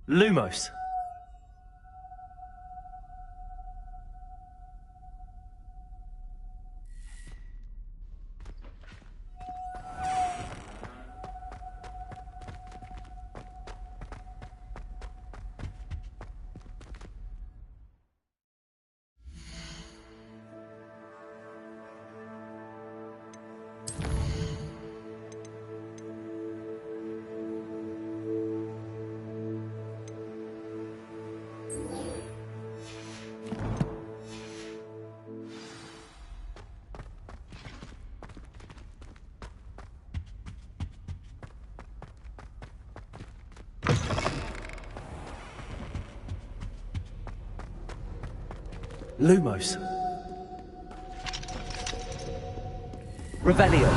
Lumos. Lumos. Revelio.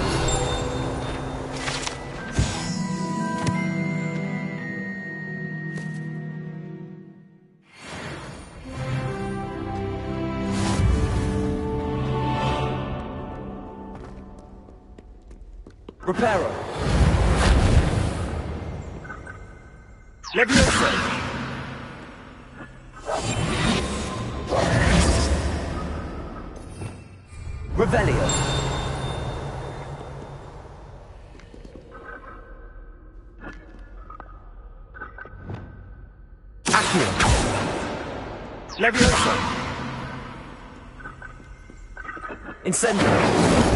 Reparo. Levioso. Revelio. Accio. Levioso. Incendio.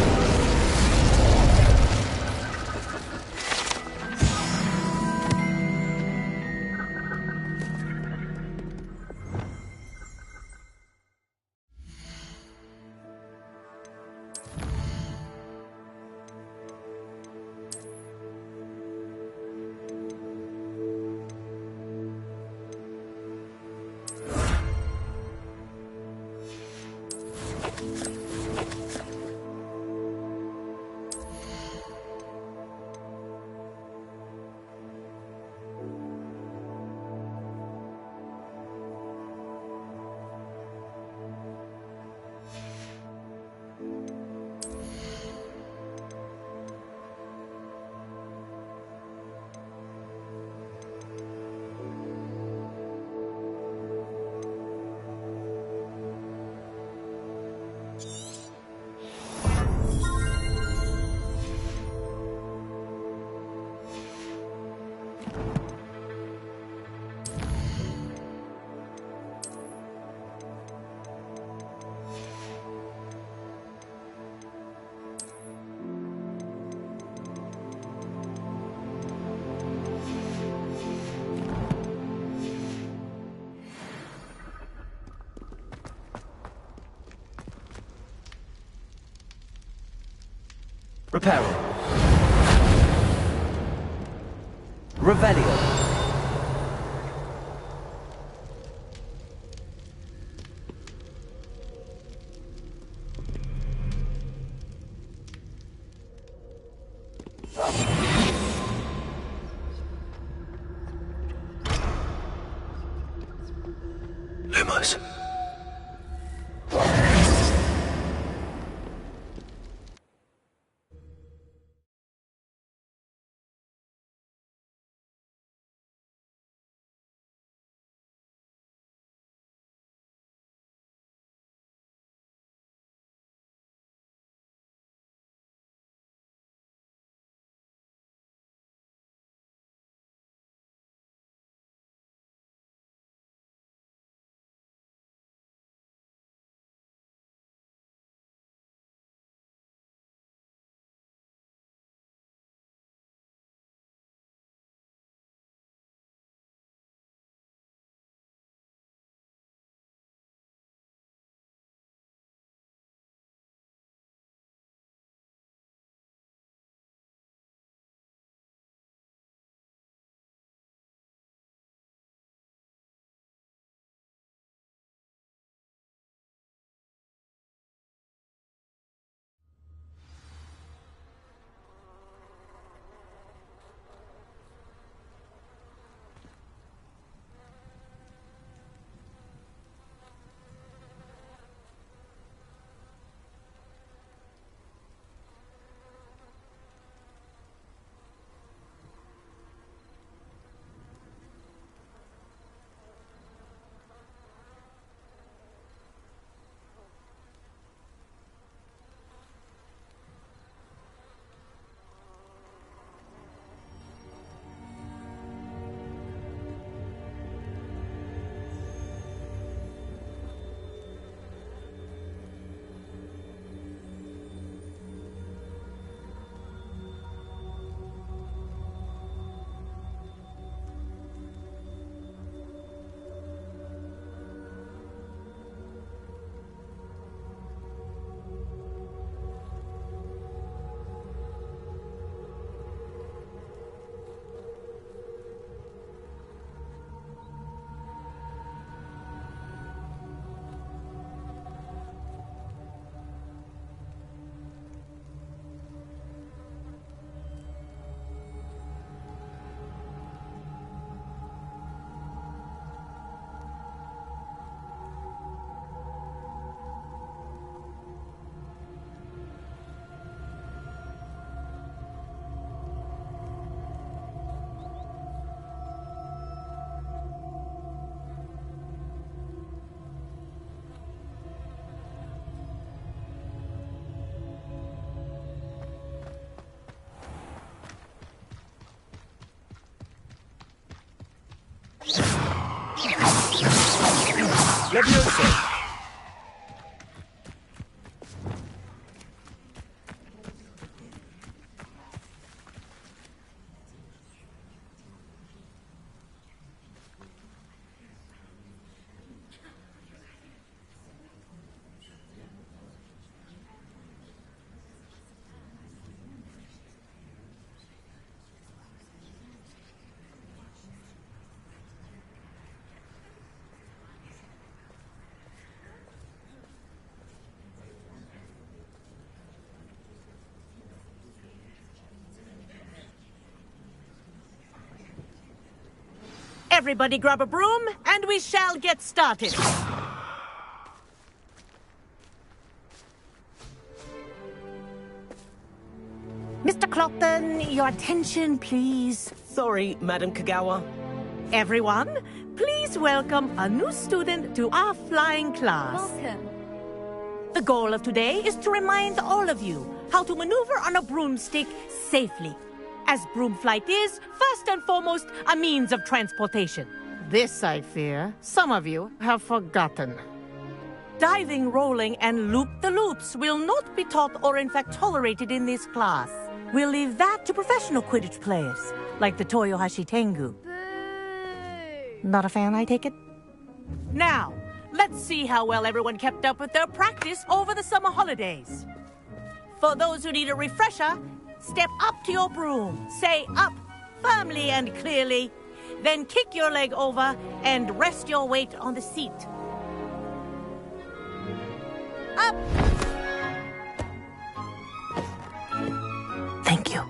Reparo. Revelio. Lumos. Levioso! Everybody grab a broom, and we shall get started. Mr. Clopton, your attention, please. Sorry, Madam Kagawa. Everyone, please welcome a new student to our flying class. Welcome. The goal of today is to remind all of you how to maneuver on a broomstick safely, as broom flight is, first and foremost, a means of transportation. This, I fear, some of you have forgotten. Diving, rolling, and loop-the-loops will not be taught or in fact tolerated in this class. We'll leave that to professional Quidditch players, like the Toyohashi Tengu. Boo! Not a fan, I take it? Now, let's see how well everyone kept up with their practice over the summer holidays. For those who need a refresher, step up to your broom, say up firmly and clearly, then kick your leg over and rest your weight on the seat. Up! Thank you.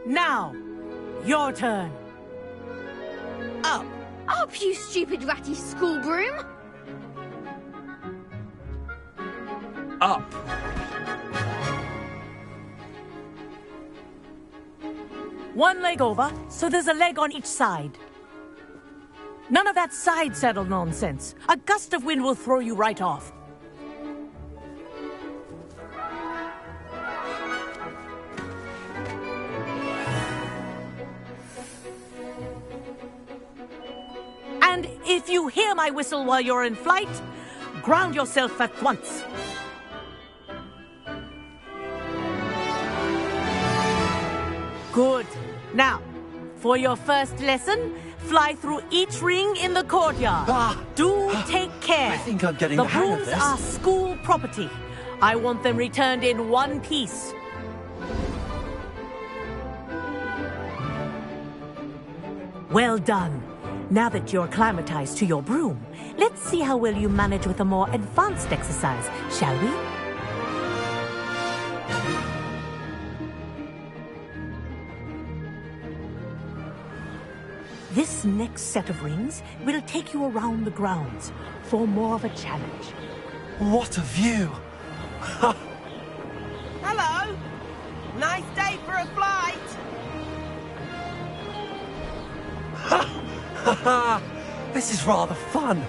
Now, your turn. Up. Up, you stupid ratty school broom! Up! One leg over, so there's a leg on each side. None of that side saddle nonsense. A gust of wind will throw you right off. And if you hear my whistle while you're in flight, ground yourself at once. Good. Now, for your first lesson, fly through each ring in the courtyard. Do take care. I think I'm getting the hang of this. The brooms are school property. I want them returned in one piece. Well done. Now that you're acclimatized to your broom, let's see how well you manage with a more advanced exercise, shall we? This next set of rings will take you around the grounds for more of a challenge. What a view! Hello! Nice day for a flight! This is rather fun.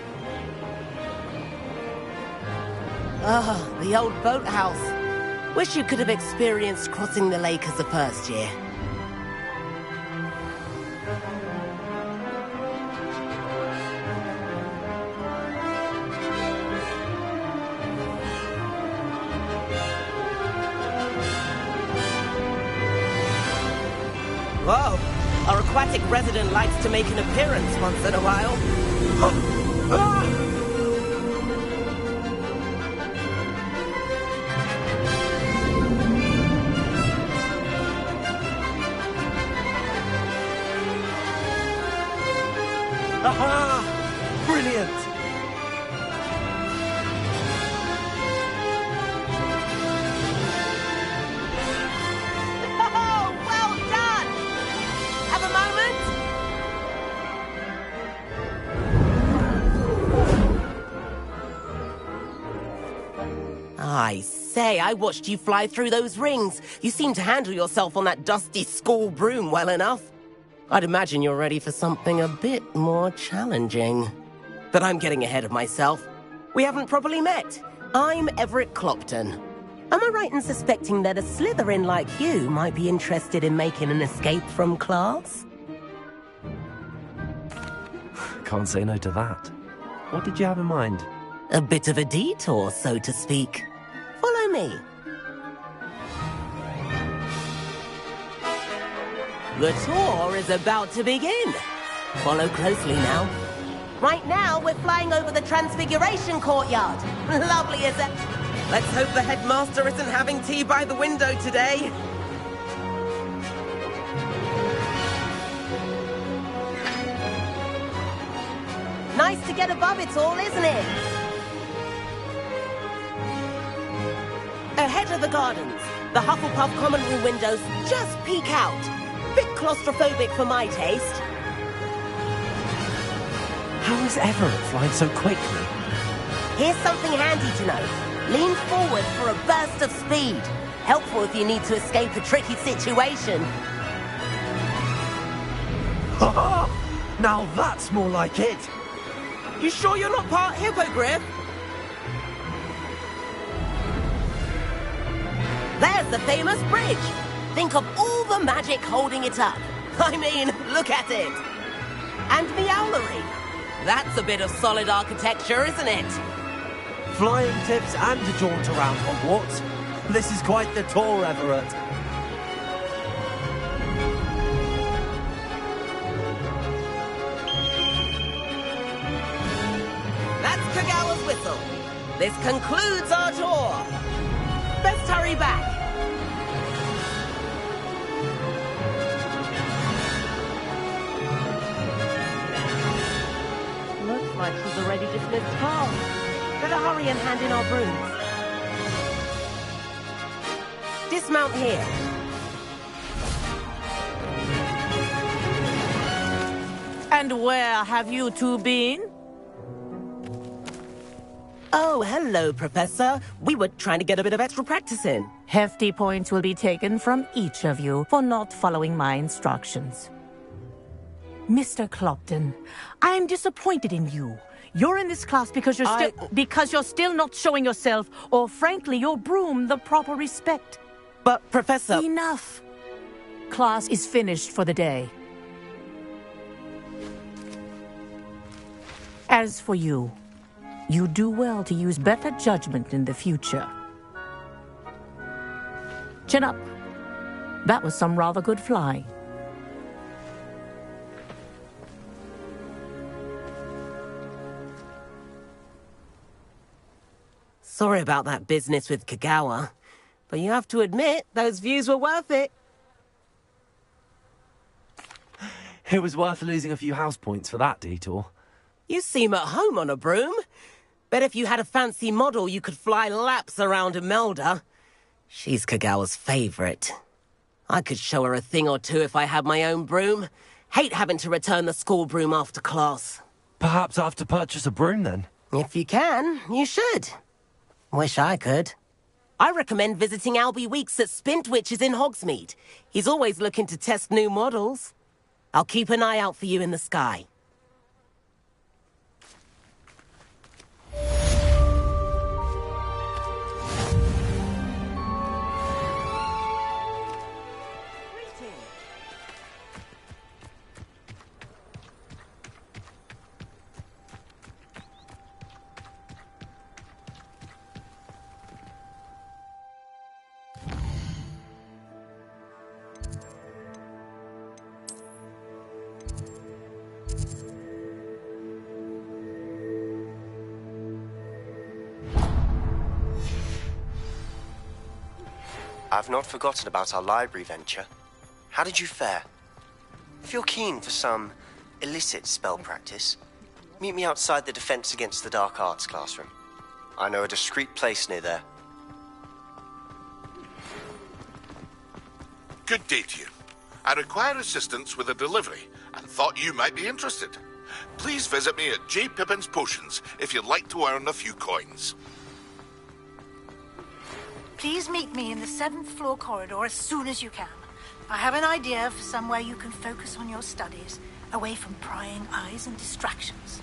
Oh, the old boathouse. Wish you could have experienced crossing the lake as a first year. Whoa! Our aquatic resident likes to make an appearance once in a while. Aha! Brilliant! Oh, well done! Have a moment? I say, I watched you fly through those rings. You seem to handle yourself on that dusty school broom well enough. I'd imagine you're ready for something a bit more challenging. But I'm getting ahead of myself. We haven't properly met. I'm Everett Clopton. Am I right in suspecting that a Slytherin like you might be interested in making an escape from class? Can't say no to that. What did you have in mind? A bit of a detour, so to speak. Follow me. The tour is about to begin. Follow closely now. Right now, we're flying over the Transfiguration Courtyard. Lovely, is it? Let's hope the headmaster isn't having tea by the window today. Nice to get above it all, isn't it? Ahead of the gardens, the Hufflepuff common room windows just peek out. Bit claustrophobic for my taste. How is Everett flying so quickly? Here's something handy to know. Lean forward for a burst of speed. Helpful if you need to escape a tricky situation. Now that's more like it. You sure you're not part hippogriff? There's the famous bridge. Think of all the magic holding it up. I mean, look at it. And Meowlery. That's a bit of solid architecture, isn't it? Flying tips and a jaunt around Hogwarts. This is quite the tour, Everett. That's Kagawa's whistle. This concludes our tour. Let's hurry back. Looks like she's already dismissed class. Better hurry and hand in our brooms. Dismount here. And where have you two been? Oh, hello, Professor. We were trying to get a bit of extra practice in. Hefty points will be taken from each of you for not following my instructions. Mr. Clopton, I'm disappointed in you. You're in this class because you're still not showing yourself, or frankly, your broom, the proper respect. But, Professor... Enough. Class is finished for the day. As for you, you do well to use better judgment in the future. Chin up. That was some rather good flying. Sorry about that business with Kagawa, but you have to admit, those views were worth it. It was worth losing a few house points for that detour. You seem at home on a broom. Bet if you had a fancy model, you could fly laps around Imelda. She's Kagawa's favorite. I could show her a thing or two if I had my own broom. Hate having to return the school broom after class. Perhaps I have to purchase a broom then. If you can, you should. Wish I could. I recommend visiting Albie Weeks at Spintwitches in Hogsmeade. He's always looking to test new models. I'll keep an eye out for you in the sky. I've not forgotten about our library venture. How did you fare? If you're keen for some illicit spell practice, meet me outside the Defense Against the Dark Arts classroom. I know a discreet place near there. Good day to you. I require assistance with a delivery and thought you might be interested. Please visit me at J. Pippin's Potions if you'd like to earn a few coins. Please meet me in the 7th floor corridor as soon as you can. I have an idea for somewhere you can focus on your studies, away from prying eyes and distractions.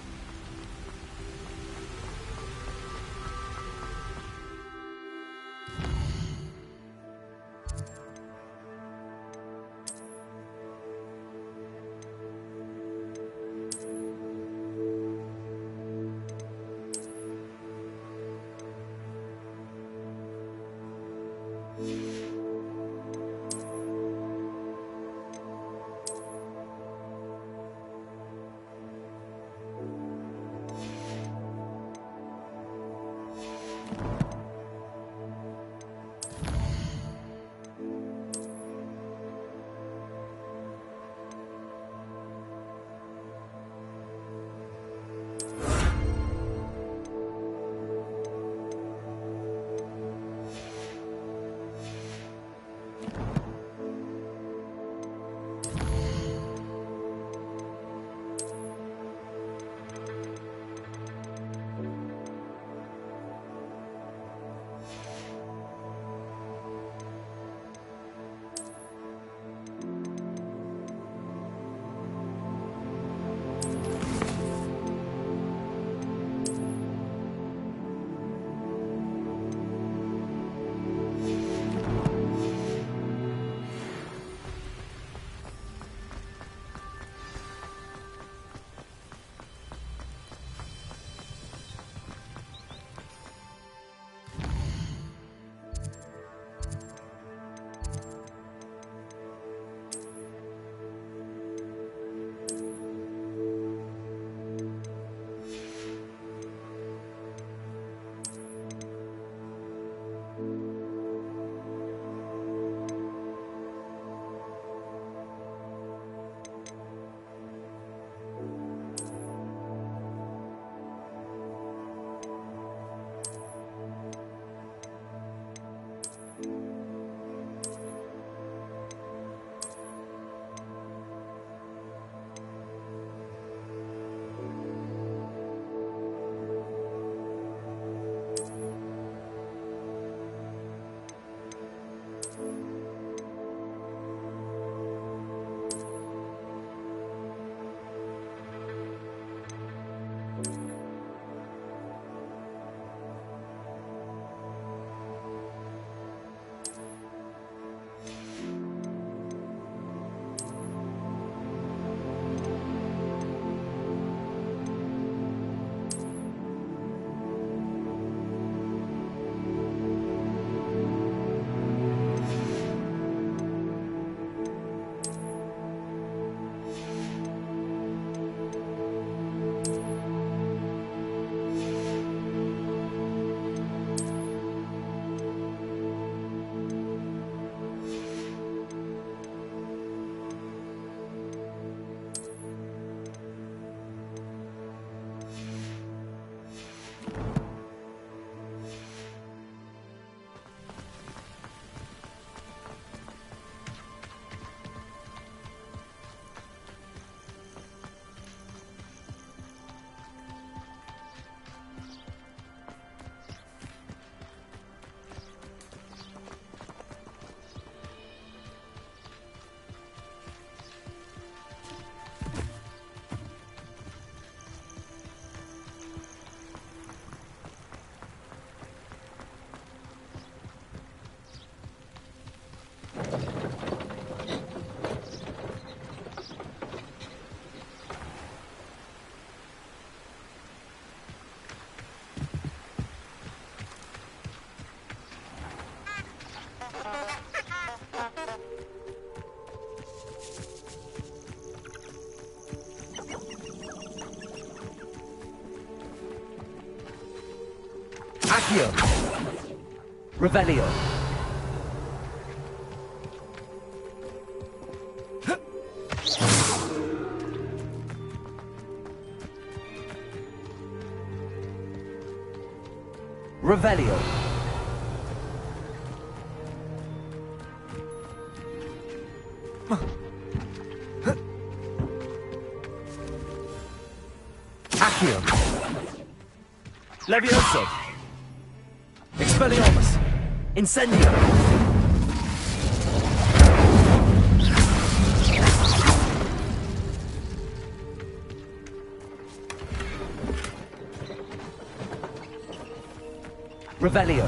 Accio. Revelio. Revelio. Accio. Levioso. Expelliarmus. Incendio. Revelio.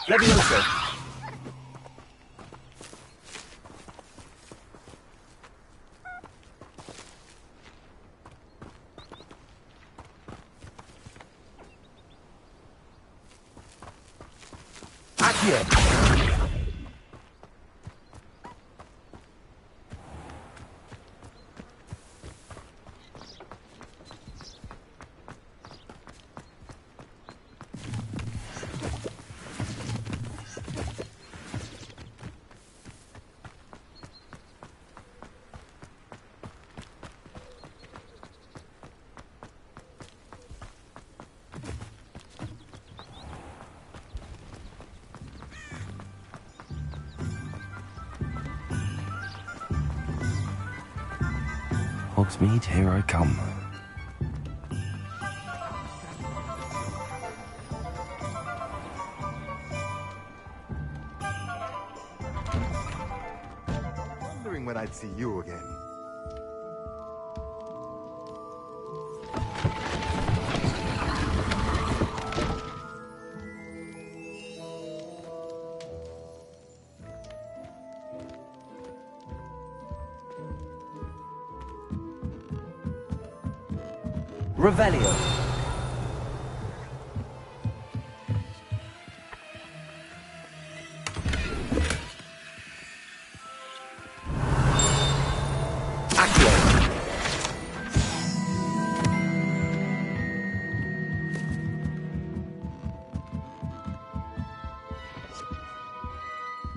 Levioso. Accio. Hogsmeade, here I come. Wondering when I'd see you again. Revelio. Accio.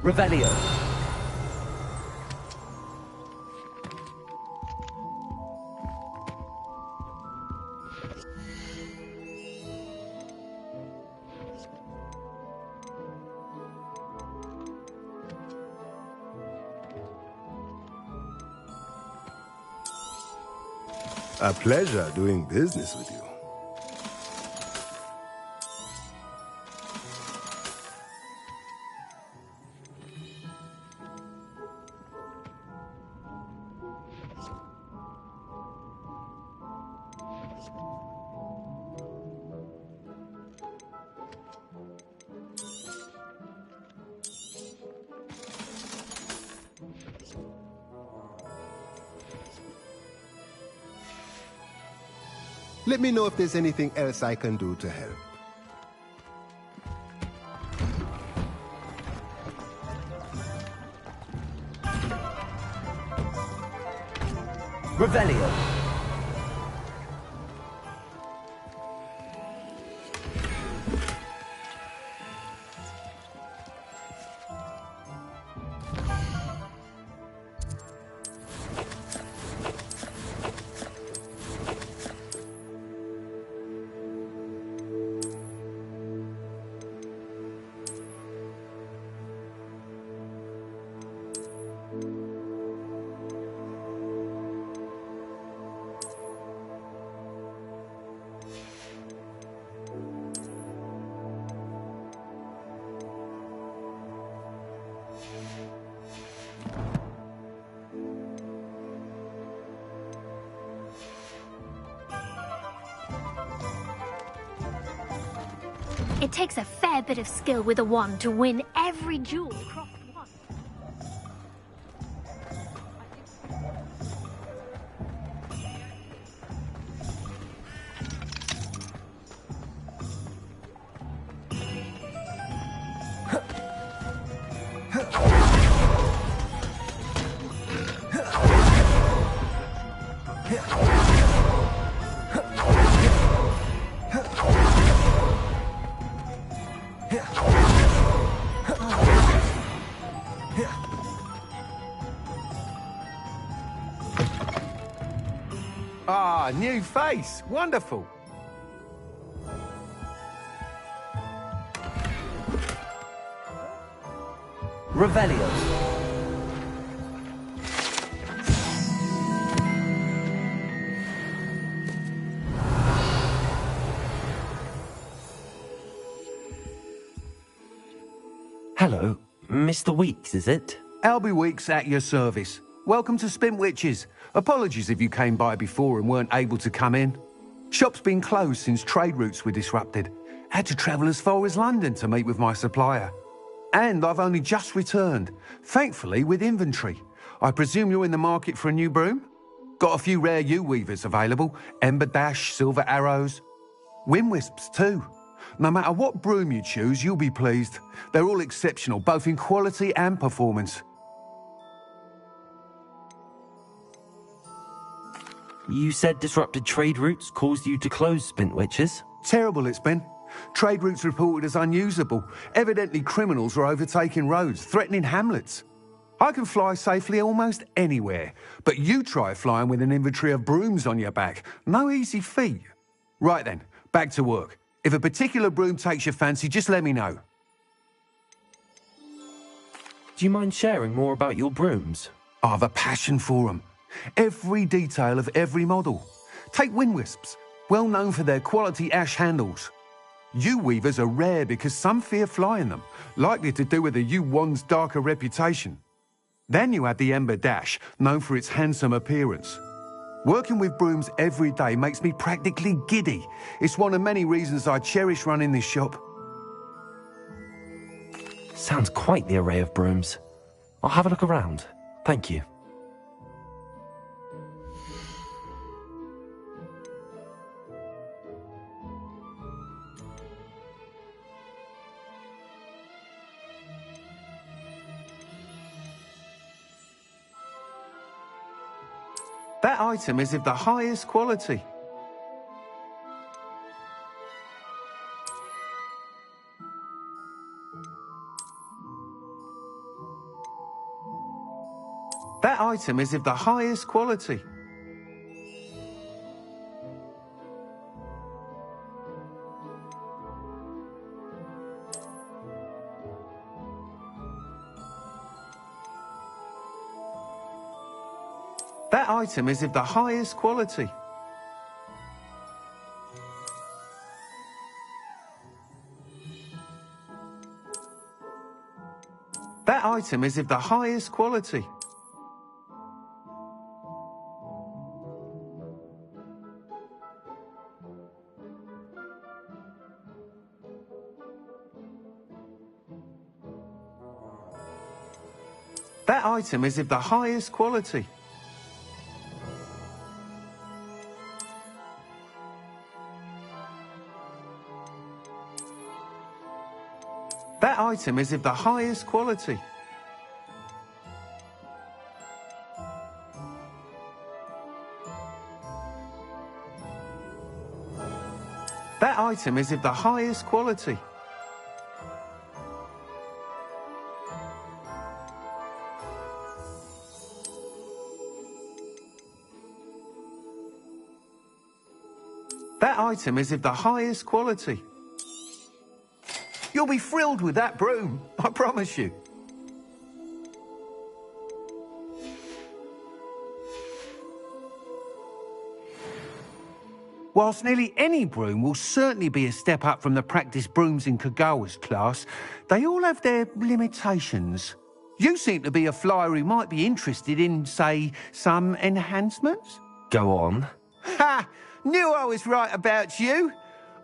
Revelio. A pleasure doing business with you. Let me know if there's anything else I can do to help. Revelio. It takes a fair bit of skill with a wand to win every jewel cropped wand. Ah, new face. Wonderful. Revelio. Hello, Mr. Weeks, is it? Albie Weeks at your service. Welcome to Spintwitches. Apologies if you came by before and weren't able to come in. Shop's been closed since trade routes were disrupted. Had to travel as far as London to meet with my supplier. And I've only just returned, thankfully with inventory. I presume you're in the market for a new broom? Got a few rare U-weavers available, Ember Dash, Silver Arrows. Wind Wisps too. No matter what broom you choose, you'll be pleased. They're all exceptional, both in quality and performance. You said disrupted trade routes caused you to close Spintwitches? Terrible it's been. Trade routes reported as unusable. Evidently criminals were overtaking roads, threatening hamlets. I can fly safely almost anywhere, but you try flying with an inventory of brooms on your back. No easy feat. Right then, back to work. If a particular broom takes your fancy, just let me know. Do you mind sharing more about your brooms? I have a passion for them. Every detail of every model. Take Wind Wisps, well known for their quality ash handles. U-weavers are rare because some fear flying them, likely to do with the U-wand's darker reputation. Then you have the Ember Dash, known for its handsome appearance. Working with brooms every day makes me practically giddy. It's one of many reasons I cherish running this shop. Sounds quite the array of brooms. I'll have a look around. Thank you. That item is of the highest quality. That item is of the highest quality. That item is of the highest quality. That item is of the highest quality. That item is of the highest quality. That item is of the highest quality. That item is of the highest quality. That item is of the highest quality. You'll be thrilled with that broom, I promise you. Whilst nearly any broom will certainly be a step up from the practice brooms in Kagawa's class, they all have their limitations. You seem to be a flyer who might be interested in, say, some enhancements? Go on. Ha! Knew I was right about you.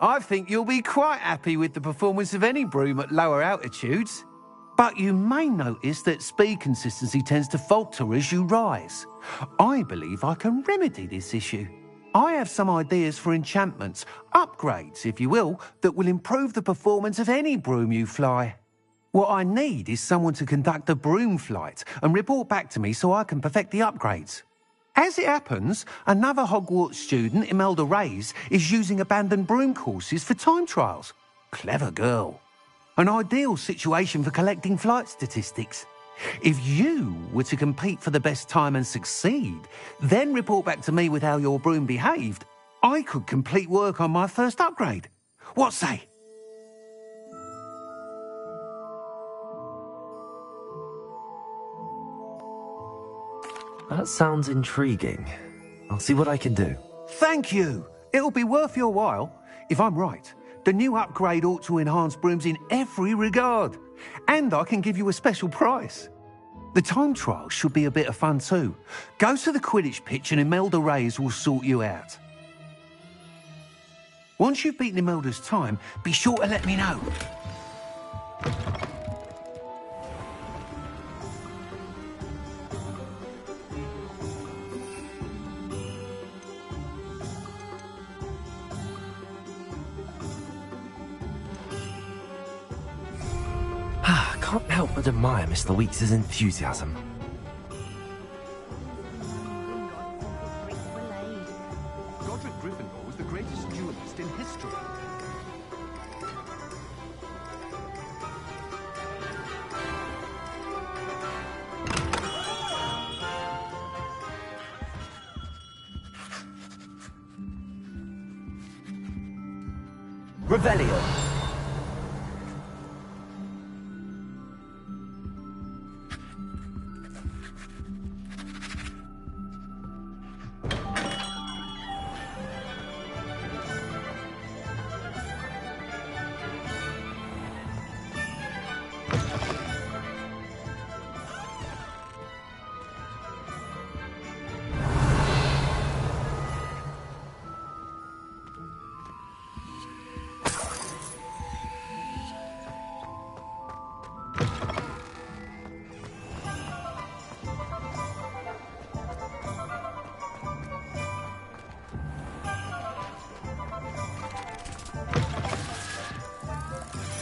I think you'll be quite happy with the performance of any broom at lower altitudes. But you may notice that speed consistency tends to falter as you rise. I believe I can remedy this issue. I have some ideas for enchantments, upgrades, if you will, that will improve the performance of any broom you fly. What I need is someone to conduct a broom flight and report back to me so I can perfect the upgrades. As it happens, another Hogwarts student, Imelda Reyes, is using abandoned broom courses for time trials. Clever girl. An ideal situation for collecting flight statistics. If you were to compete for the best time and succeed, then report back to me with how your broom behaved, I could complete work on my first upgrade. What say? That sounds intriguing. I'll see what I can do. Thank you. It'll be worth your while. If I'm right, the new upgrade ought to enhance brooms in every regard. And I can give you a special price. The time trial should be a bit of fun too. Go to the Quidditch pitch and Imelda Reyes will sort you out. Once you've beaten Imelda's time, be sure to let me know. Can't help but admire Mr. Weeks' enthusiasm. Godric Gryffindor was the greatest duelist in history. Revelio.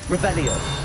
Revelio.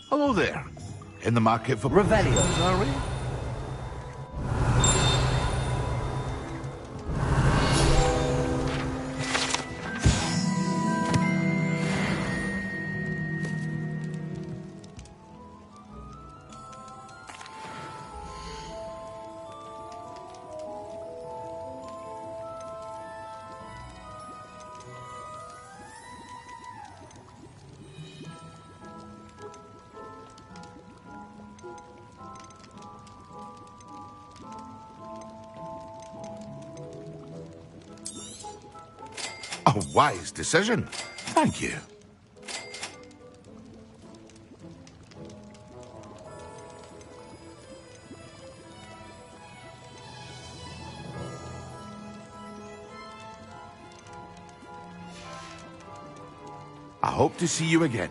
Hello there. In the market for Revelio, are we? A wise decision. Thank you. I hope to see you again.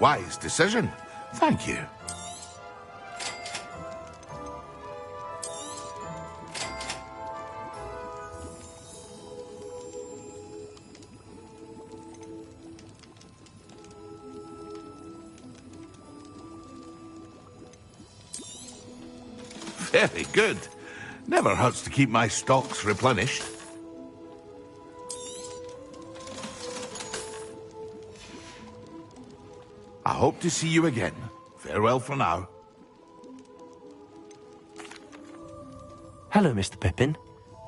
wise decision. Thank you. Very good. Never hurts to keep my stocks replenished. I hope to see you again. Farewell for now. Hello, Mr. Pippin.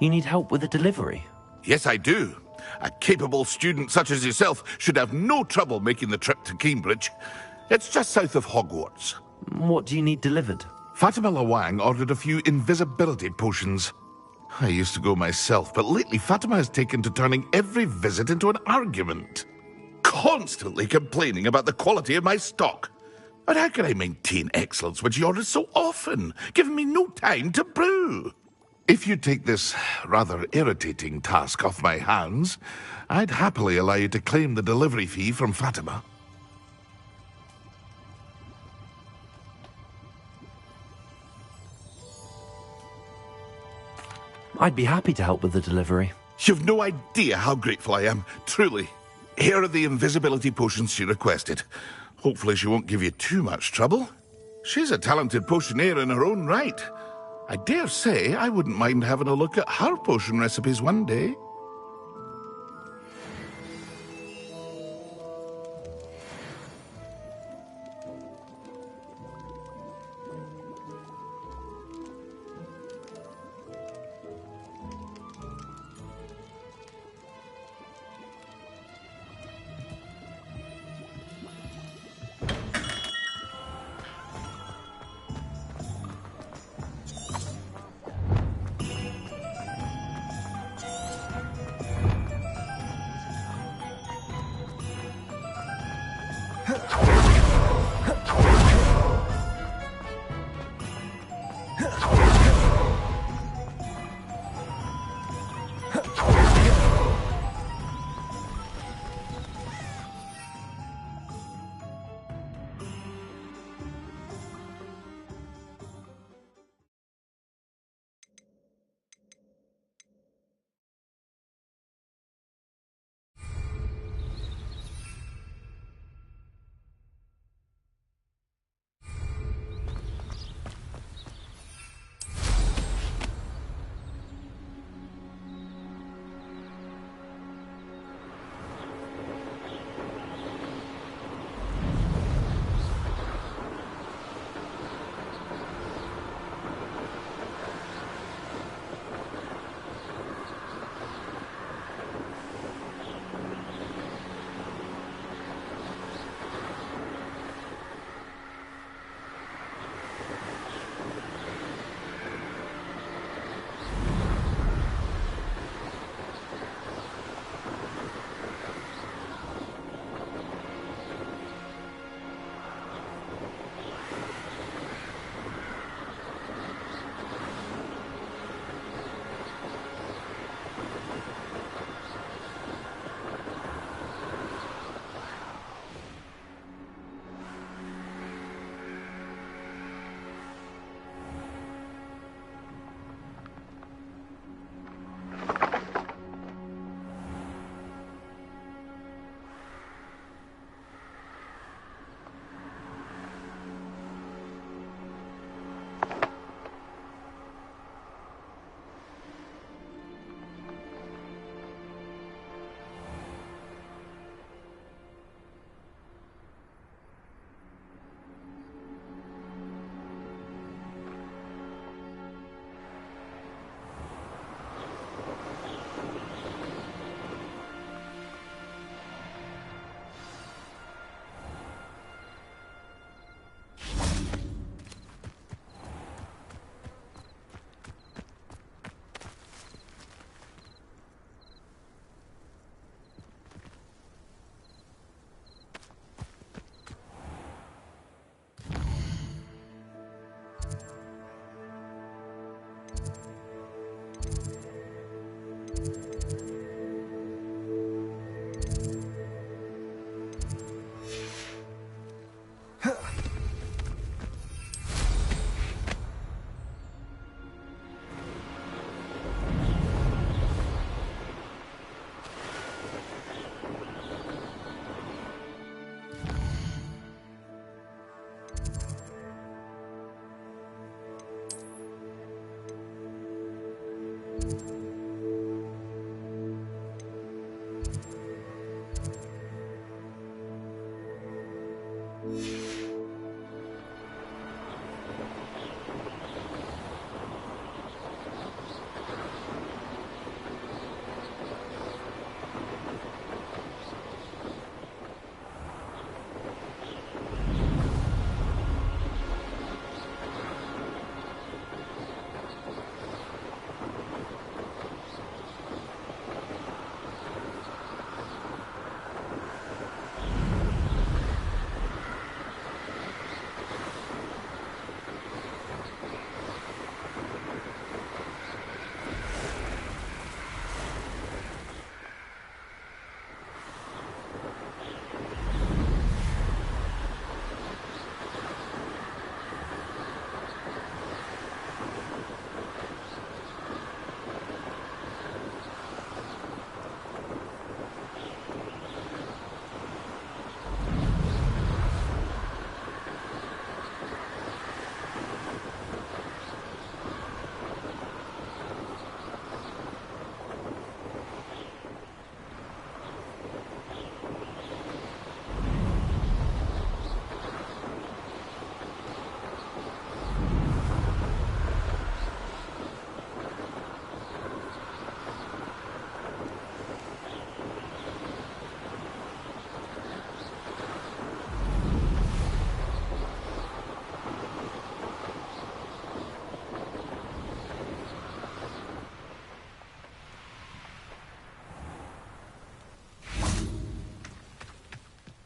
You need help with a delivery? Yes, I do. A capable student such as yourself should have no trouble making the trip to Cambridge. It's just south of Hogwarts. What do you need delivered? Fatima Lawang ordered a few invisibility potions. I used to go myself, but lately Fatima has taken to turning every visit into an argument. Constantly complaining about the quality of my stock. But how can I maintain excellence when she orders so often, giving me no time to brew? If you take this rather irritating task off my hands, I'd happily allow you to claim the delivery fee from Fatima. I'd be happy to help with the delivery. You've no idea how grateful I am, truly. Here are the invisibility potions she requested. Hopefully she won't give you too much trouble. She's a talented potioneer in her own right. I dare say I wouldn't mind having a look at her potion recipes one day.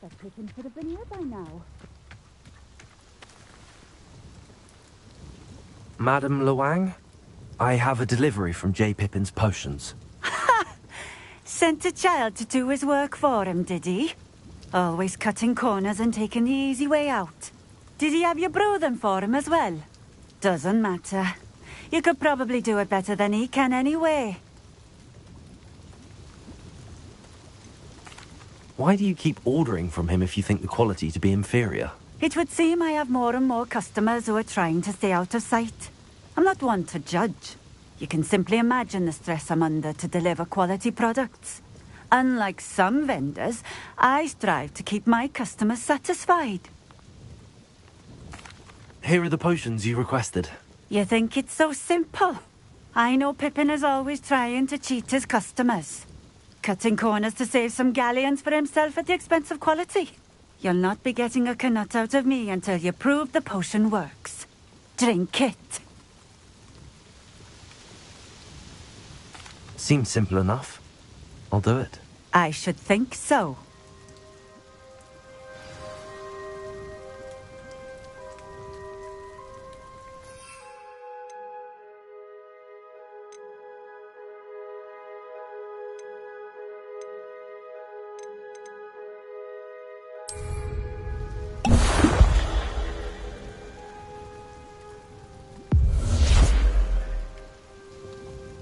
That Pippin should have been here by now. Madam Luang, I have a delivery from J. Pippin's Potions. Ha! Sent a child to do his work for him, did he? Always cutting corners and taking the easy way out. Did he have you brew them for him as well? Doesn't matter. You could probably do it better than he can anyway. Why do you keep ordering from him if you think the quality to be inferior? It would seem I have more and more customers who are trying to stay out of sight. I'm not one to judge. You can simply imagine the stress I'm under to deliver quality products. Unlike some vendors, I strive to keep my customers satisfied. Here are the potions you requested. You think it's so simple? I know Pippin is always trying to cheat his customers. Cutting corners to save some galleons for himself at the expense of quality. You'll not be getting a canut out of me until you prove the potion works. Drink it. Seems simple enough. I'll do it. I should think so.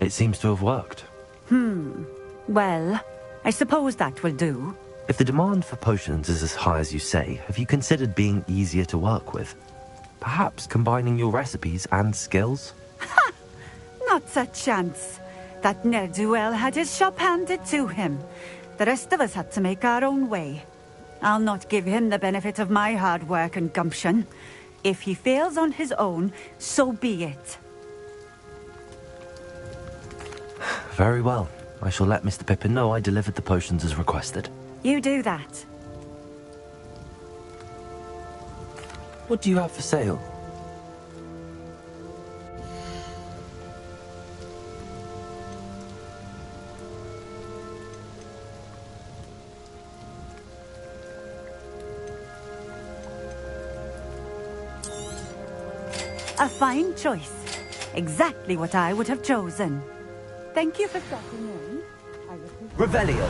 It seems to have worked. Well, I suppose that will do. If the demand for potions is as high as you say, have you considered being easier to work with? Perhaps combining your recipes and skills? Ha! Not a chance. That ne'er-do-well had his shop handed to him. The rest of us had to make our own way. I'll not give him the benefit of my hard work and gumption. If he fails on his own, so be it. Very well. I shall let Mr. Pippin know I delivered the potions as requested. You do that. What do you have for sale? A fine choice. Exactly what I would have chosen. Thank you for stopping in. Revelio.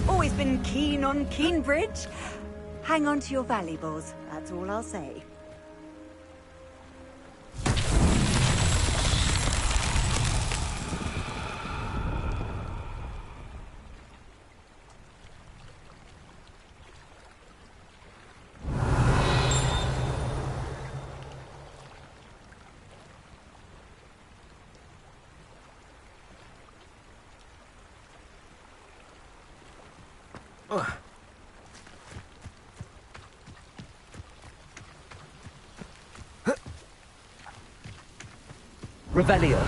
Always been keen on Keenbridge. Hang on to your valuables, that's all I'll say. Revelio.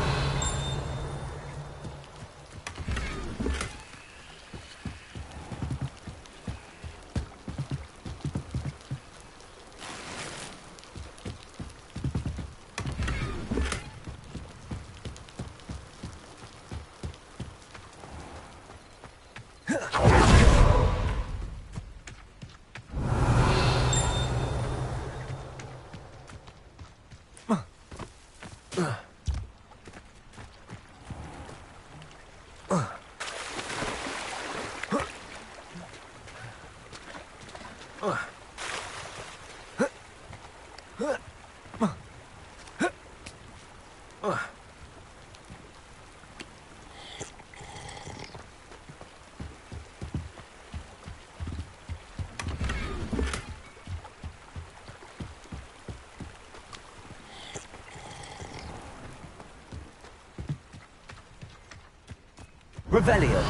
Revelio.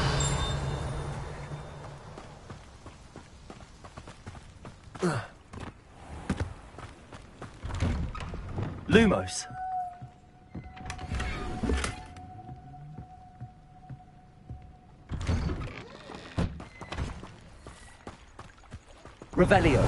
Lumos. Revelio.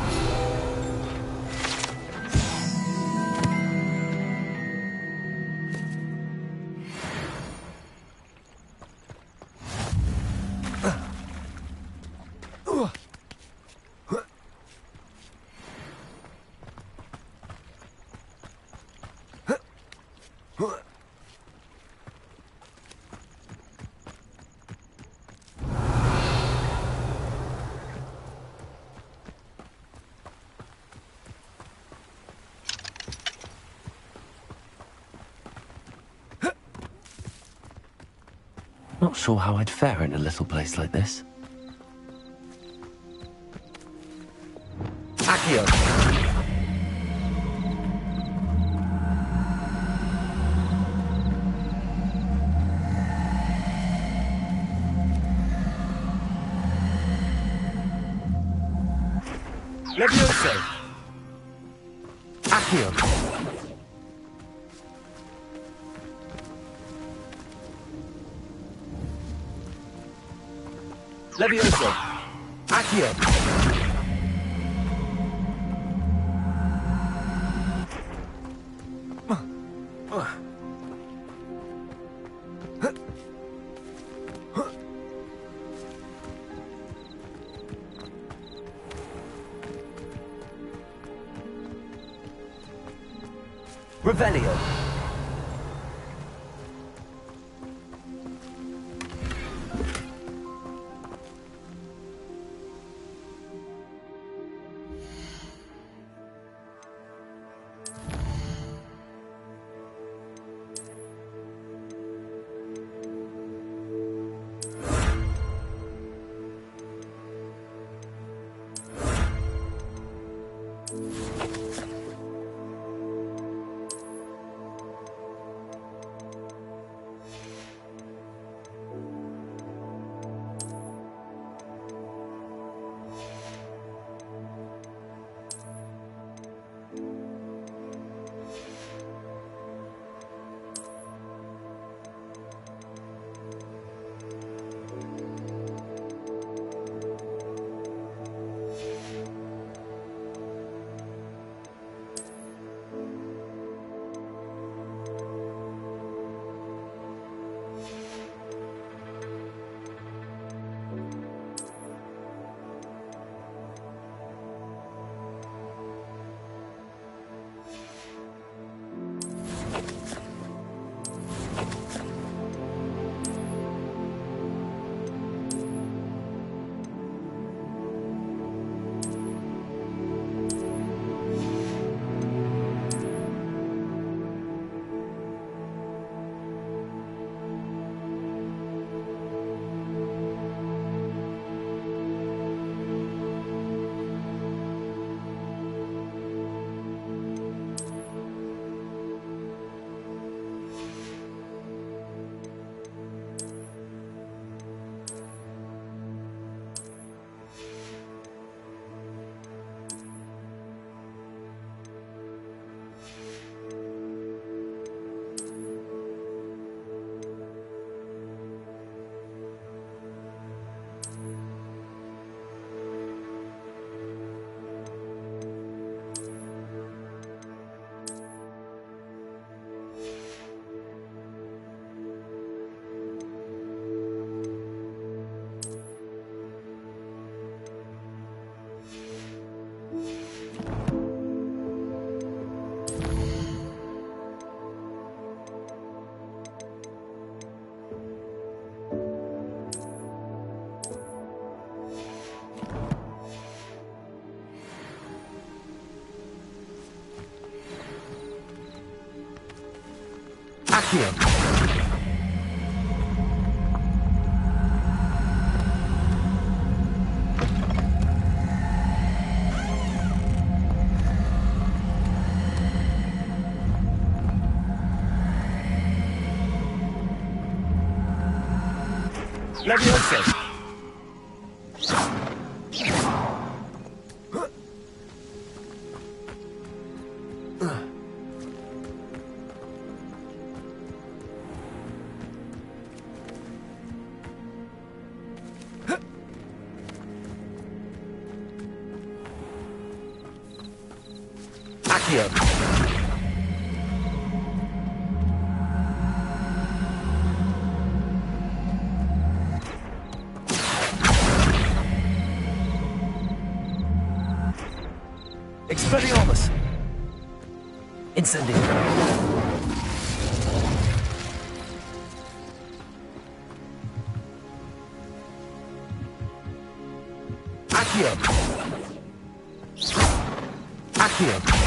Not sure how I'd fare in a little place like this. Accio. Levioso. Accio. Levioso. Accio. Revelio. Accio. Leviosa. Accio. Expelliarmus! Incendio! Accio! Accio! Accio!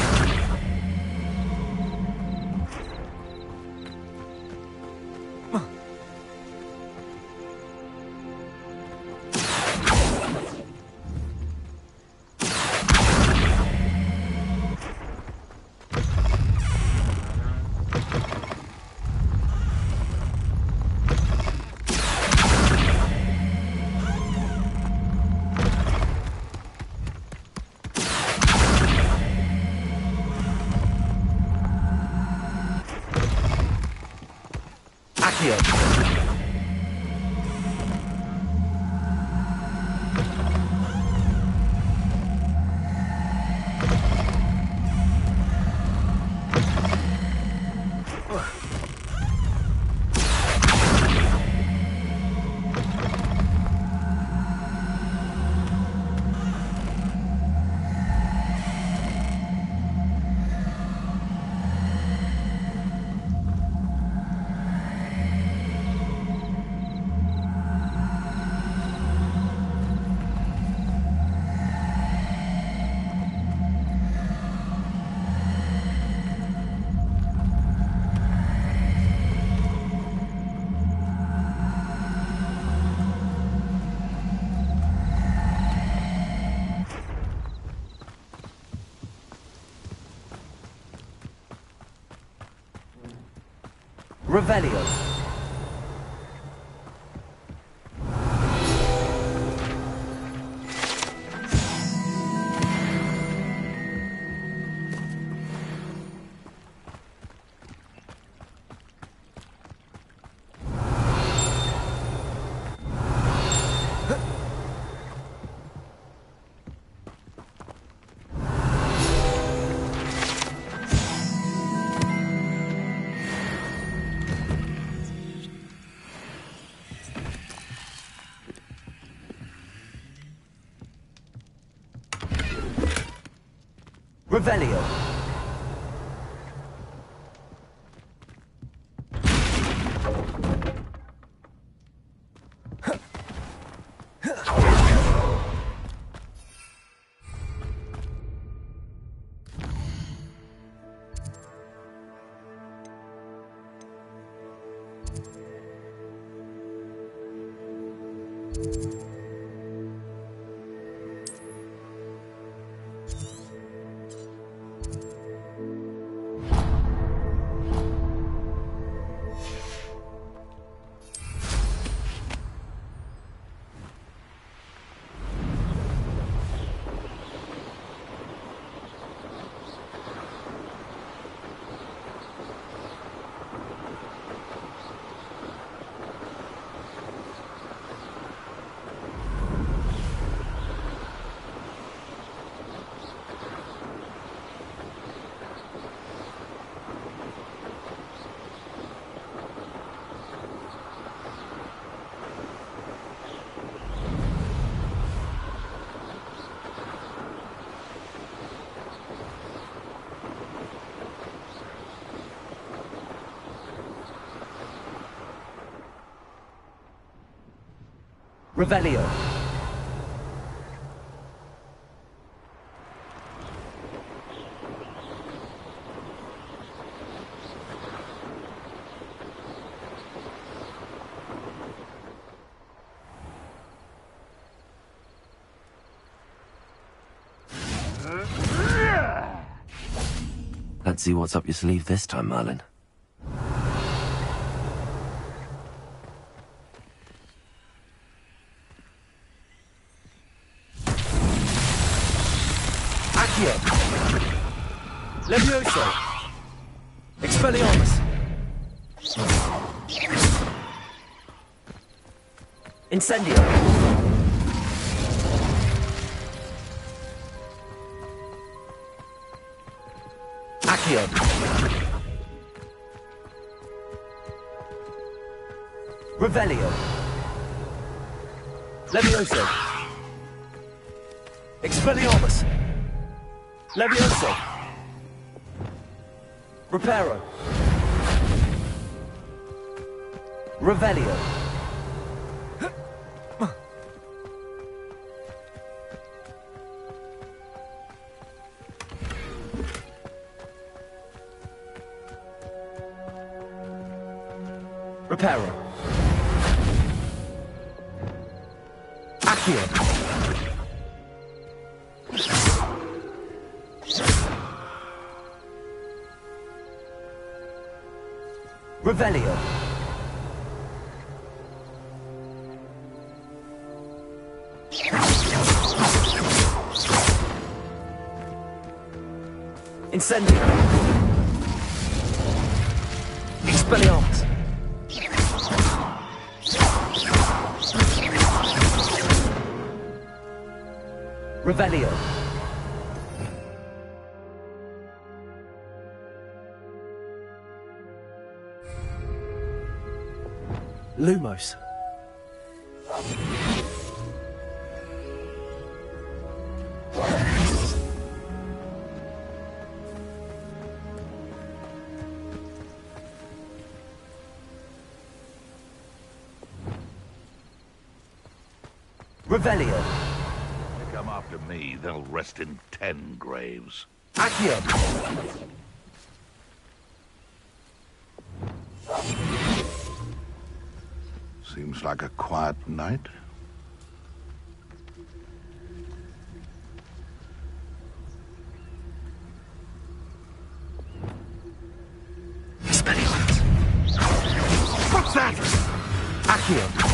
Revelio. Revelio. Revelio. Let's see what's up your sleeve this time, Merlin. Accio. Levioso. Expelliarmus. Incendio. Accio. Revelio. Levioso. Expelliarmus. Levioso. Reparo. Revelio. Reparo. Accio. Revelio. Incendio. Expelliarmus. Revelio. Lumos. Revelio. They come after me, they'll rest in 10 graves. Accio. Seems like a quiet night. What's that? Accio.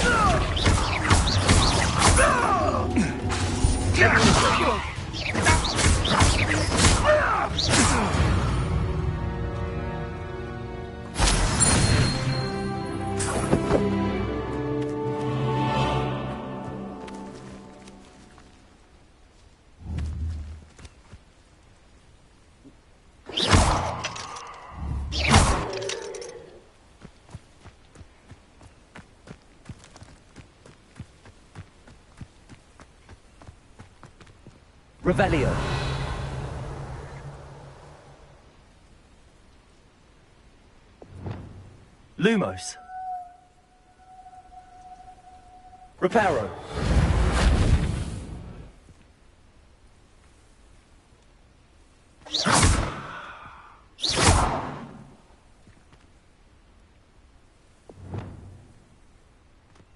Revelio. Lumos. Reparo.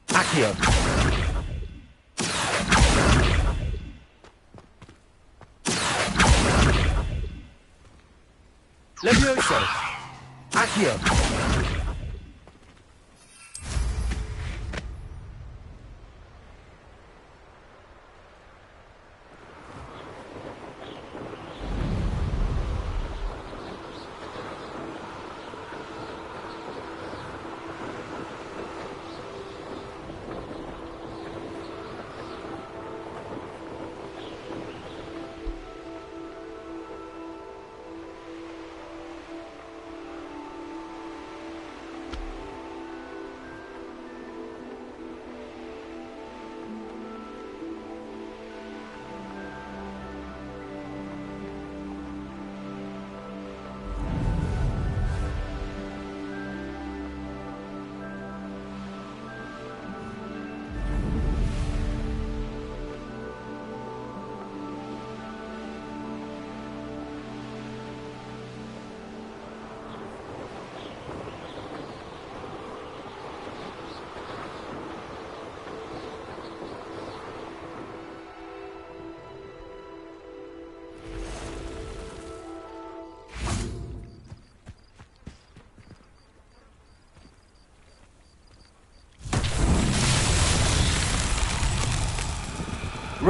Accio. Levioso. Accio.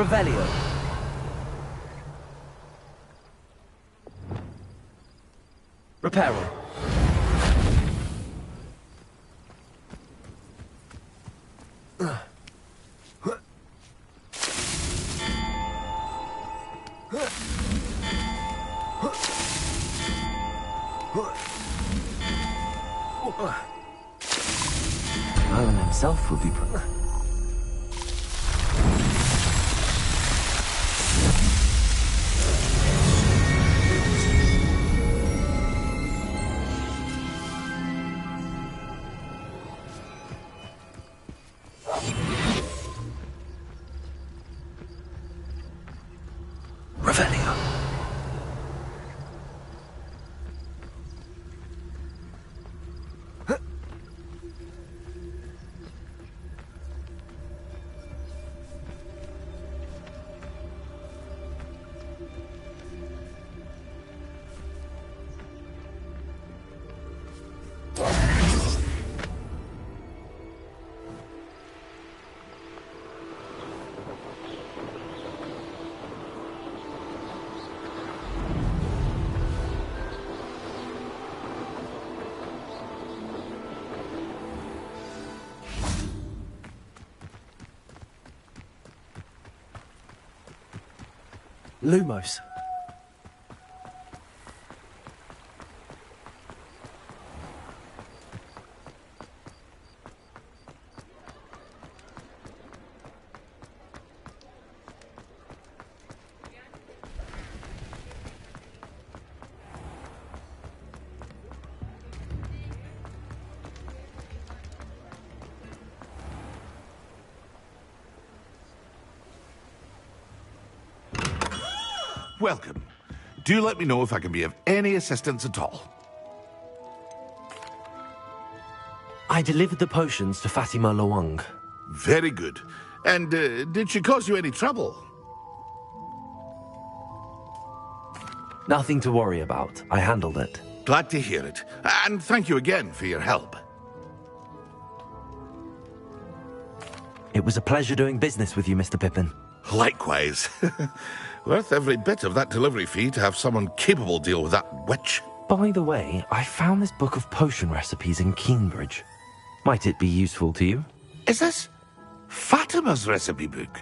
Revelio. Reparo. Merlin himself would be Revelio. Lumos. Welcome. Do let me know if I can be of any assistance at all. I delivered the potions to Fatima Lawang. Very good. And did she cause you any trouble? Nothing to worry about. I handled it. Glad to hear it. And thank you again for your help. It was a pleasure doing business with you, Mr. Pippin. Likewise. Worth every bit of that delivery fee to have someone capable deal with that witch. By the way, I found this book of potion recipes in Keenbridge. Might it be useful to you? Is this Fatima's recipe book?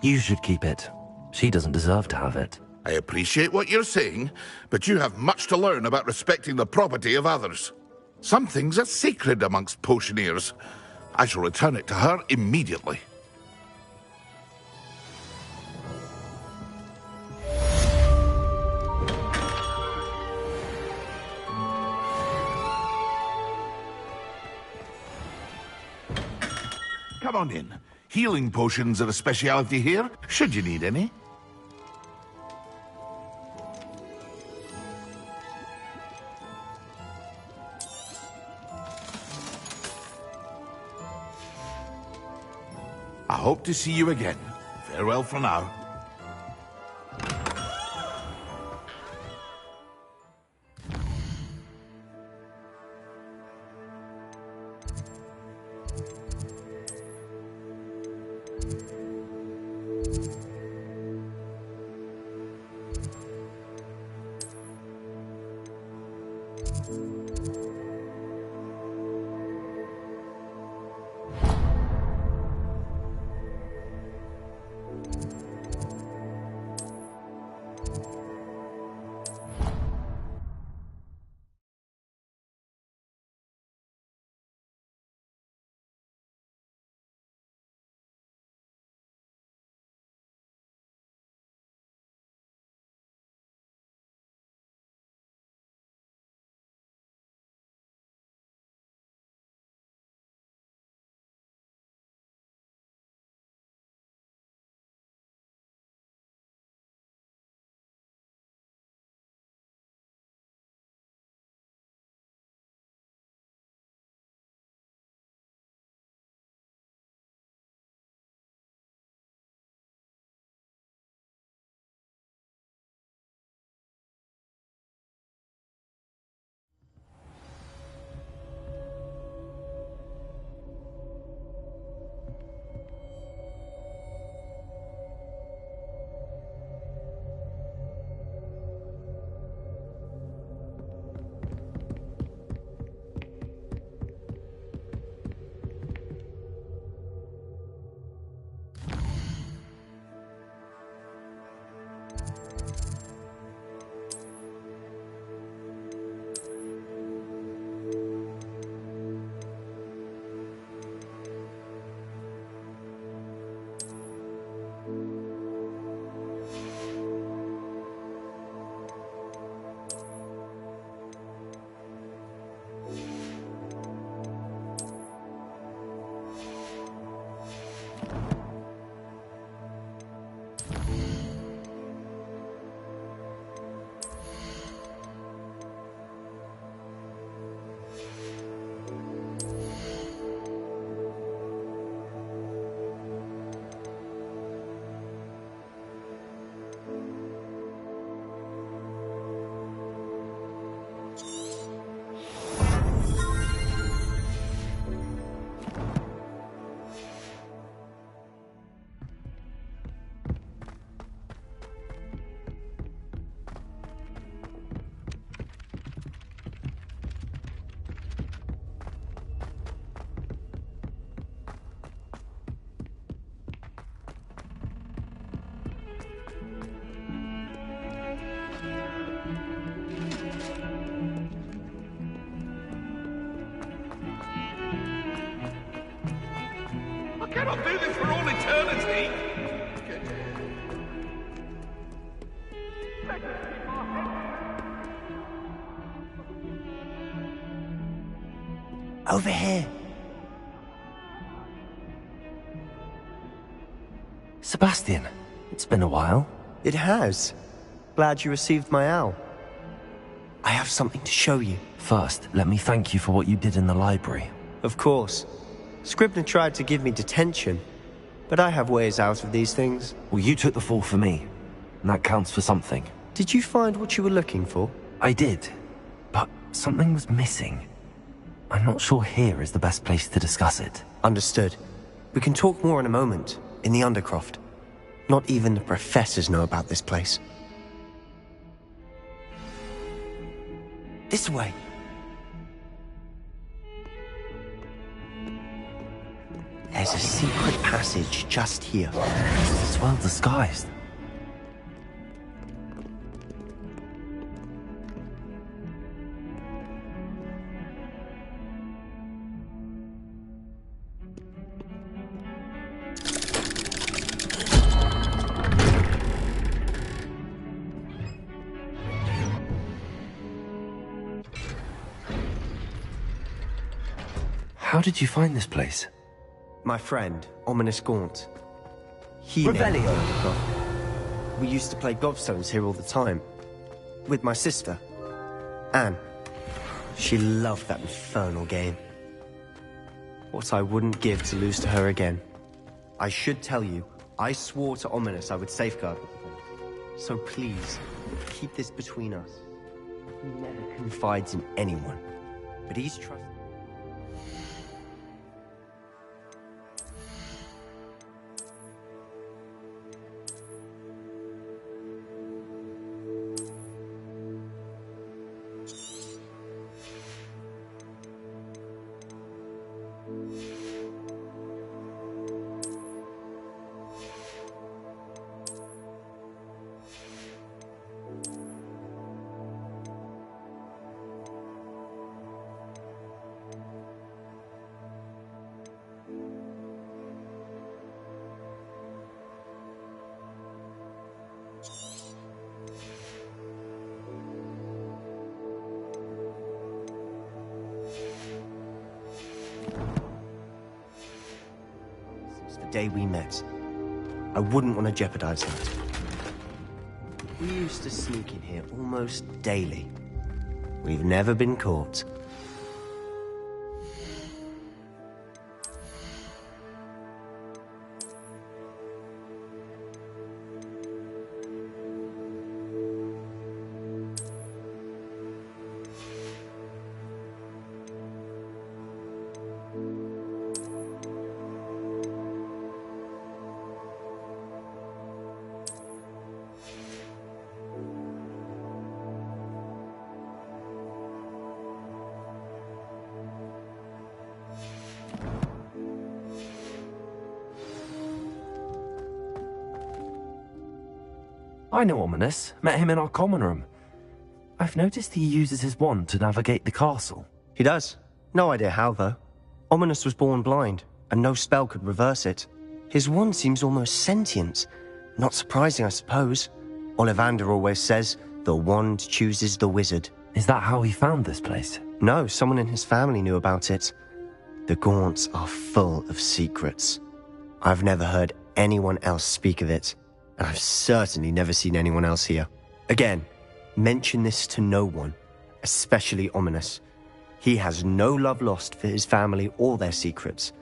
You should keep it. She doesn't deserve to have it. I appreciate what you're saying, but you have much to learn about respecting the property of others. Some things are sacred amongst potioneers. I shall return it to her immediately. Come on in. Healing potions are a speciality here, should you need any. I hope to see you again. Farewell for now. I'll do this for all eternity. Over here. Sebastian, it's been a while. It has. Glad you received my owl. I have something to show you. First, let me thank you for what you did in the library. Of course. Scribner tried to give me detention, but I have ways out of these things. Well, you took the fall for me, and that counts for something. Did you find what you were looking for? I did, but something was missing. I'm not sure here is the best place to discuss it. Understood. We can talk more in a moment, in the Undercroft. Not even the professors know about this place. This way. There's a secret passage just here. It's well disguised. How did you find this place? My friend, Ominous Gaunt. He Revelio. We used to play gobstones here all the time. With my sister, Anne. She loved that infernal game. What I wouldn't give to lose to her again. I should tell you, I swore to Ominous I would safeguard the place. So please, keep this between us. He never confides in anyone, but he's trusted. Day we met. I wouldn't want to jeopardize that. We used to sneak in here almost daily. We've never been caught. I know Ominous. Met him in our common room. I've noticed he uses his wand to navigate the castle. He does. No idea how, though. Ominous was born blind, and no spell could reverse it. His wand seems almost sentient. Not surprising, I suppose. Ollivander always says, the wand chooses the wizard. Is that how he found this place? No, someone in his family knew about it. The Gaunts are full of secrets. I've never heard anyone else speak of it, and I've certainly never seen anyone else here. Again, mention this to no one, especially Ominous. He has no love lost for his family or their secrets,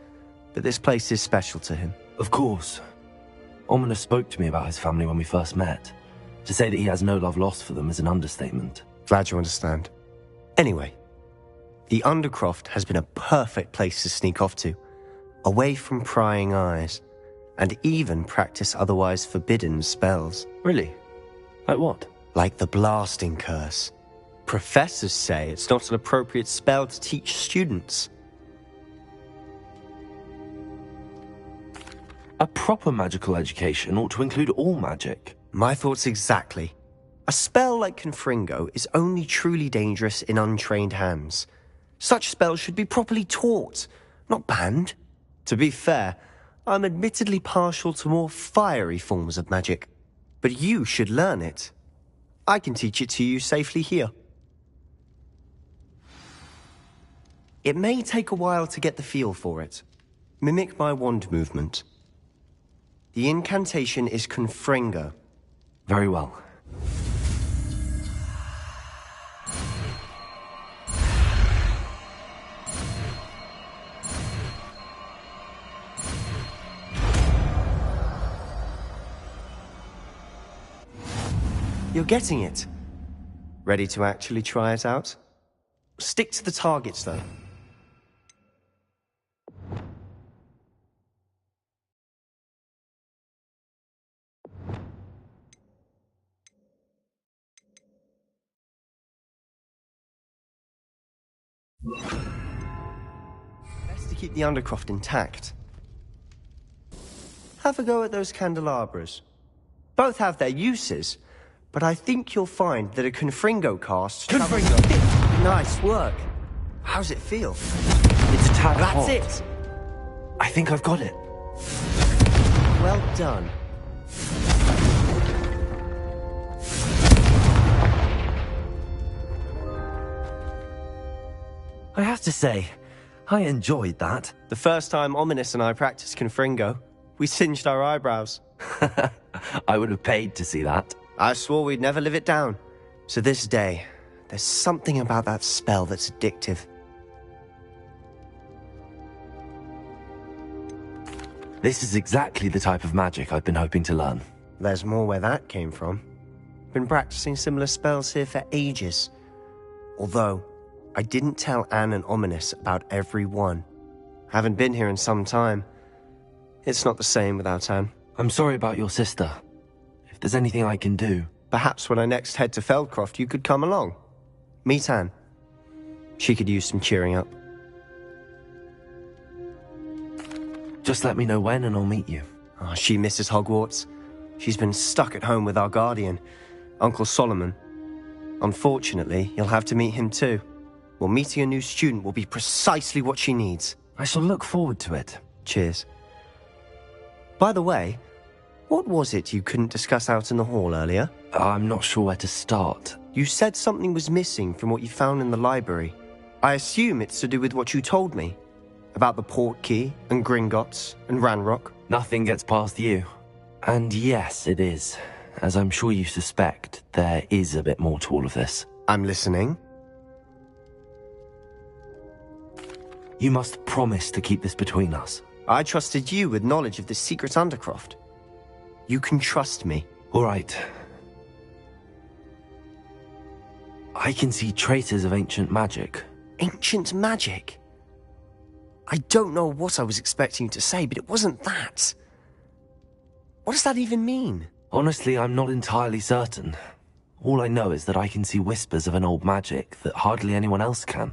but this place is special to him. Of course. Ominous spoke to me about his family when we first met. To say that he has no love lost for them is an understatement. Glad you understand. Anyway, the Undercroft has been a perfect place to sneak off to, away from prying eyes, and even practice otherwise forbidden spells. Really? Like what? Like the blasting curse. Professors say it's not an appropriate spell to teach students. A proper magical education ought to include all magic. My thoughts exactly. A spell like Confringo is only truly dangerous in untrained hands. Such spells should be properly taught, not banned. To be fair, I'm admittedly partial to more fiery forms of magic, but you should learn it. I can teach it to you safely here. It may take a while to get the feel for it. Mimic my wand movement. The incantation is Confringo. Very well. You're getting it. Ready to actually try it out? Stick to the targets, though. Best to keep the undercroft intact. Have a go at those candelabras. Both have their uses, but I think you'll find that a Confringo cast... Confringo! Nice work. How's it feel? It's a tad hot. That's it! I think I've got it. Well done. I have to say, I enjoyed that. The first time Ominous and I practiced Confringo, we singed our eyebrows. I would have paid to see that. I swore we'd never live it down. So this day, there's something about that spell that's addictive. This is exactly the type of magic I've been hoping to learn. There's more where that came from. Been practicing similar spells here for ages. Although, I didn't tell Anne and Ominous about every one. Haven't been here in some time. It's not the same without Anne. I'm sorry about your sister. If there's anything I can do... Perhaps when I next head to Feldcroft, you could come along. Meet Anne. She could use some cheering up. Just let me know when and I'll meet you. Oh, she misses Hogwarts. She's been stuck at home with our guardian, Uncle Solomon. Unfortunately, you'll have to meet him too. Well, meeting a new student will be precisely what she needs. I shall look forward to it. Cheers. By the way, what was it you couldn't discuss out in the hall earlier? I'm not sure where to start. You said something was missing from what you found in the library. I assume it's to do with what you told me. About the Portkey, and Gringotts, and Ranrock. Nothing gets past you. And yes, it is. As I'm sure you suspect, there is a bit more to all of this. I'm listening. You must promise to keep this between us. I trusted you with knowledge of the secret Undercroft. You can trust me. All right. I can see traces of ancient magic. Ancient magic? I don't know what I was expecting you to say, but it wasn't that. What does that even mean? Honestly, I'm not entirely certain. All I know is that I can see whispers of an old magic that hardly anyone else can.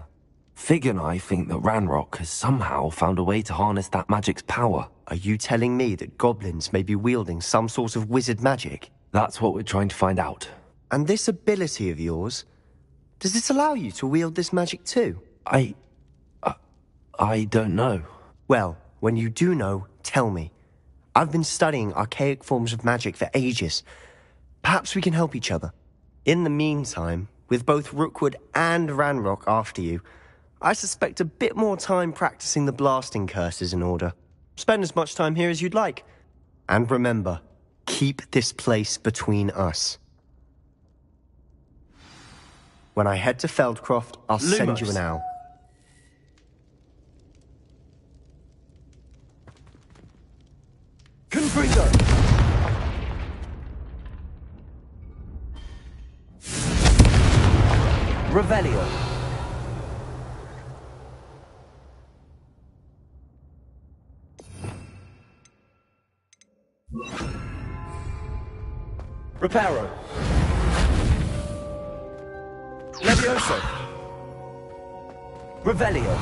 Fig and I think that Ranrock has somehow found a way to harness that magic's power. Are you telling me that goblins may be wielding some sort of wizard magic? That's what we're trying to find out. And this ability of yours, does it allow you to wield this magic too? I don't know. Well, when you do know, tell me. I've been studying archaic forms of magic for ages. Perhaps we can help each other. In the meantime, with both Rookwood and Ranrock after you, I suspect a bit more time practicing the blasting curse is in order. Spend as much time here as you'd like. And remember, keep this place between us. When I head to Feldcroft, I'll send you an owl. Confringo! Revelio. Reparo. Levioso. Revelio.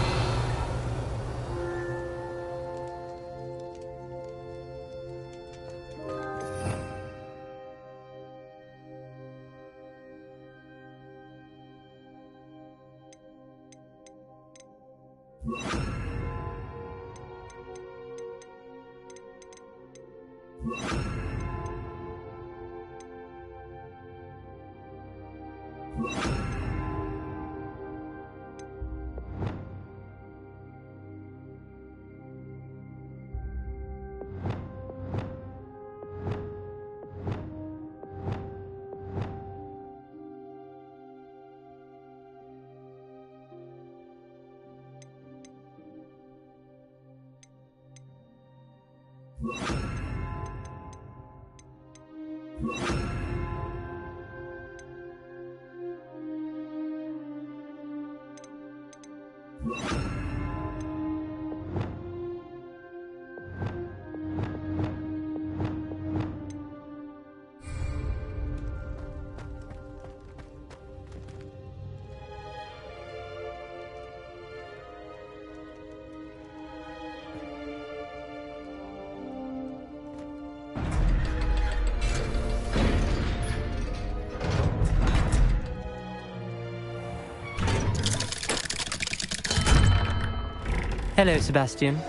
Hello, Sebastian.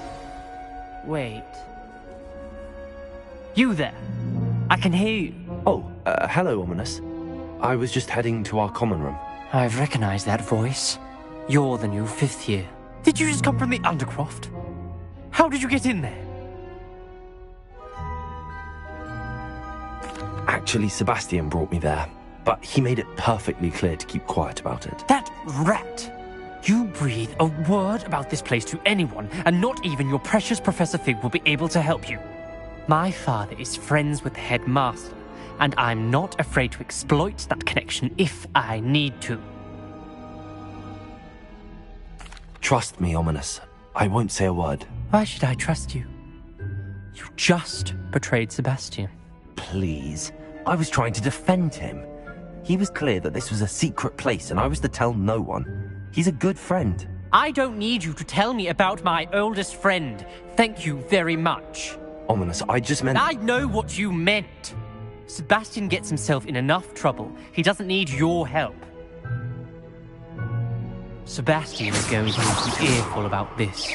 Wait. You there? I can hear you. Oh, hello, Ominous. I was just heading to our common room. I've recognized that voice. You're the new 5th year. Did you just come from the Undercroft? How did you get in there? Actually, Sebastian brought me there, but he made it perfectly clear to keep quiet about it. That rat! You breathe a word about this place to anyone, and not even your precious Professor Fig will be able to help you. My father is friends with the headmaster, and I'm not afraid to exploit that connection if I need to. Trust me, Ominous. I won't say a word. Why should I trust you? You just betrayed Sebastian. Please. I was trying to defend him. He was clear that this was a secret place, and I was to tell no one. He's a good friend. I don't need you to tell me about my oldest friend. Thank you very much. Ominous, I just meant... I know what you meant. Sebastian gets himself in enough trouble. He doesn't need your help. Sebastian is going to make an earful about this.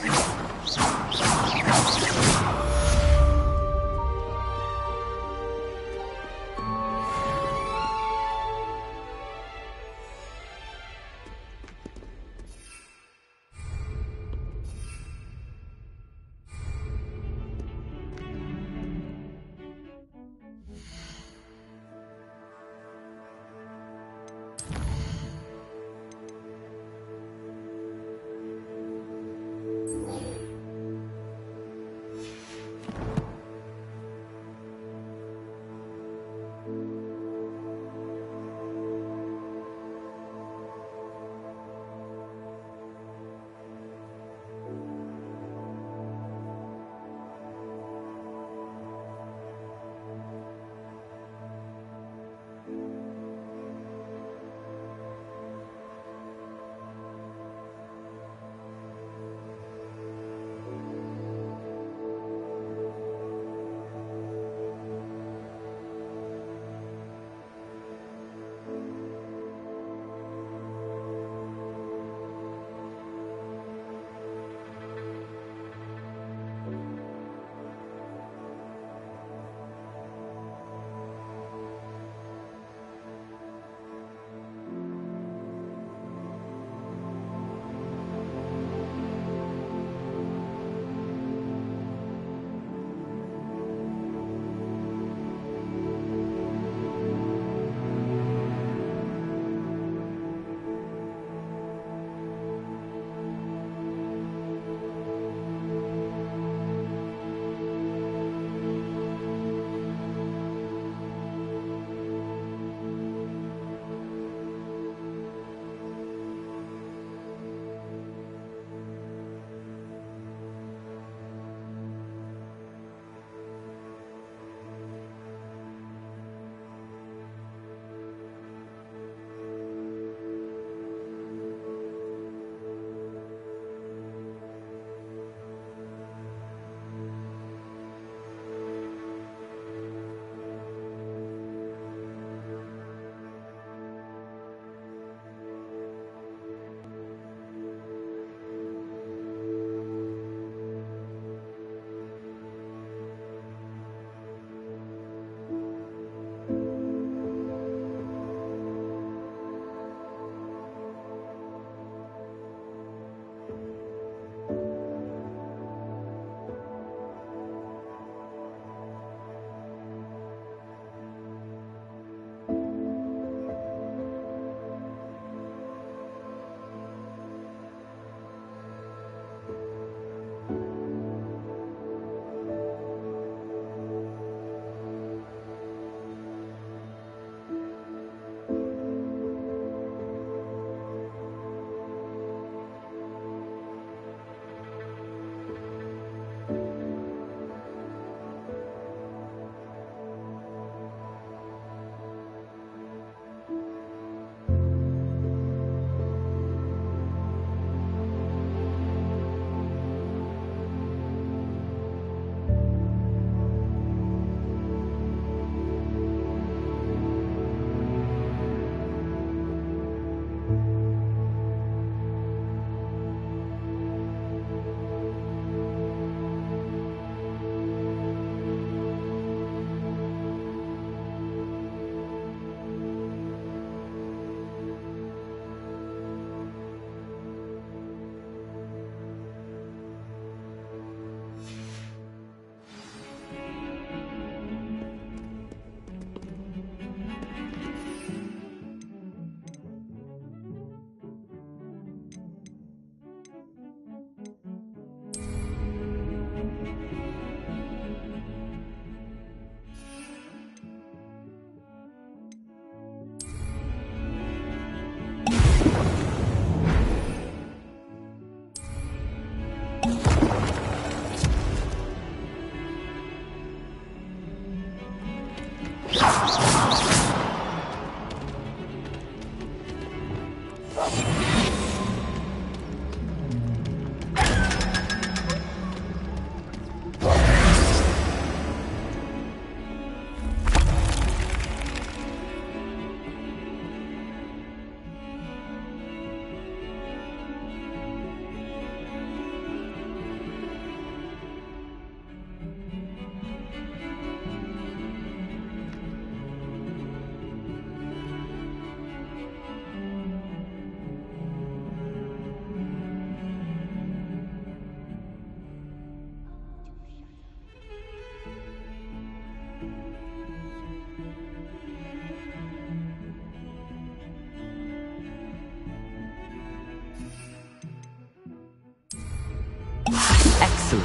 Excellent.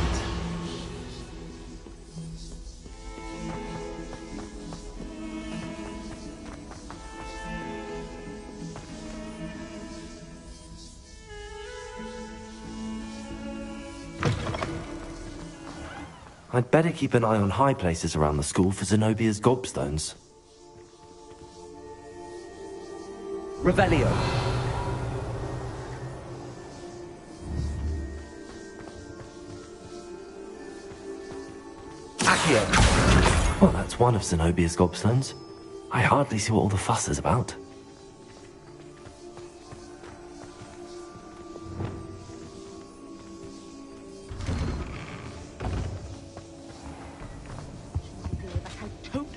I'd better keep an eye on high places around the school for Zenobia's gobstones. Revelio. Accio. Well, that's one of Zenobia's gobstones. I hardly see what all the fuss is about.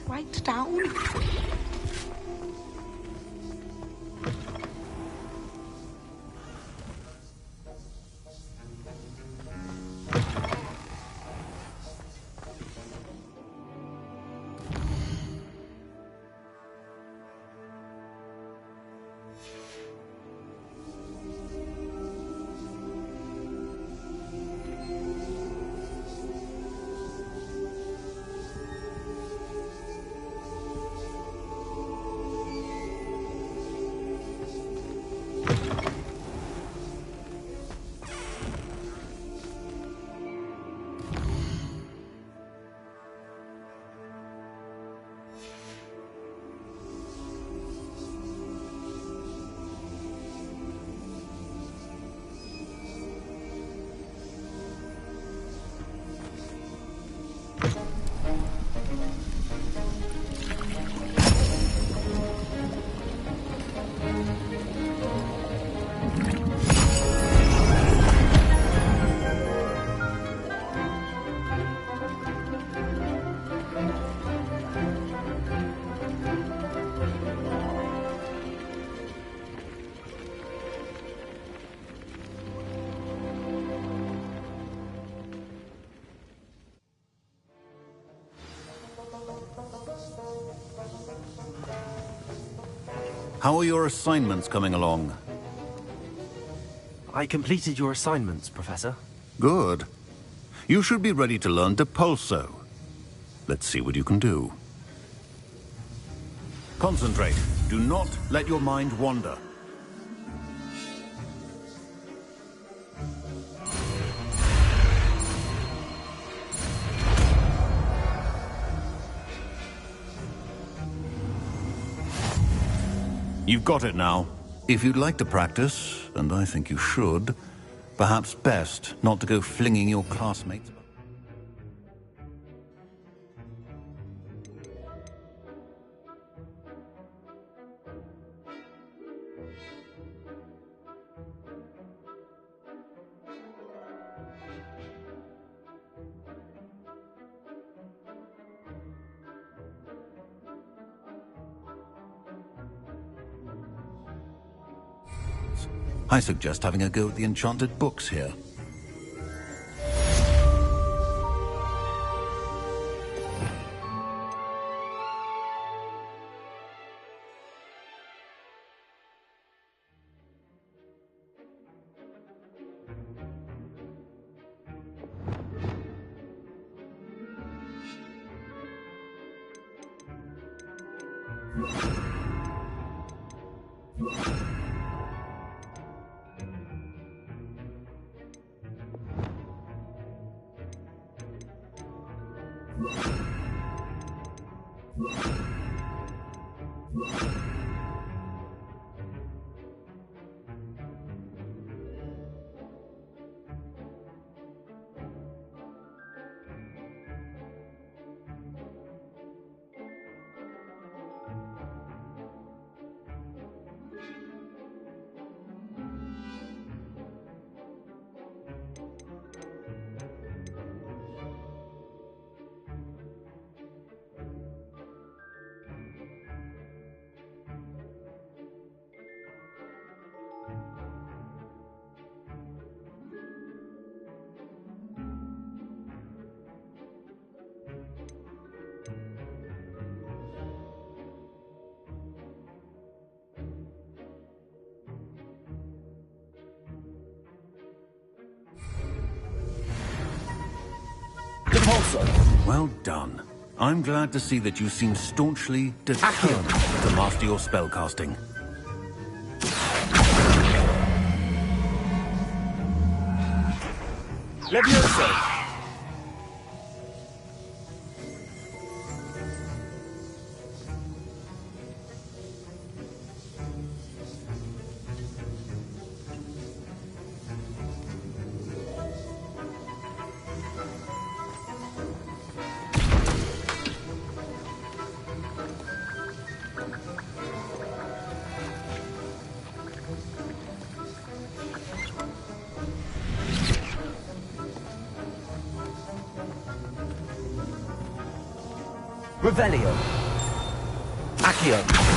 Right down. How are your assignments coming along? I completed your assignments, Professor. Good. You should be ready to learn Depulso. Let's see what you can do. Concentrate. Do not let your mind wander. You've got it now. If you'd like to practice, and I think you should, perhaps best not to go flinging your classmates about. I suggest having a go at the enchanted books here. Repulsor. Well done. I'm glad to see that you seem staunchly determined to master your spellcasting. Levioso. Revelio. Accio.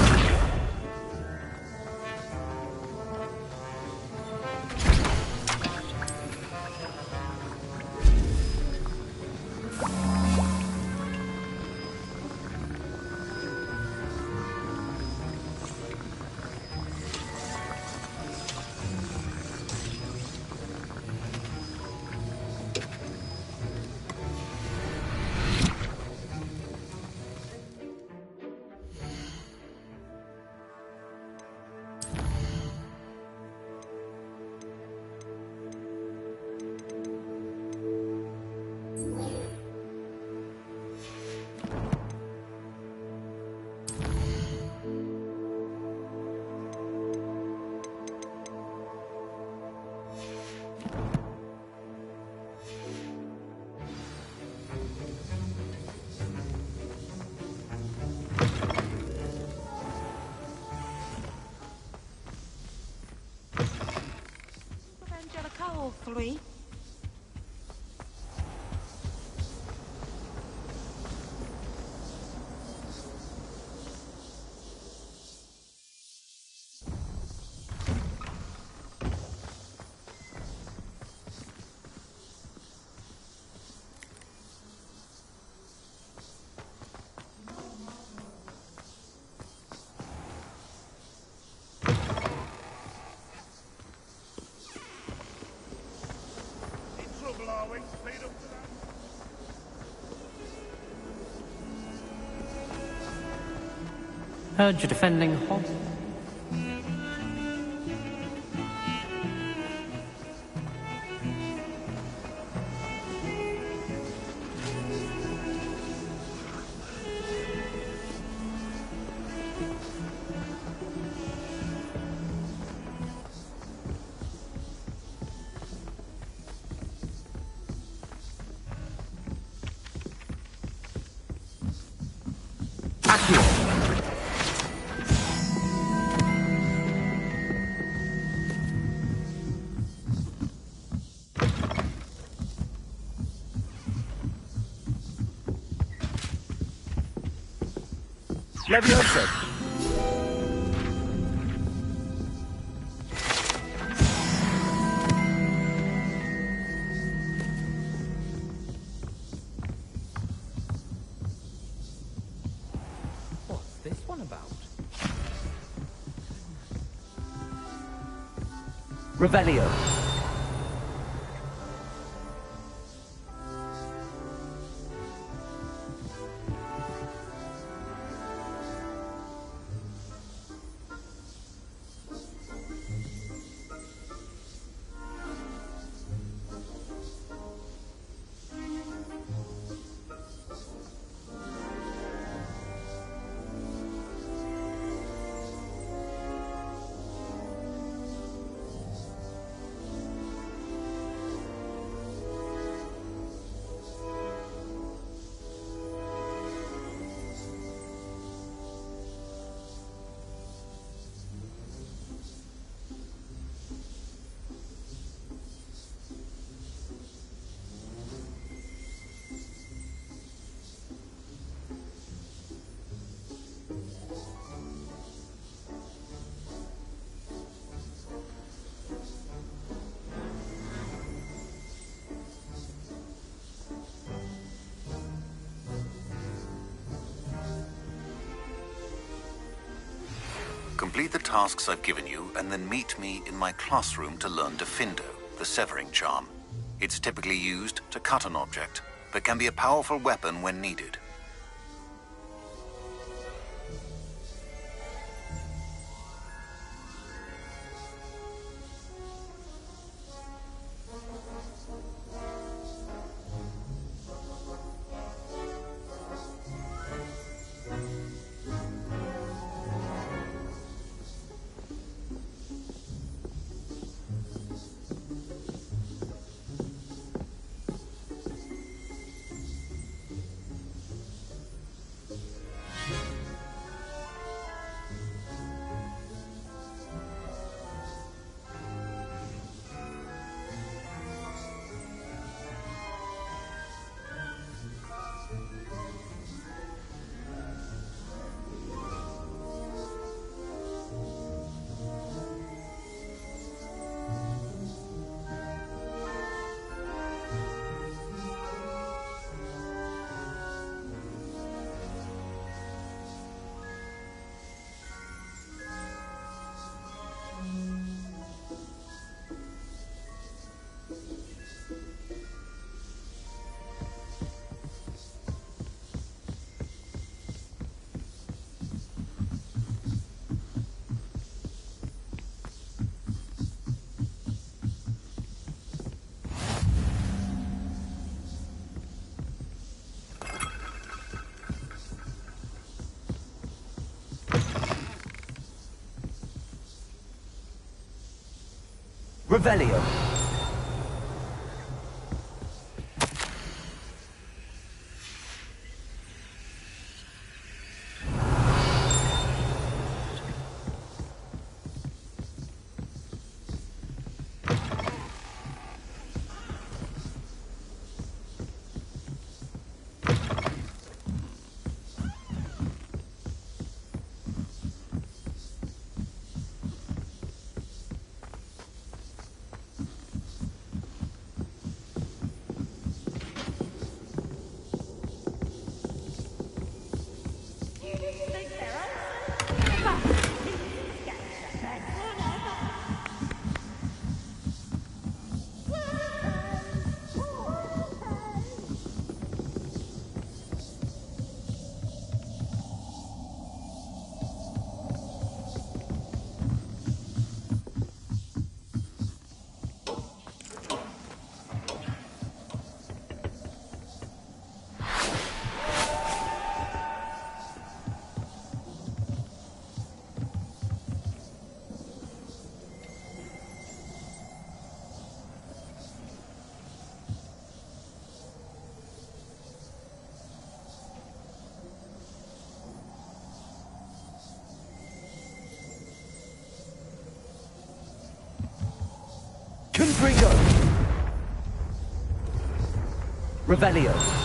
Three. Heard you defending Hob. Levioso. What's this one about? Revelio. Complete the tasks I've given you, and then meet me in my classroom to learn Defindo, the severing charm. It's typically used to cut an object, but can be a powerful weapon when needed. Revelio. Confringo. Revelio.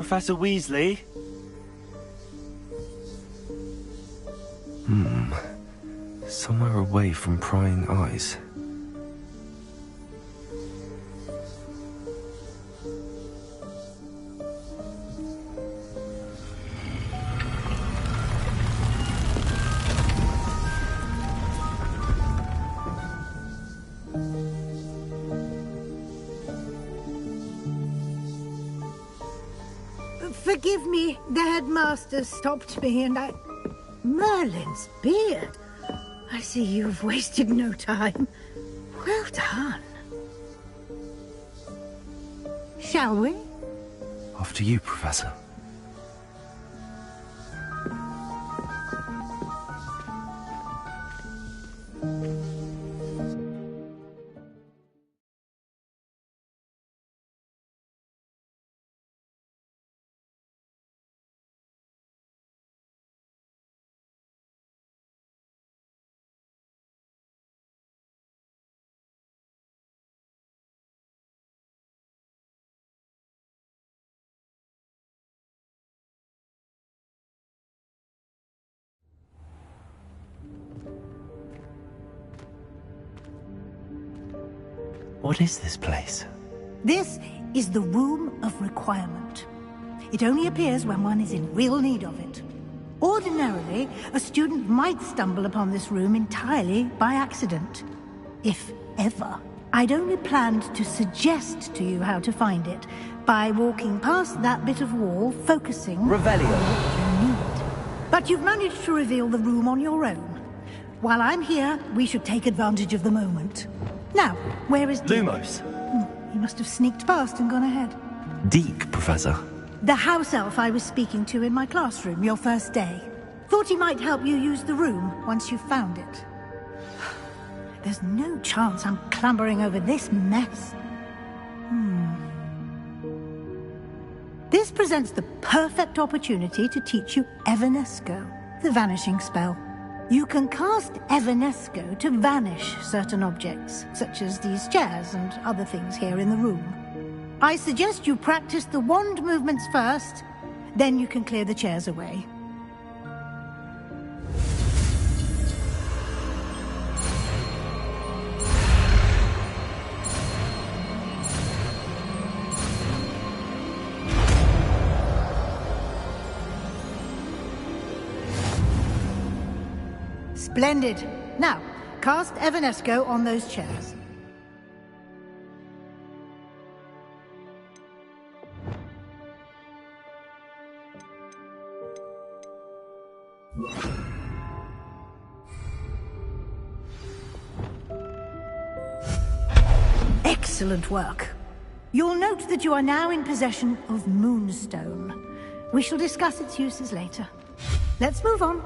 Professor Weasley? Somewhere away from prying eyes. Forgive me, the headmaster stopped me and I... Merlin's beard. I see you've wasted no time. Well done. Shall we? After you, Professor. What is this place? This is the Room of Requirement. It only appears when one is in real need of it. Ordinarily, a student might stumble upon this room entirely by accident. If ever. I'd only planned to suggest to you how to find it by walking past that bit of wall, focusing Revelio. on what you need. But you've managed to reveal the room on your own. While I'm here, we should take advantage of the moment. Now, where is Deke? Lumos. He must have sneaked past and gone ahead. Deke, Professor. The house elf I was speaking to in my classroom your first day. Thought he might help you use the room once you found it. There's no chance I'm clambering over this mess. This presents the perfect opportunity to teach you Evanesco, the vanishing spell. You can cast Evanesco to vanish certain objects, such as these chairs and other things here in the room. I suggest you practice the wand movements first, then you can clear the chairs away. Splendid. Now, cast Evanesco on those chairs. Excellent work. You'll note that you are now in possession of Moonstone. We shall discuss its uses later. Let's move on.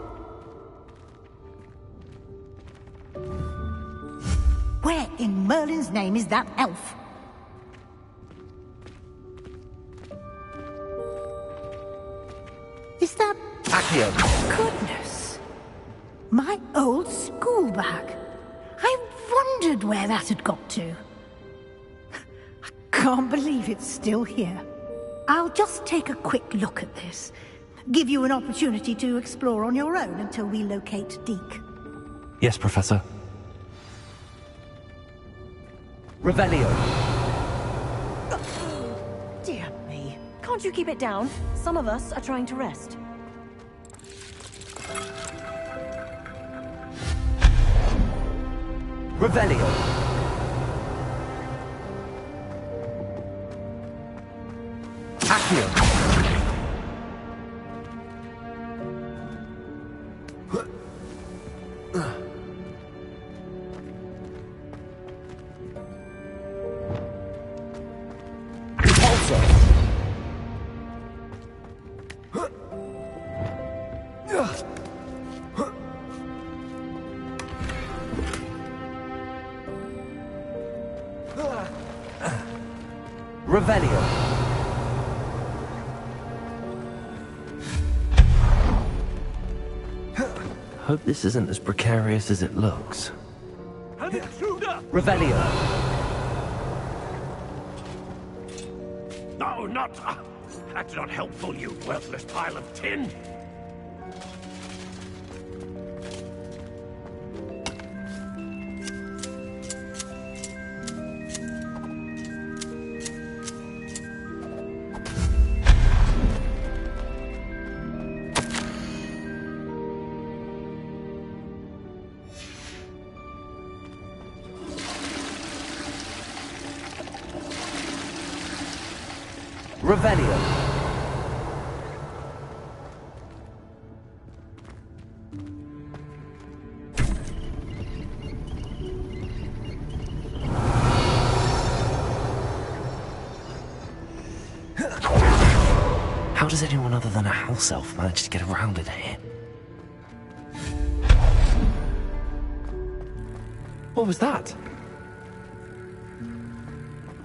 Where in Merlin's name is that elf? Is that... Accio. Goodness. My old school bag. I wondered where that had got to. I can't believe it's still here. I'll just take a quick look at this. Give you an opportunity to explore on your own until we locate Deke. Yes, Professor. Revelio. Dear me. Can't you keep it down? Some of us are trying to rest. Revelio. Accio. Revelio. Hope this isn't as precarious as it looks. An intruder! Revelio. No, not... That's not helpful, you worthless pile of tin. Revelio. How does anyone other than a house elf manage to get around in here? What was that?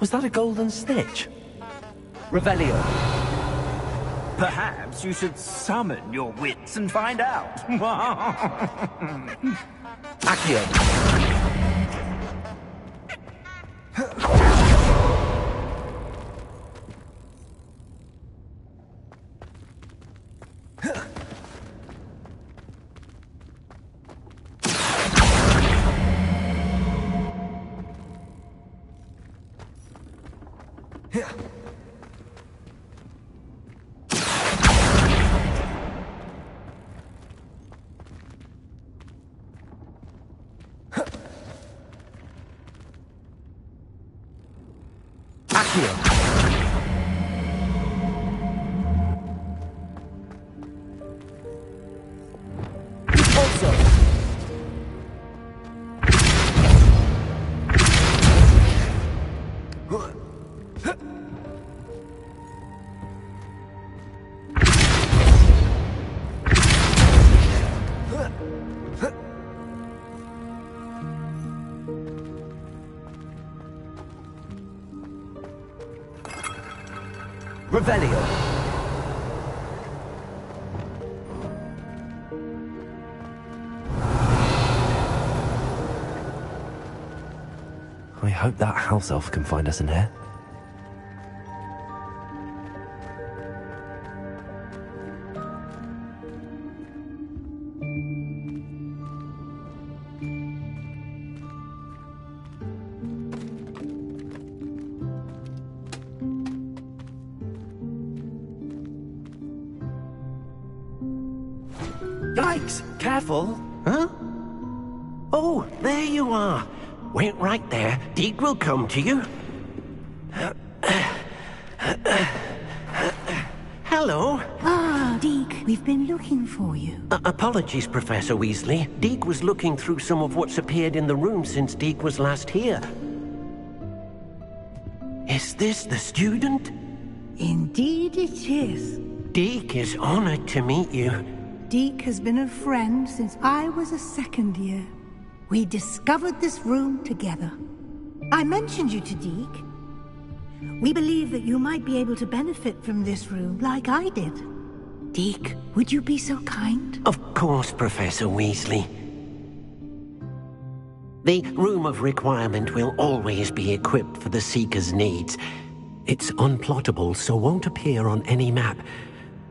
Was that a golden snitch? Revelio. Perhaps you should summon your wits and find out. Accio. Revelio. I hope that house elf can find us in here. Yikes! Careful! Huh? Oh, there you are. Wait right there. Deke will come to you. Hello. Ah, Deke, we've been looking for you. Apologies, Professor Weasley. Deke was looking through some of what's appeared in the room since Deke was last here. Is this the student? Indeed it is. Deke is honored to meet you. Deke has been a friend since I was a second year. We discovered this room together. I mentioned you to Deke. We believe that you might be able to benefit from this room like I did. Deke, would you be so kind? Of course, Professor Weasley. The Room of Requirement will always be equipped for the Seeker's needs. It's unplottable, so won't appear on any map.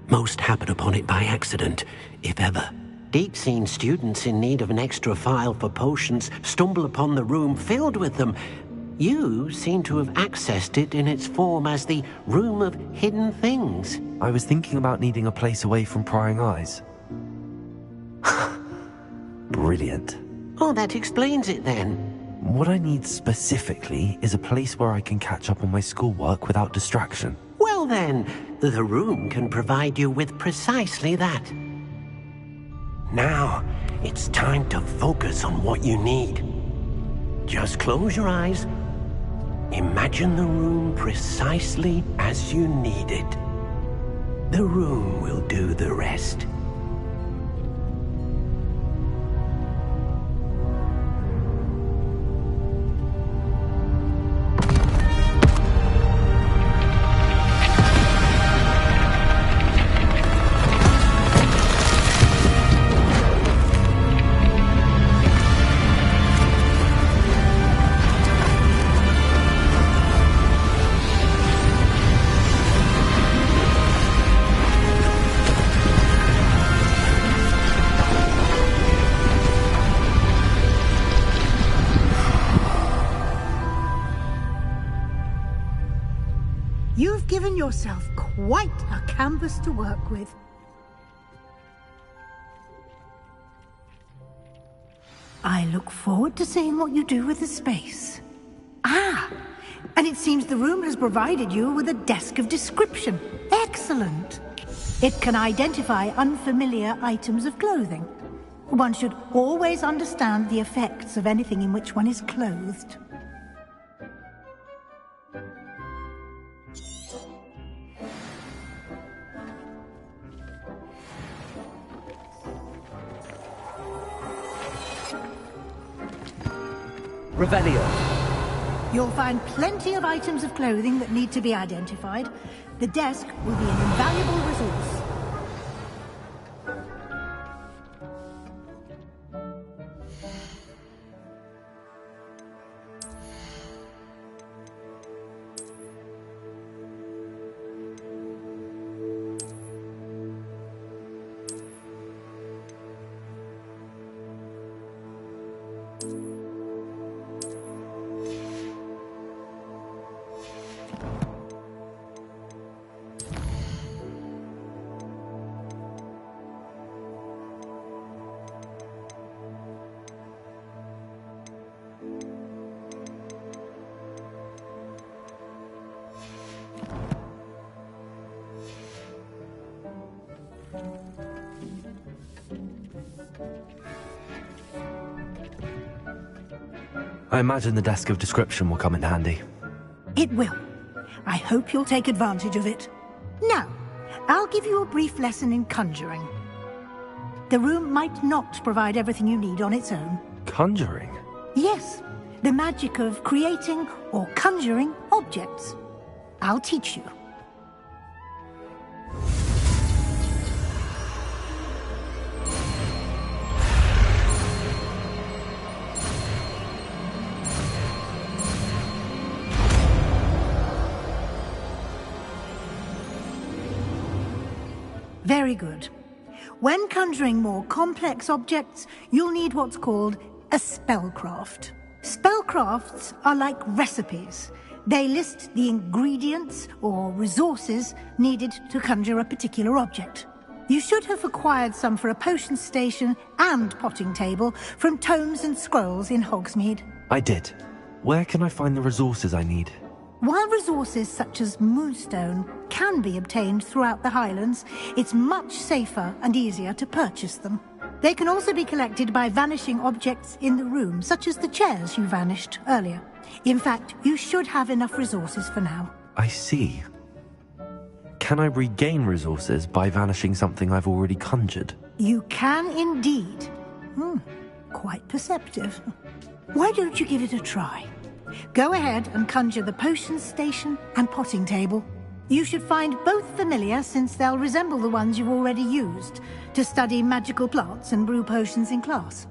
Most happen upon it by accident, if ever. Deke's seen students in need of an extra file for potions stumble upon the room filled with them. You seem to have accessed it in its form as the Room of Hidden Things. I was thinking about needing a place away from prying eyes. Brilliant. Oh, that explains it then. What I need specifically is a place where I can catch up on my schoolwork without distraction. Well then, the room can provide you with precisely that. Now, it's time to focus on what you need. Just close your eyes. Imagine the room precisely as you need it. The room will do the rest. yourself quite a canvas to work with. I look forward to seeing what you do with the space. Ah, and it seems the room has provided you with a desk of description. Excellent. It can identify unfamiliar items of clothing. One should always understand the effects of anything in which one is clothed. Revelio. You'll find plenty of items of clothing that need to be identified. The desk will be an invaluable resource. I imagine the desk of description will come in handy. It will. I hope you'll take advantage of it. Now, I'll give you a brief lesson in conjuring. The room might not provide everything you need on its own. Conjuring? Yes, the magic of creating or conjuring objects. I'll teach you. Very good. When conjuring more complex objects, you'll need what's called a spellcraft. Spellcrafts are like recipes. They list the ingredients or resources needed to conjure a particular object. You should have acquired some for a potion station and potting table from tomes and scrolls in Hogsmeade. I did. Where can I find the resources I need? While resources such as moonstone can be obtained throughout the Highlands, it's much safer and easier to purchase them. They can also be collected by vanishing objects in the room, such as the chairs you vanished earlier. In fact, you should have enough resources for now. I see. Can I regain resources by vanishing something I've already conjured? You can indeed. Quite perceptive. Why don't you give it a try? Go ahead and conjure the potion station and potting table. You should find both familiar, since they'll resemble the ones you've already used to study magical plants and brew potions in class.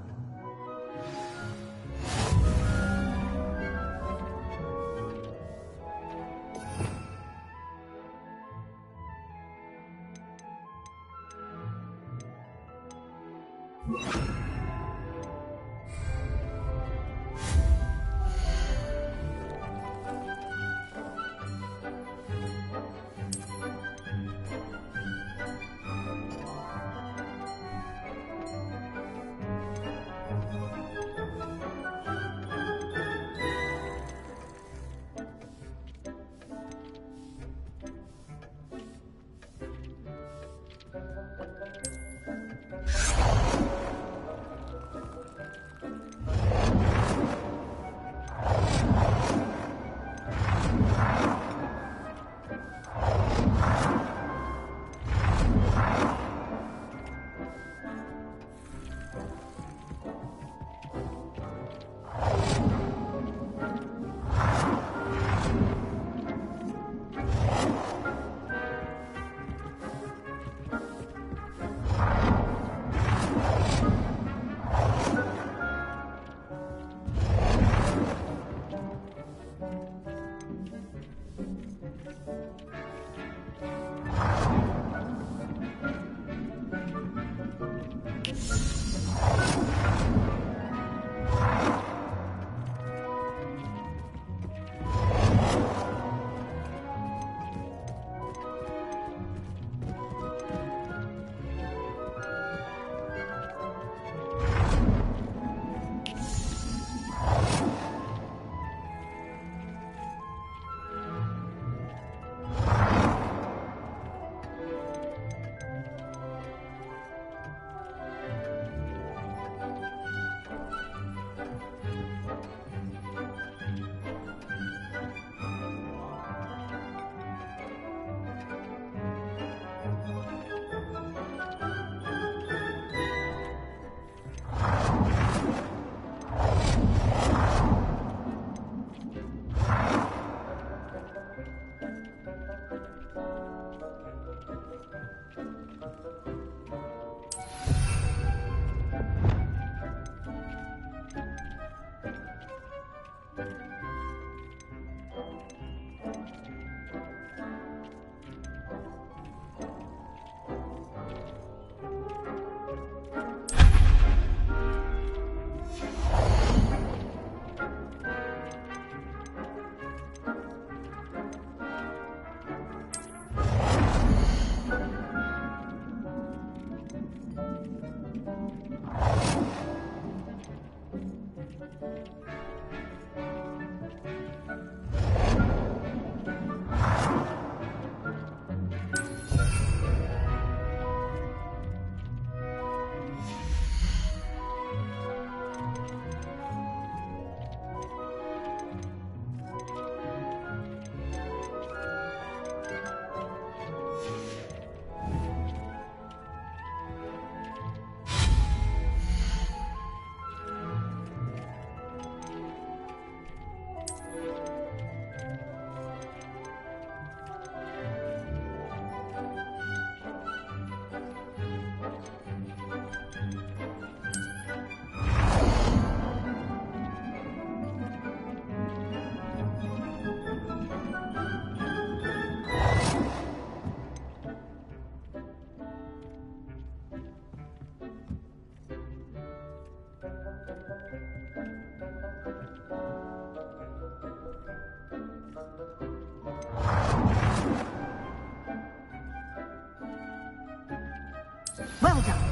Well done.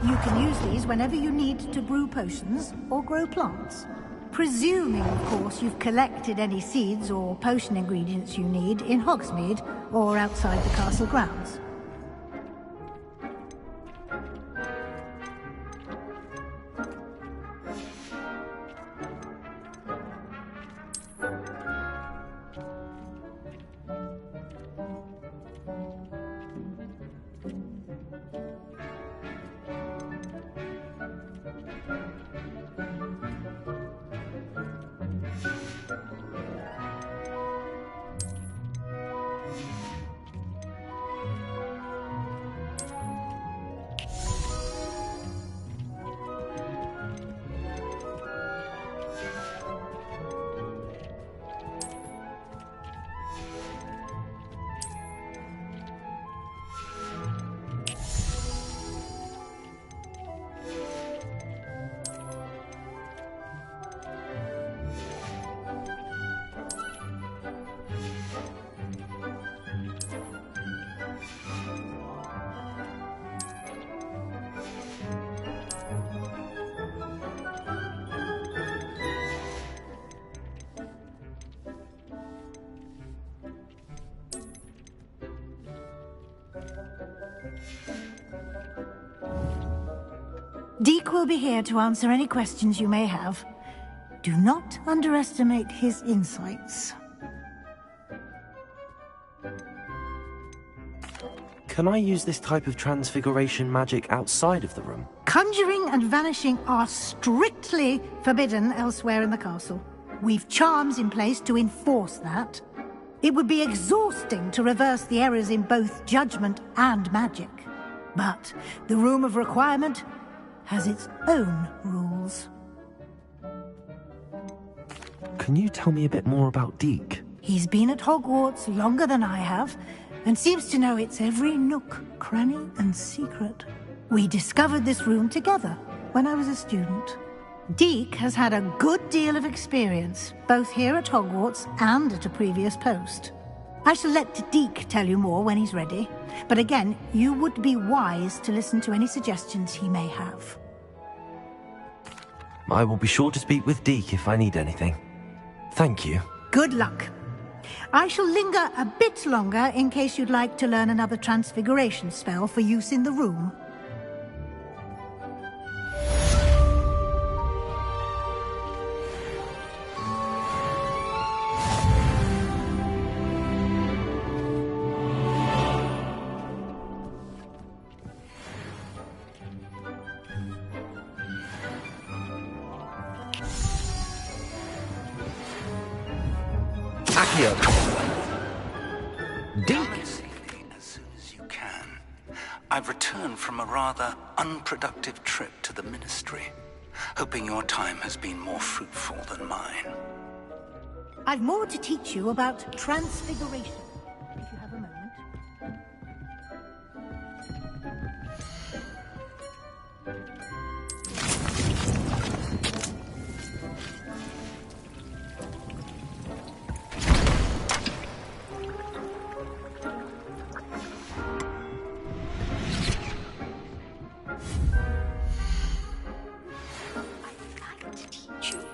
You can use these whenever you need to brew potions or grow plants. Presuming, of course, you've collected any seeds or potion ingredients you need in Hogsmeade or outside the castle grounds. Deke will be here to answer any questions you may have. Do not underestimate his insights. Can I use this type of transfiguration magic outside of the room? Conjuring and vanishing are strictly forbidden elsewhere in the castle. We've charms in place to enforce that. It would be exhausting to reverse the errors in both judgment and magic. But the Room of Requirement has its own rules. Can you tell me a bit more about Deke? He's been at Hogwarts longer than I have, and seems to know its every nook, cranny, and secret. We discovered this room together when I was a student. Deke has had a good deal of experience, both here at Hogwarts and at a previous post. I shall let Deke tell you more when he's ready, but again, you would be wise to listen to any suggestions he may have. I will be sure to speak with Deke if I need anything. Thank you. Good luck. I shall linger a bit longer in case you'd like to learn another transfiguration spell for use in the room. I've returned from a rather unproductive trip to the Ministry, hoping your time has been more fruitful than mine. I've more to teach you about transfiguration, if you have a moment.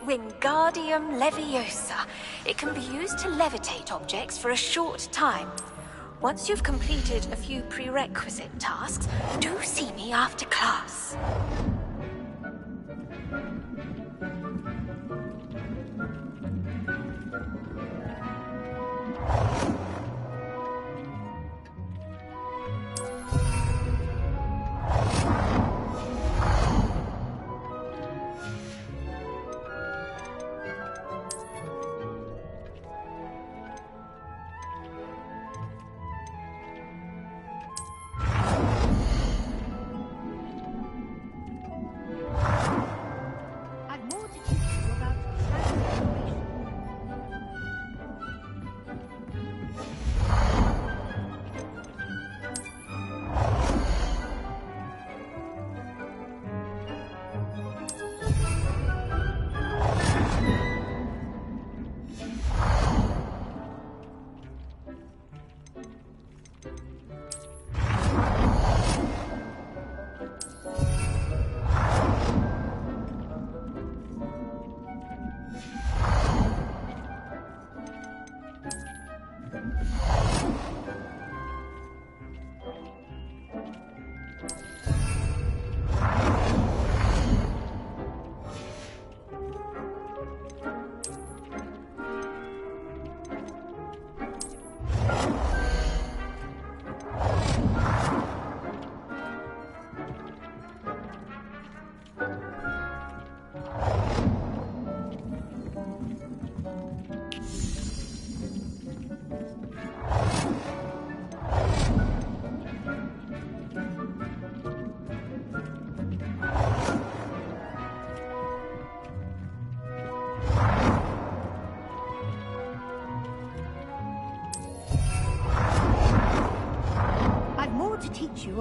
Wingardium Leviosa. It can be used to levitate objects for a short time. Once you've completed a few prerequisite tasks, do see me after class.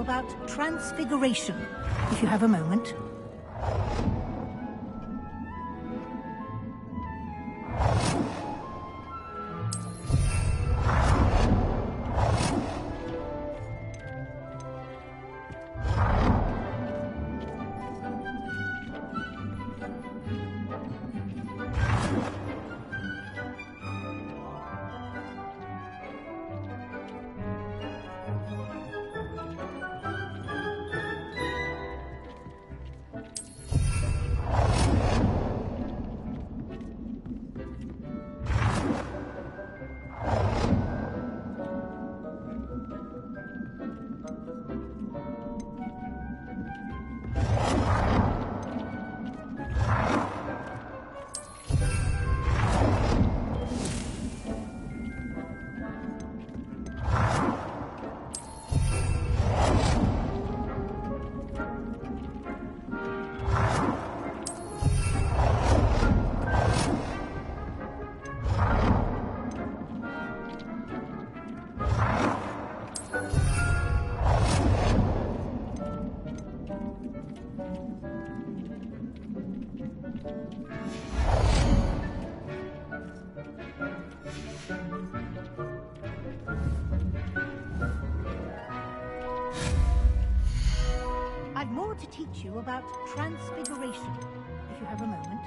about transfiguration, if you have a moment. I've more to teach you about transfiguration, if you have a moment.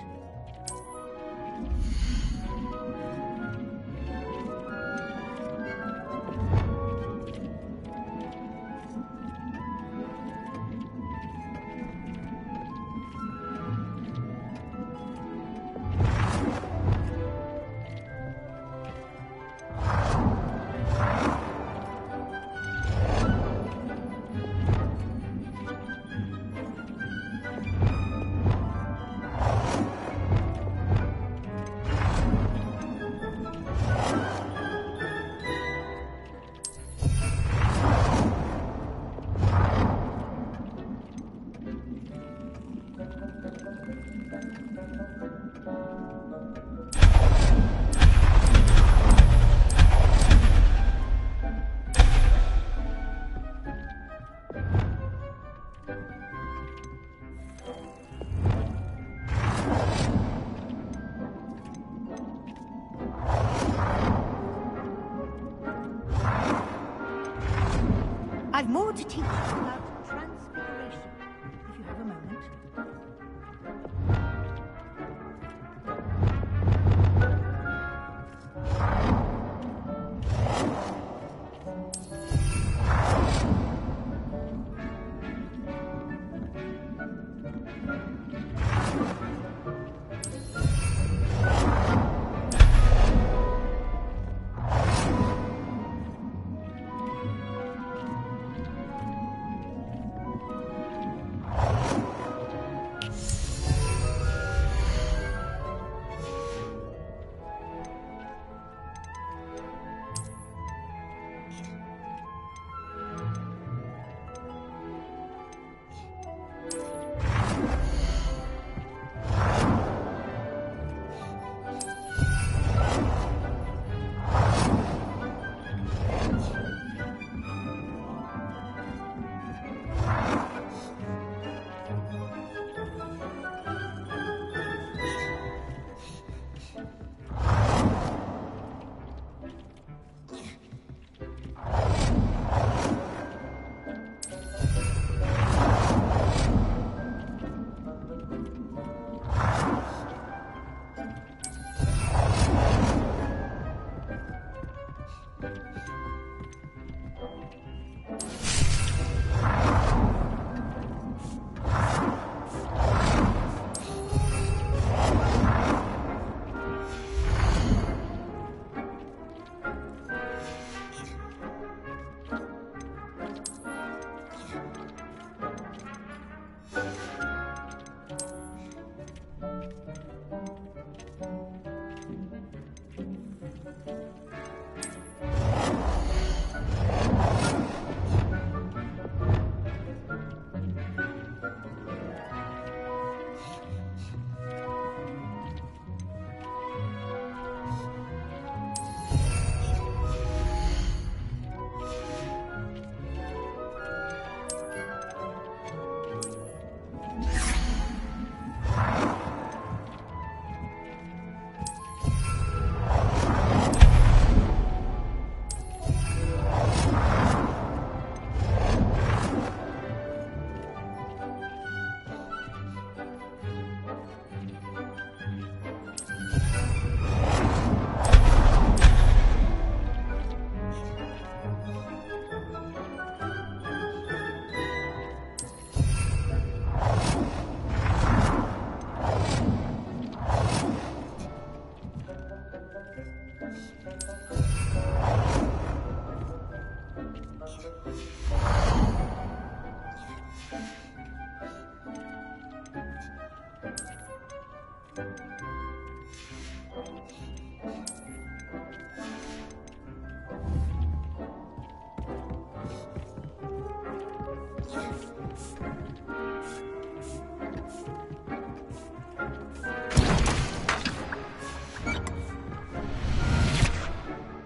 I've more to teach you about transfiguration, if you have a moment.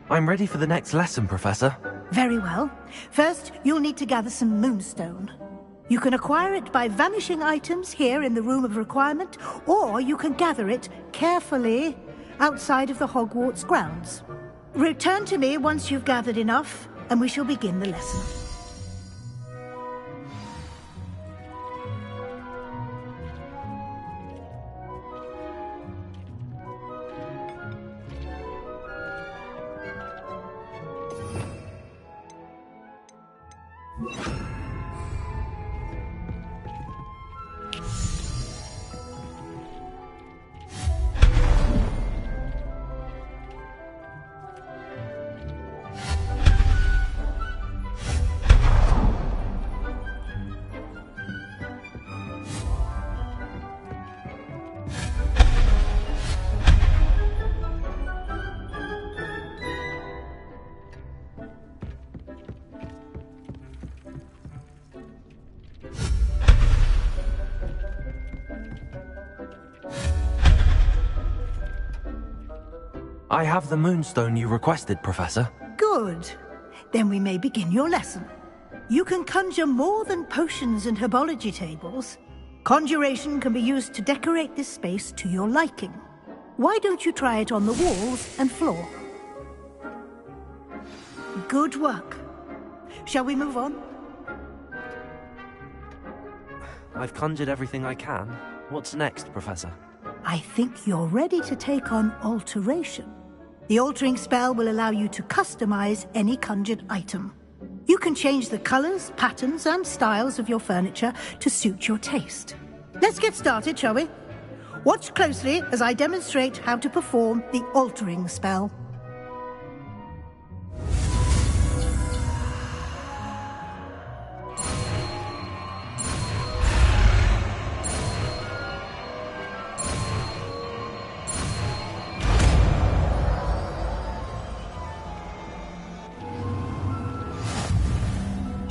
I'm ready for the next lesson, Professor. Very well. First, you'll need to gather some moonstone. You can acquire it by vanishing items here in the Room of Requirement, or you can gather it carefully outside of the Hogwarts grounds. Return to me once you've gathered enough, and we shall begin the lesson. I have the moonstone you requested, Professor. Good. Then we may begin your lesson. You can conjure more than potions and herbology tables. Conjuration can be used to decorate this space to your liking. Why don't you try it on the walls and floor? Good work. Shall we move on? I've conjured everything I can. What's next, Professor? I think you're ready to take on alteration. The altering spell will allow you to customize any conjured item. You can change the colors, patterns, and styles of your furniture to suit your taste. Let's get started, shall we? Watch closely as I demonstrate how to perform the altering spell.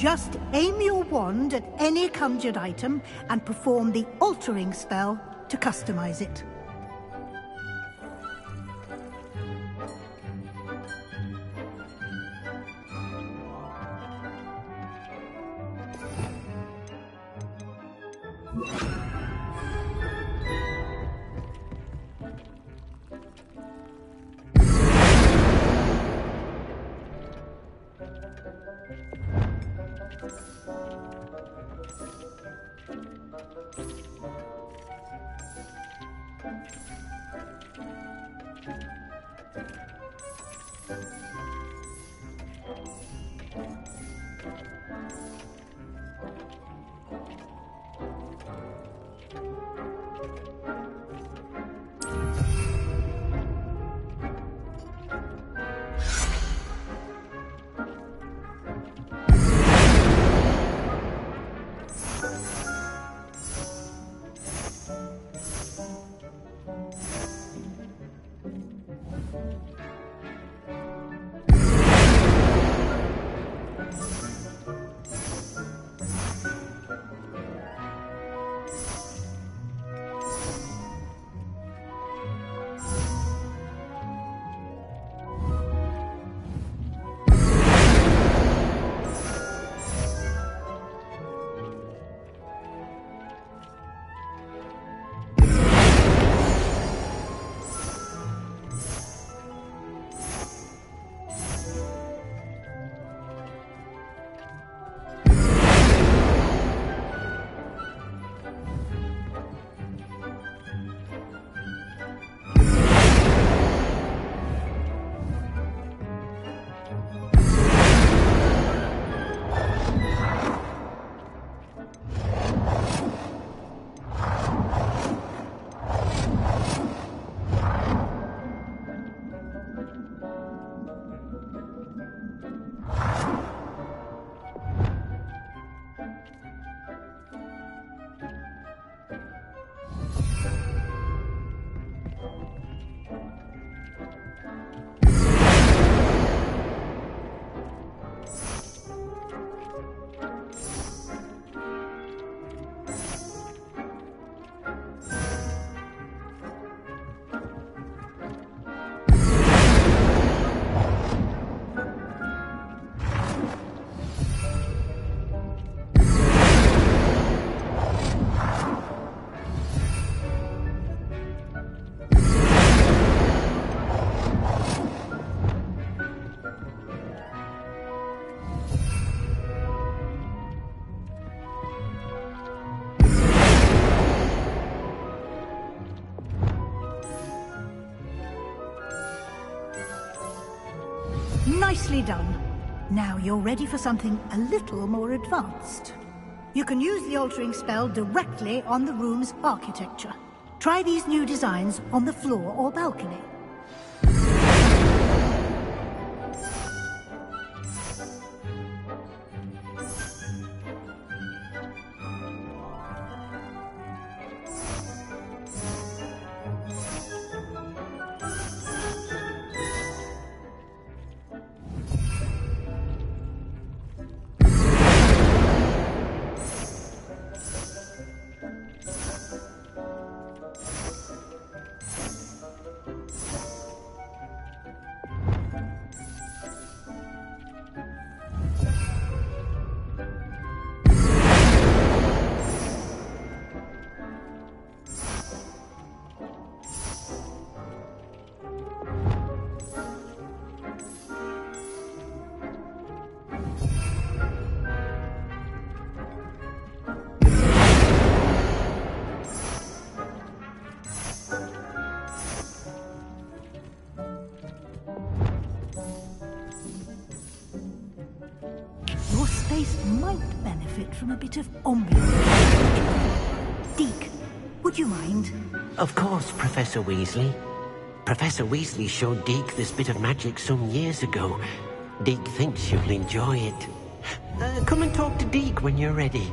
Just aim your wand at any conjured item and perform the altering spell to customize it. Nicely done. Now you're ready for something a little more advanced. You can use the altering spell directly on the room's architecture. Try these new designs on the floor or balcony. Your space might benefit from a bit of ambience. Deke, would you mind? Of course, Professor Weasley. Professor Weasley showed Deke this bit of magic some years ago. Deke thinks you'll enjoy it. Come and talk to Deke when you're ready.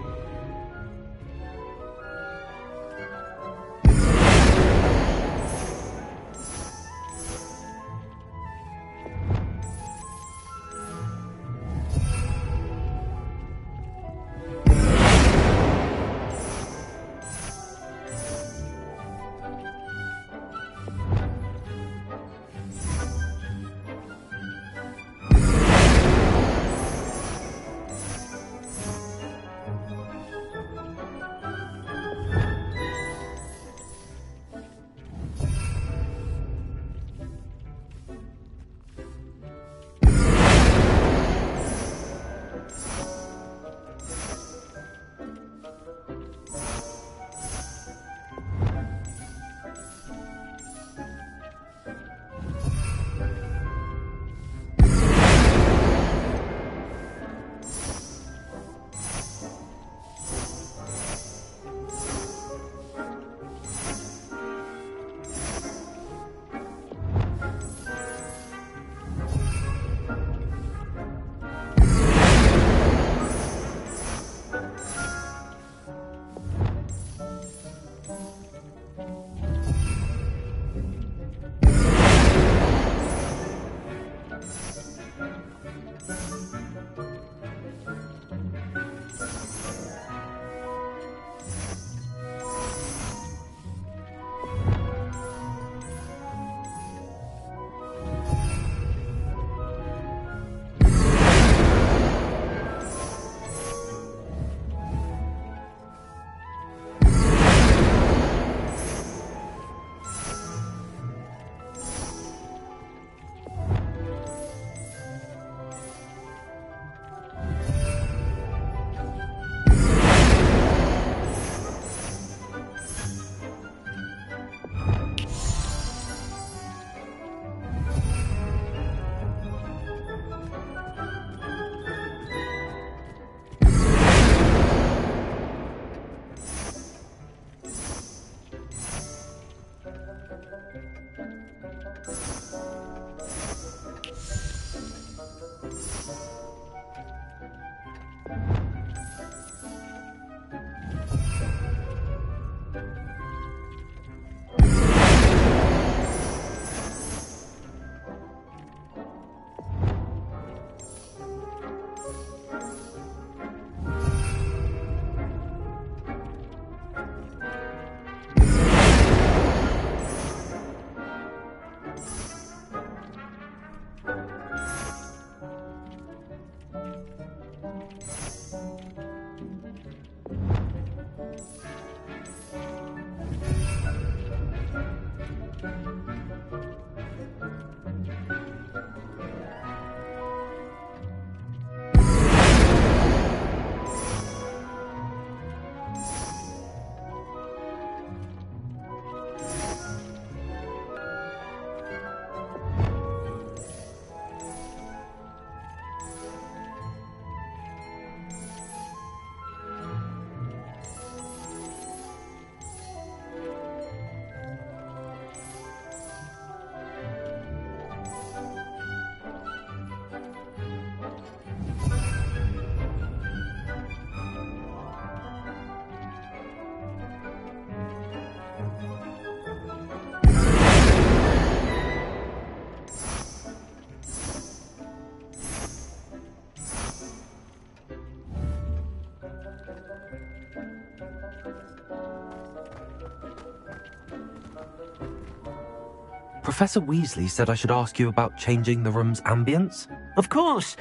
Professor Weasley said I should ask you about changing the room's ambience. Of course.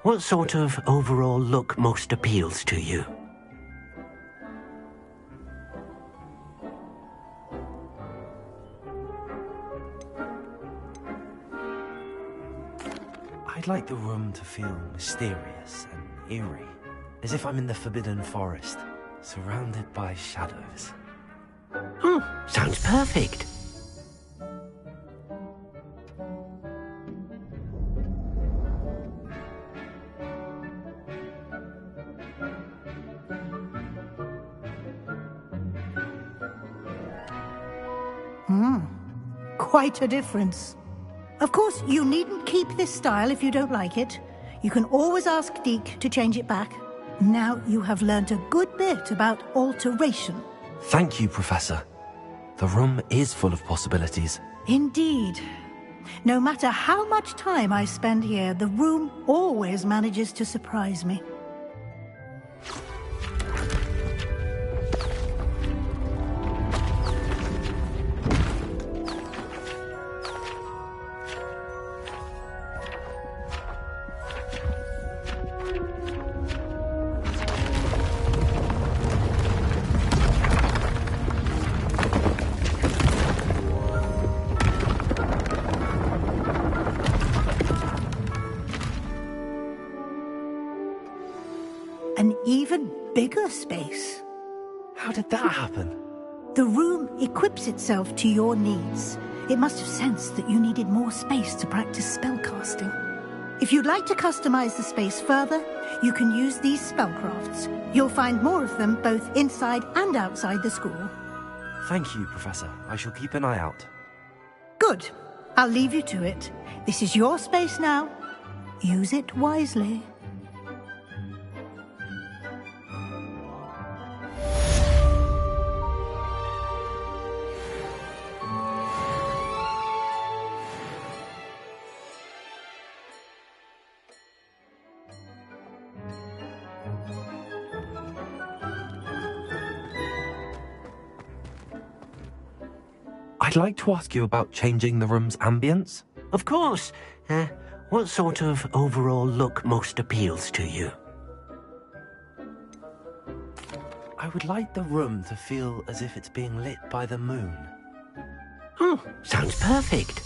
What sort of overall look most appeals to you? I'd like the room to feel mysterious and eerie, as if I'm in the Forbidden Forest, surrounded by shadows. Sounds perfect. Quite a difference. Of course, you needn't keep this style if you don't like it. You can always ask Deke to change it back. Now you have learnt a good bit about alteration. Thank you, Professor. The room is full of possibilities. Indeed. No matter how much time I spend here, the room always manages to surprise me. An even bigger space. How did that happen? The room equips itself to your needs. It must have sensed that you needed more space to practice spellcasting. If you'd like to customize the space further, you can use these spellcrafts. You'll find more of them both inside and outside the school. Thank you, Professor. I shall keep an eye out. Good. I'll leave you to it. This is your space now. Use it wisely. I'd like to ask you about changing the room's ambience. Of course. What sort of overall look most appeals to you? I would like the room to feel as if it's being lit by the moon. Sounds perfect.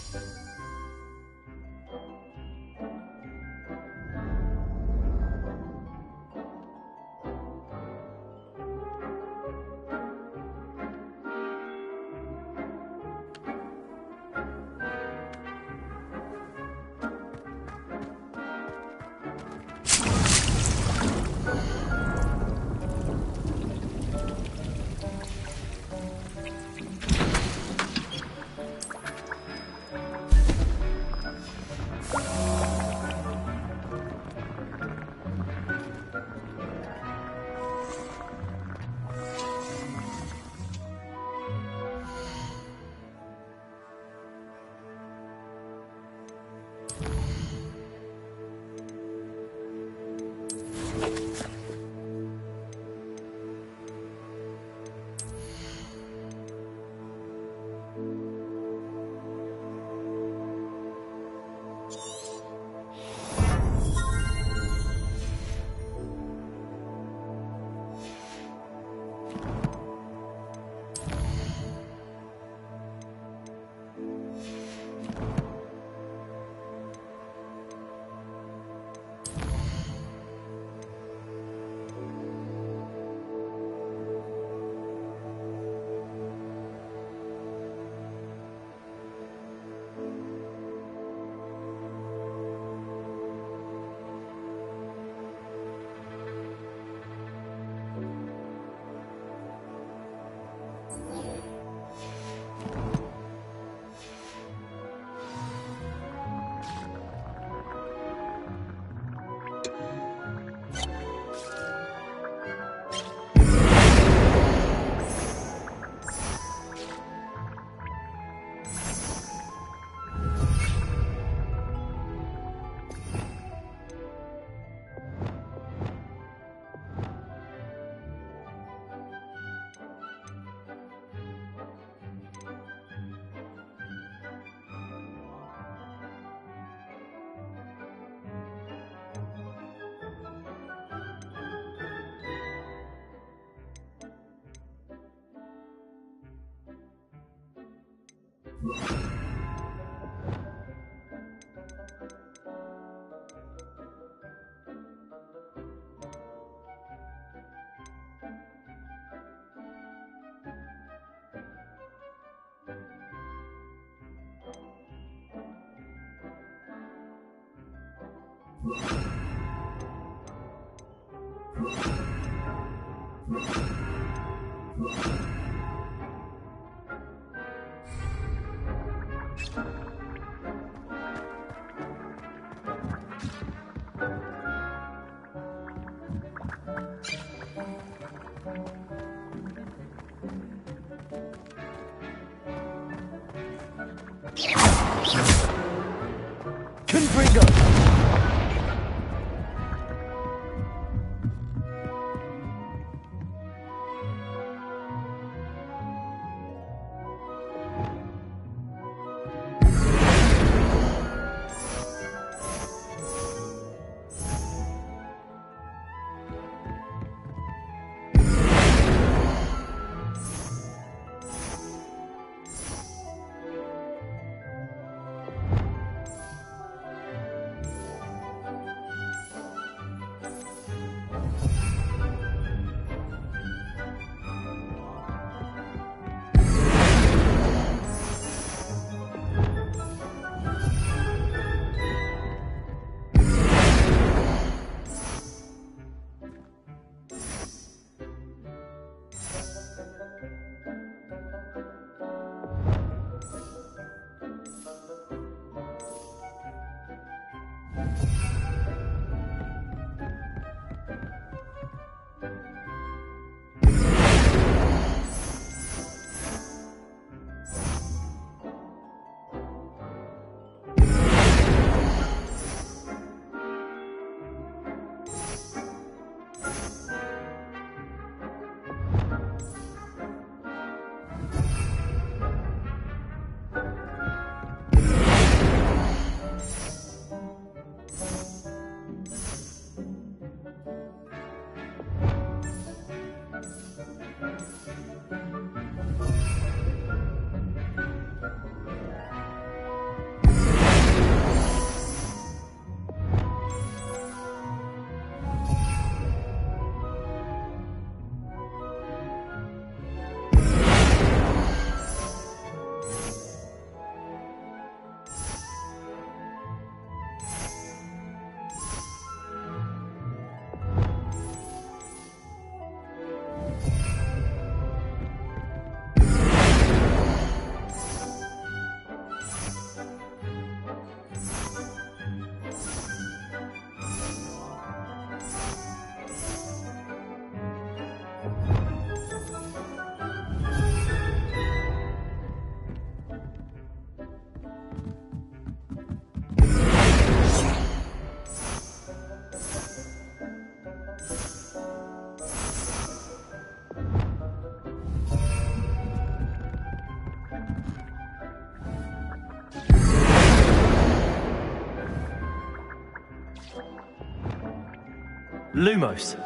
Lumos.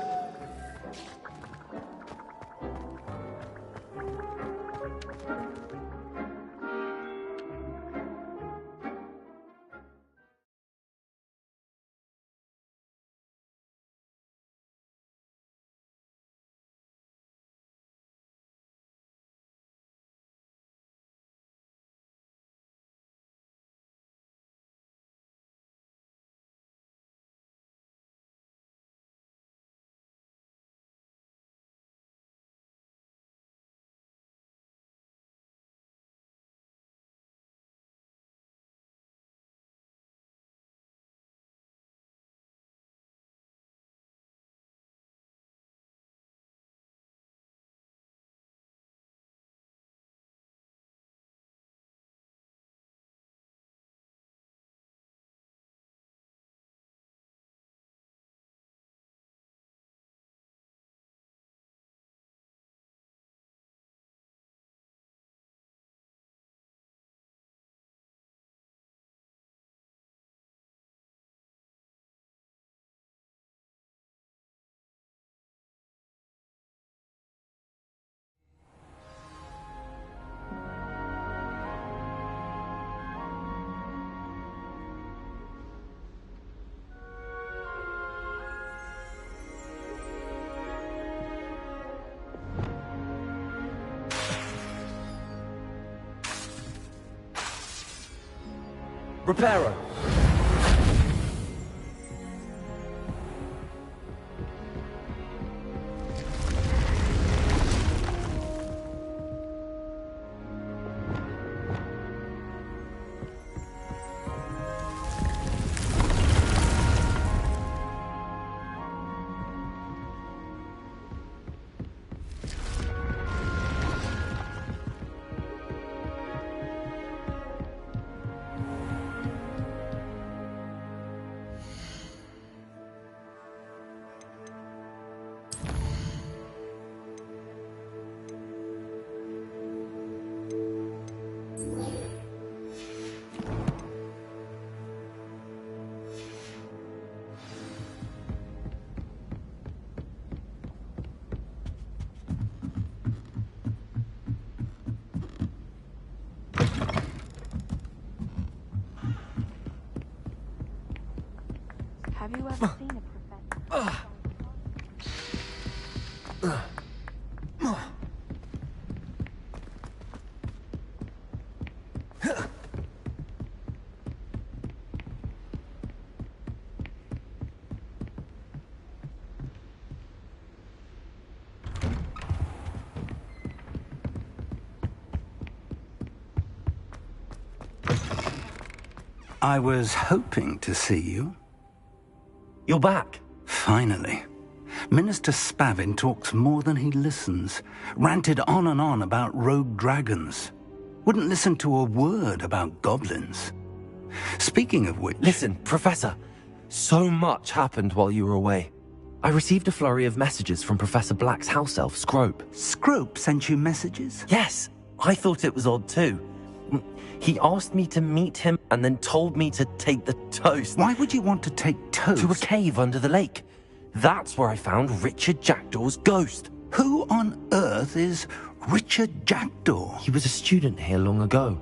Reparo. Have you ever seen a professor? I was hoping to see you. You're back. Finally. Minister Spavin talks more than he listens. Ranted on and on about rogue dragons. Wouldn't listen to a word about goblins. Speaking of which... Listen, Professor. So much happened while you were away. I received a flurry of messages from Professor Black's house elf, Scrope. Scrope sent you messages? Yes. I thought it was odd too. He asked me to meet him and then told me to take the toast. Why would you want to take toast? To a cave under the lake. That's where I found Richard Jackdaw's ghost. Who on earth is Richard Jackdaw? He was a student here long ago.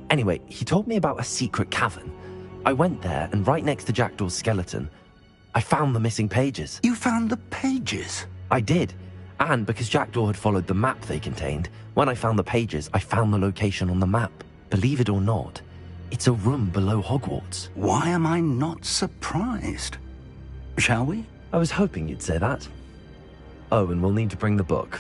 Anyway, he told me about a secret cavern. I went there, and right next to Jackdaw's skeleton, I found the missing pages. You found the pages? I did. And because Jackdaw had followed the map they contained, when I found the pages, I found the location on the map. Believe it or not, it's a room below Hogwarts. Why am I not surprised? Shall we? I was hoping you'd say that. Oh, and we'll need to bring the book.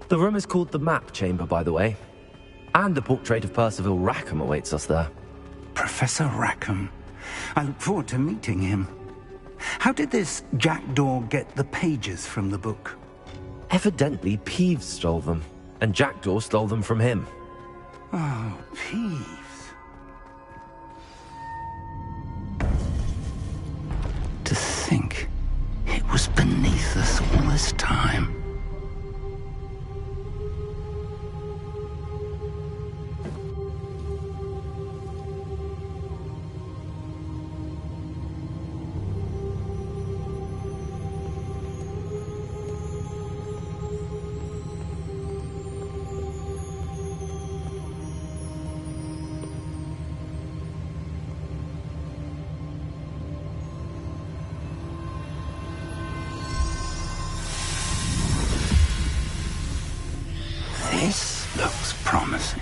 The room is called the Map Chamber, by the way. And a portrait of Percival Rackham awaits us there. Professor Rackham. I look forward to meeting him. How did this Jackdaw get the pages from the book? Evidently, Peeves stole them, and Jackdaw stole them from him. Oh, Peeves. To think it was beneath us all this time. This looks promising.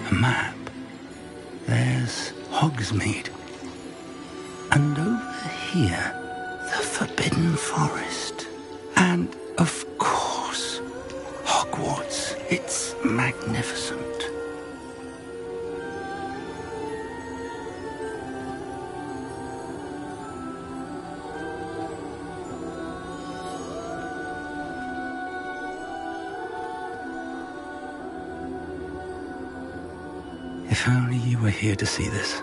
Map. There's Hogsmeade. And over here, the Forbidden Forest. And, of course, Hogwarts. It's magnificent. If only you were here to see this.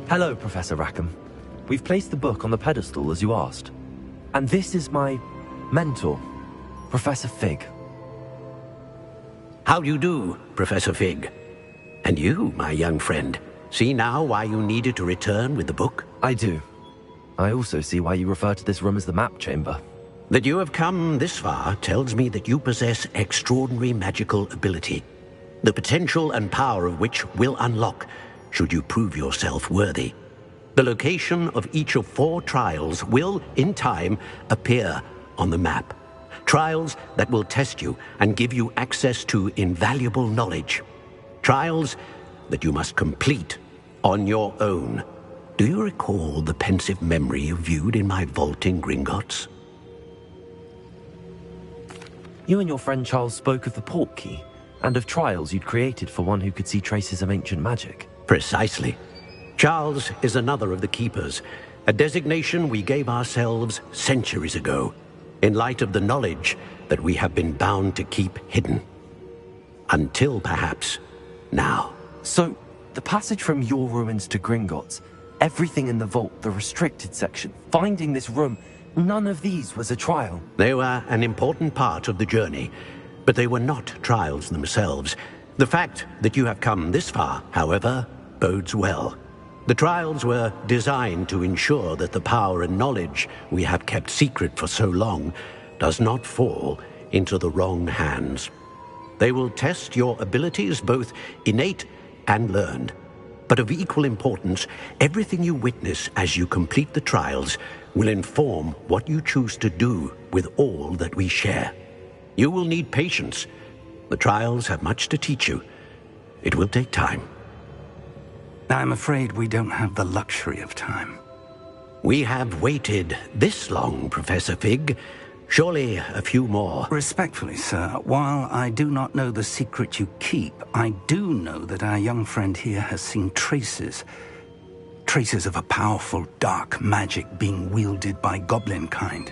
Hello, Professor Rackham. We've placed the book on the pedestal as you asked. And this is my mentor, Professor Fig. How do you do, Professor Fig? And you, my young friend, see now why you needed to return with the book? I do. I also see why you refer to this room as the map chamber. That you have come this far tells me that you possess extraordinary magical ability, the potential and power of which will unlock should you prove yourself worthy. The location of each of 4 trials will, in time, appear on the map. Trials that will test you and give you access to invaluable knowledge. Trials that you must complete on your own. Do you recall the pensive memory you viewed in my vault in Gringotts? You and your friend Charles spoke of the port key, and of trials you'd created for one who could see traces of ancient magic. Precisely. Charles is another of the Keepers, a designation we gave ourselves centuries ago, in light of the knowledge that we have been bound to keep hidden. Until, perhaps, now. So, the passage from your ruins to Gringotts, everything in the vault, the restricted section, finding this room, none of these was a trial. They were an important part of the journey, but they were not trials themselves. The fact that you have come this far, however, bodes well. The trials were designed to ensure that the power and knowledge we have kept secret for so long does not fall into the wrong hands. They will test your abilities, both innate and learned. But of equal importance, everything you witness as you complete the trials will inform what you choose to do with all that we share. You will need patience. The trials have much to teach you. It will take time. I'm afraid we don't have the luxury of time. We have waited this long, Professor Fig. Surely a few more. Respectfully, sir, while I do not know the secret you keep, I do know that our young friend here has seen traces of a powerful dark magic being wielded by goblin kind.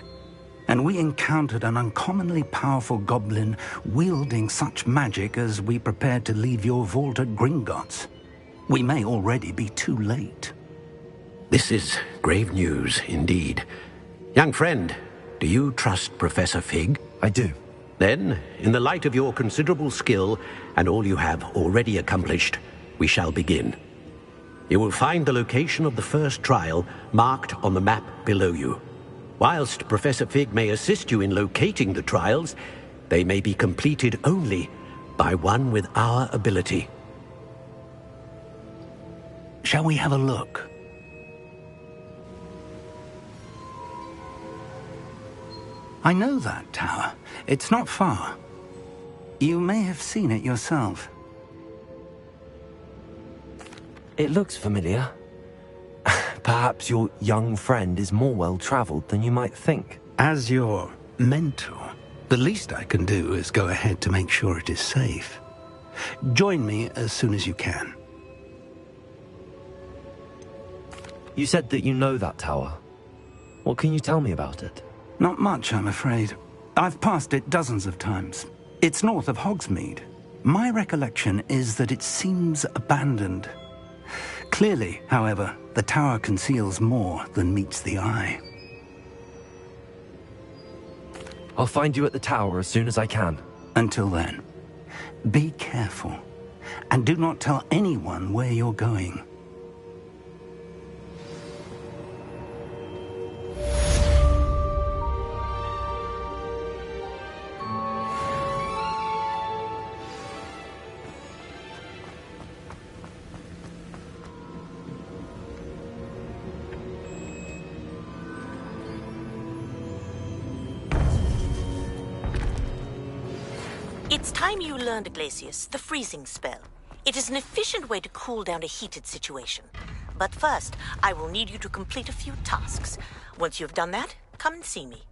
And we encountered an uncommonly powerful goblin wielding such magic as we prepared to leave your vault at Gringotts. We may already be too late. This is grave news indeed. Young friend, do you trust Professor Fig? I do. Then, in the light of your considerable skill and all you have already accomplished, we shall begin. You will find the location of the first trial marked on the map below you. Whilst Professor Fig may assist you in locating the trials, they may be completed only by one with our ability. Shall we have a look? I know that tower. It's not far. You may have seen it yourself. It looks familiar. Perhaps your young friend is more well-traveled than you might think. As your mentor, the least I can do is go ahead to make sure it is safe. Join me as soon as you can. You said that you know that tower. What can you tell me about it? Not much, I'm afraid. I've passed it dozens of times. It's north of Hogsmeade. My recollection is that it seems abandoned. Clearly, however, the tower conceals more than meets the eye. I'll find you at the tower as soon as I can. Until then, be careful, and do not tell anyone where you're going. It's time you learned, Glacius, the freezing spell. It is an efficient way to cool down a heated situation. But first, I will need you to complete a few tasks. Once you've done that, come and see me.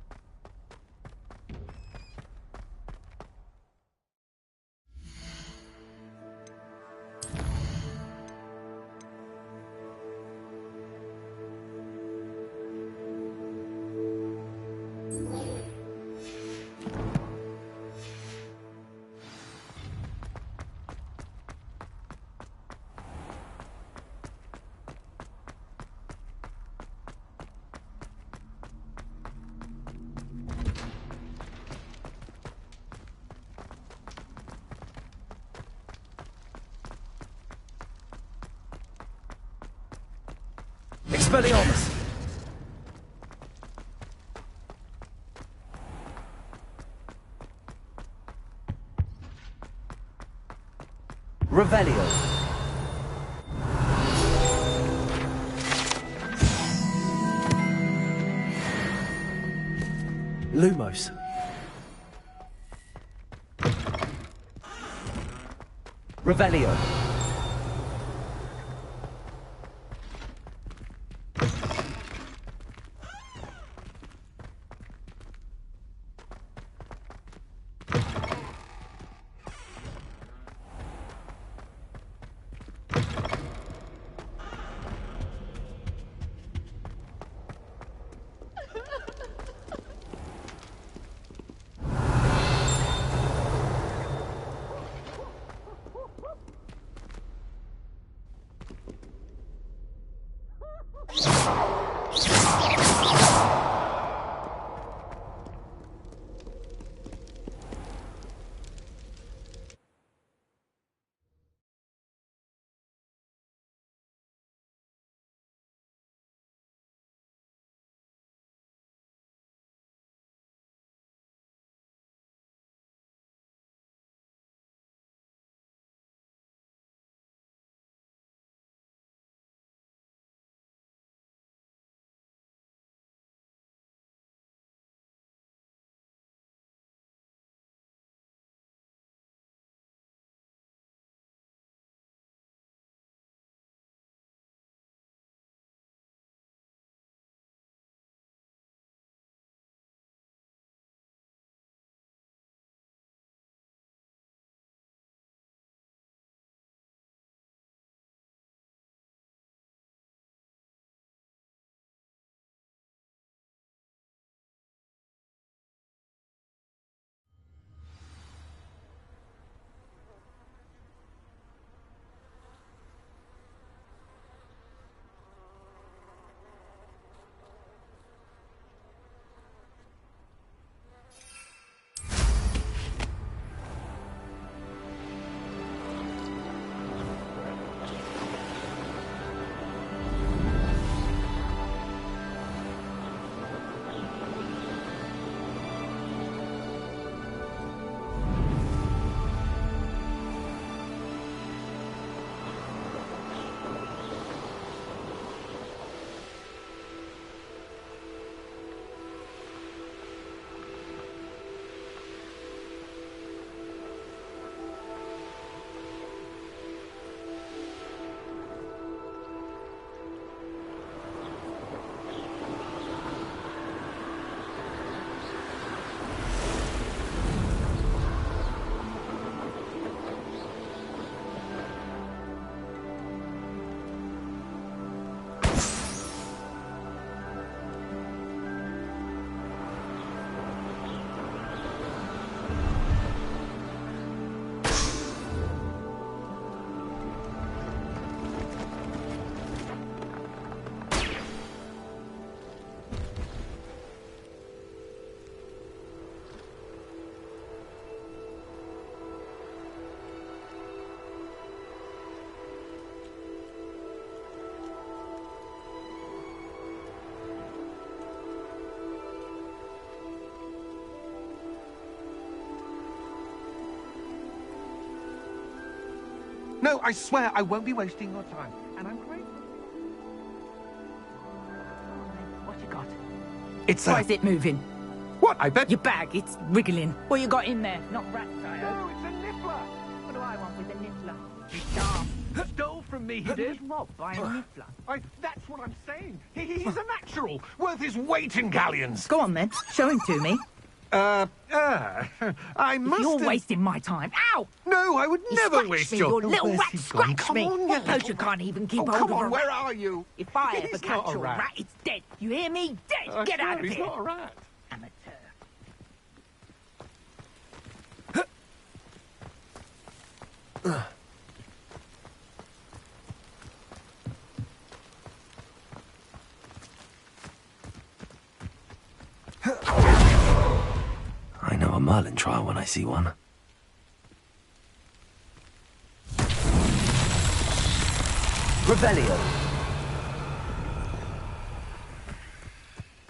Expelliarmus! Revelio. Lumos. Revelio. No, I swear I won't be wasting your time. And I'm grateful. What you got? It's Why is it moving? What? I bet... Your bag, it's wriggling. What you got in there? Not rat tire. No, it's a niffler. What do I want with a niffler? He stole from me, he did. Robbed by a niffler. That's what I'm saying. He's a natural, worth his weight in galleons. Go on then, show him to me. I must You're have... wasting my time. Ow! No, I would never waste me, your... You little rat, scratch me. Suppose you can't even keep hold come of a on, rat. where are you? If I ever He's catch not a a rat. rat, it's dead. You hear me? Dead. Get out of he's here. not a rat. Amateur. I know a Merlin trial when I see one. Revelio.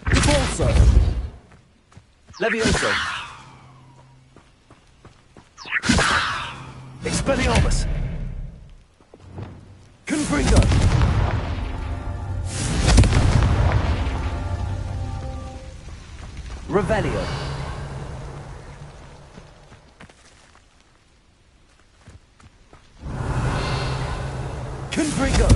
Repulso. Levioso. Expelliarmus. Confringo. Revelio. Confringo.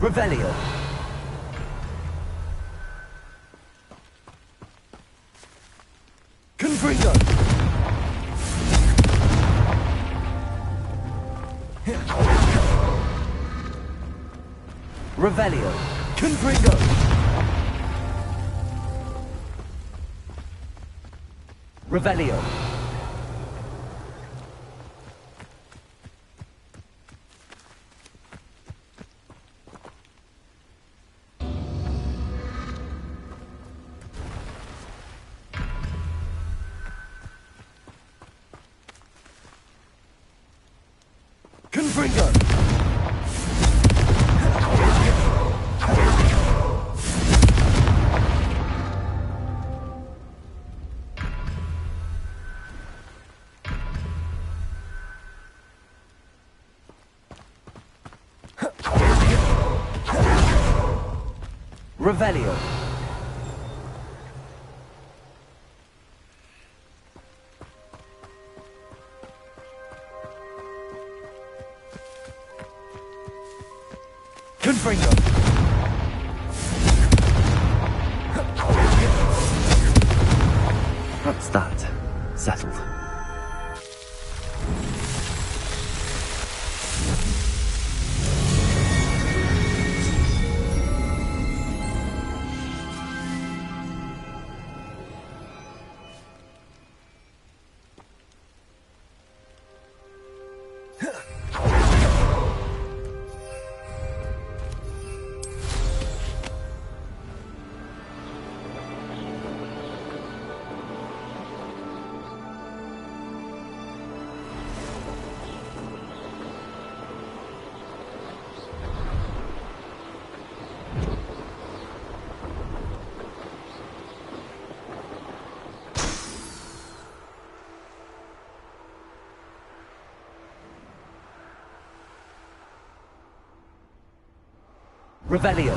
Revelio. Confringo. Revelio. Confringo. Revelio. Confringo. Revelio. Confringo. That's that. Settled. Revelio.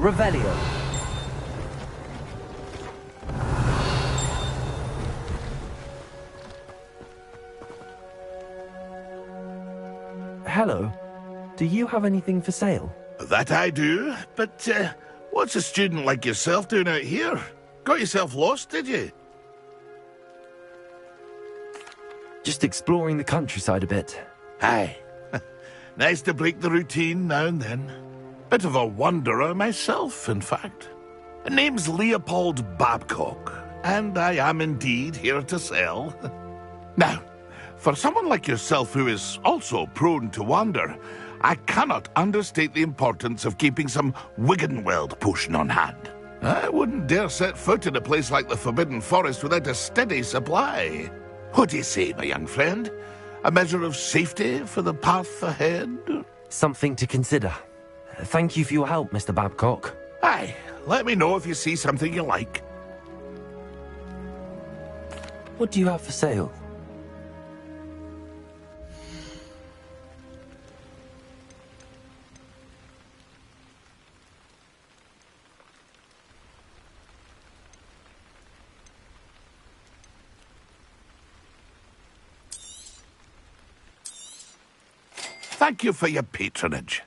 Revelio. Hello. Do you have anything for sale? That I do, but what's a student like yourself doing out here? Got yourself lost, did you? Just exploring the countryside a bit. Aye. Nice to break the routine now and then. Bit of a wanderer myself, in fact. Name's Leopold Babcock, and I am indeed here to sell. Now, for someone like yourself who is also prone to wander, I cannot understate the importance of keeping some Wiggenweld potion on hand. I wouldn't dare set foot in a place like the Forbidden Forest without a steady supply. What do you say, my young friend? A measure of safety for the path ahead? Something to consider. Thank you for your help, Mr. Babcock. Aye, let me know if you see something you like. What do you have for sale? Thank you for your patronage.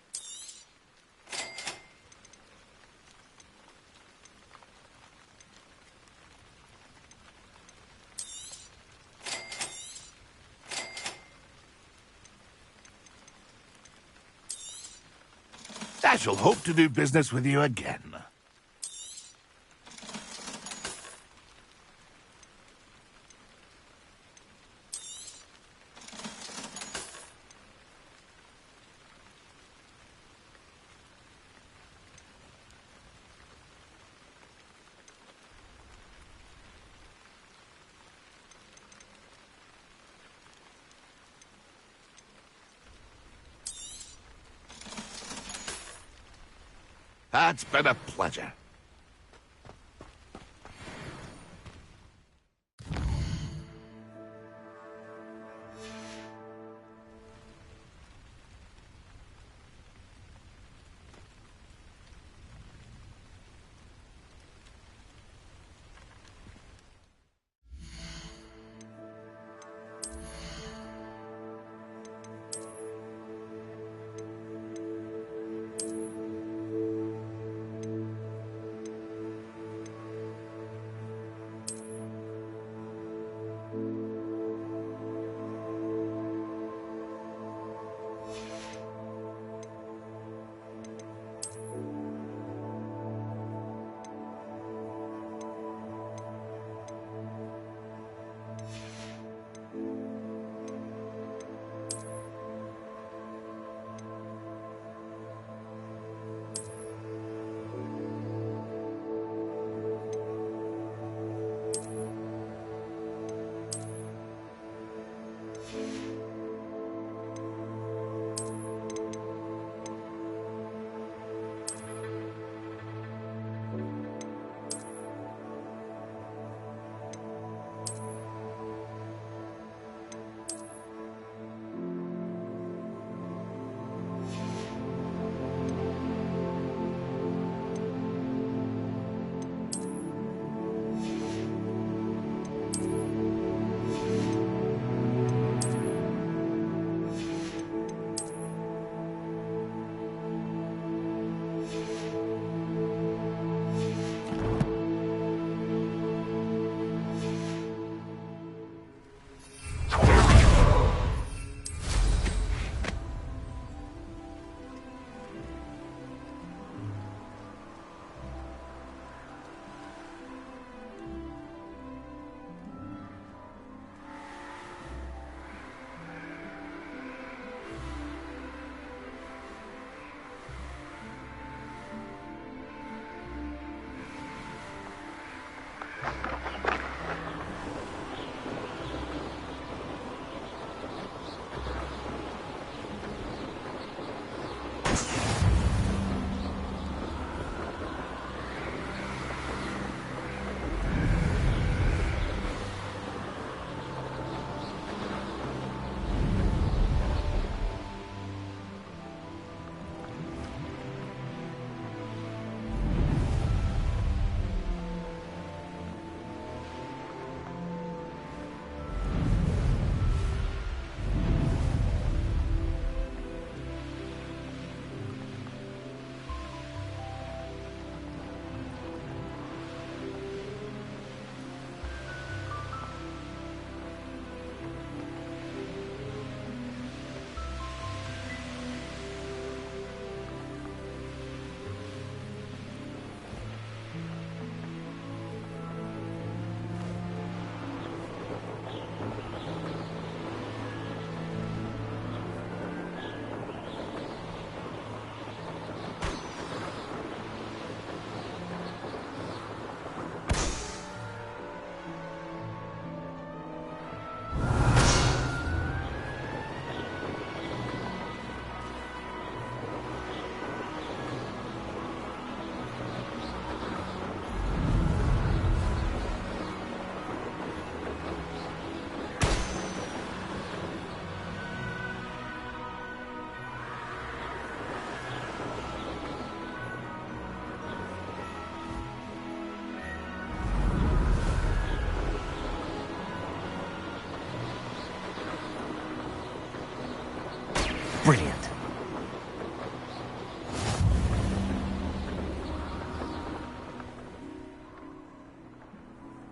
I shall hope to do business with you again. It's been a pleasure.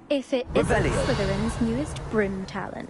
If it isn't Revelio. Slytherin's newest broom talent.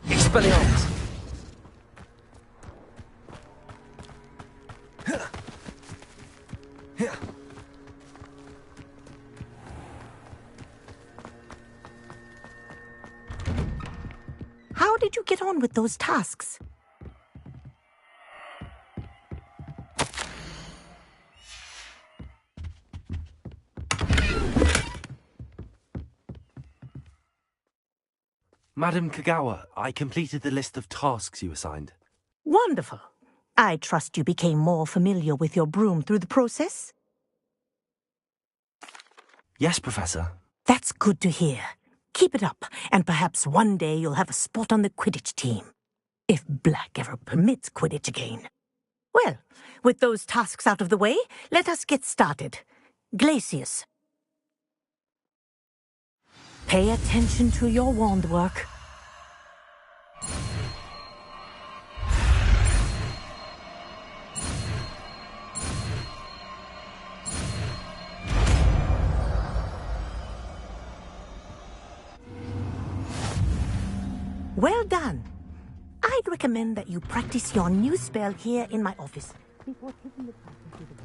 Expelliarmus! How did you get on with those tasks? Madam Kagawa, I completed the list of tasks you assigned. Wonderful. I trust you became more familiar with your broom through the process? Yes, Professor. That's good to hear. Keep it up, and perhaps one day you'll have a spot on the Quidditch team. If Black ever permits Quidditch again. Well, with those tasks out of the way, let us get started. Glacius. Pay attention to your wand work. Well done. I'd recommend that you practice your new spell here in my office before taking the practice to the ball.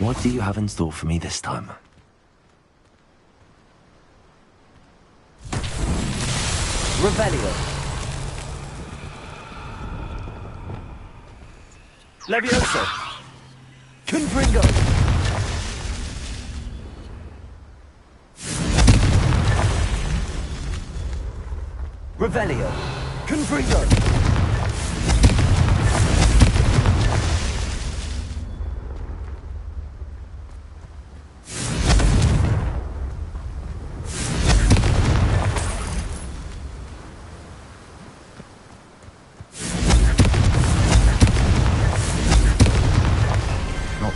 What do you have in store for me this time? Revelio. Levioso. Confringo. Revelio. Confringo.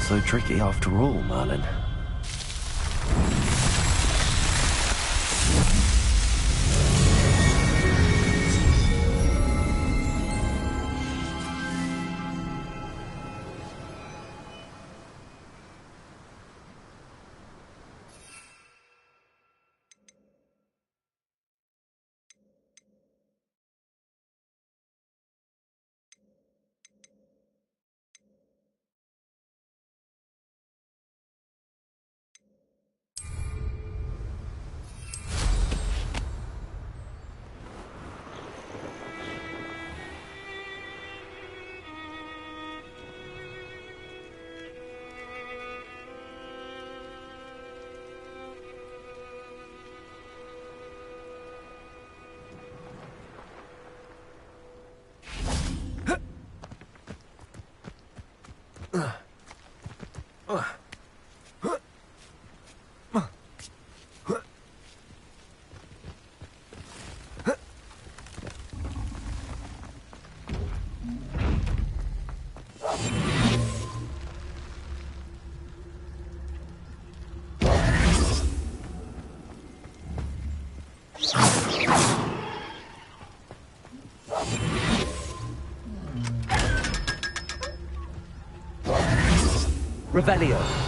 So tricky after all, Merlin. Revelio.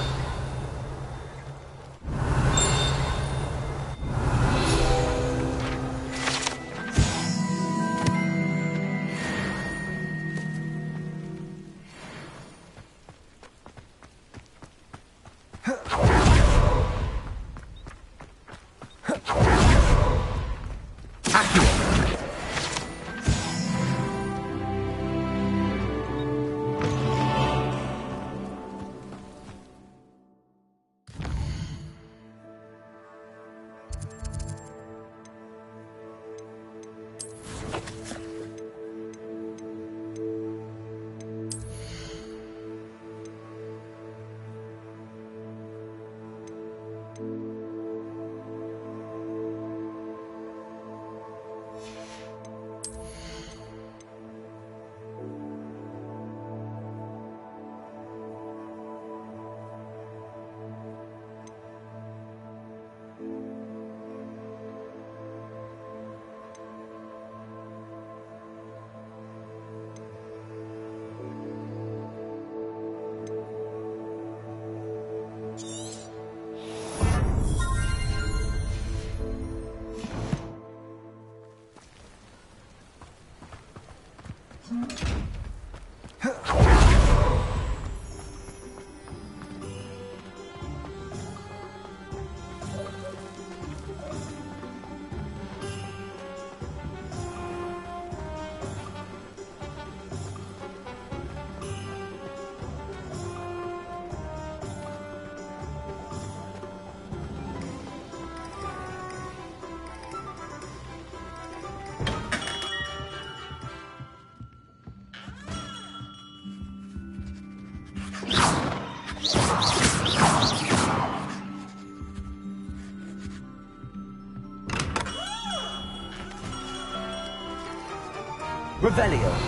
Revelio.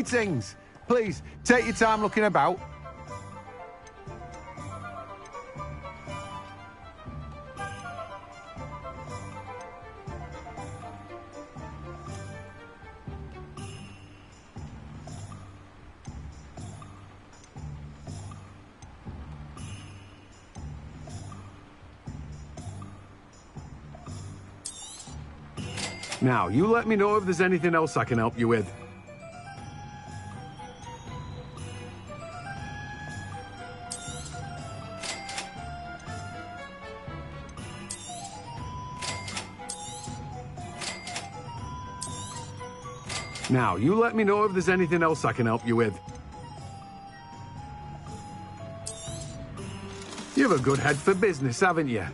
Greetings. Please, take your time looking about. Now, you let me know if there's anything else I can help you with. Now, you let me know if there's anything else I can help you with. You have a good head for business, haven't you?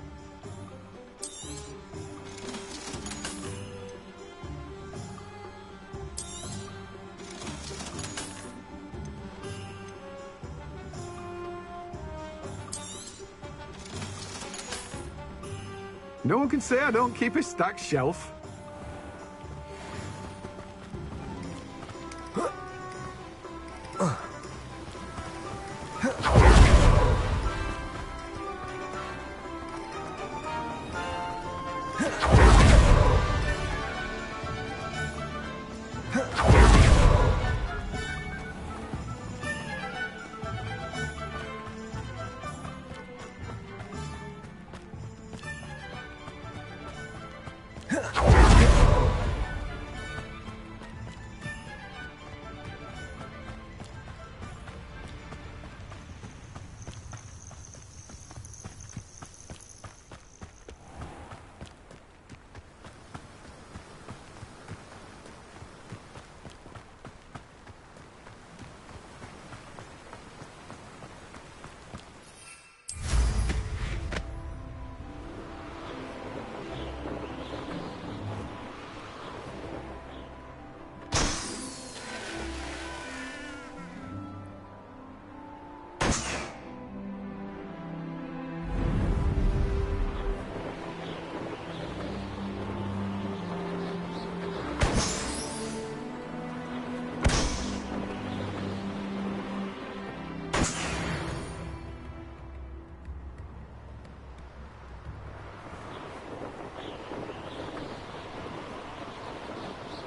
No one can say I don't keep a stacked shelf. Huh.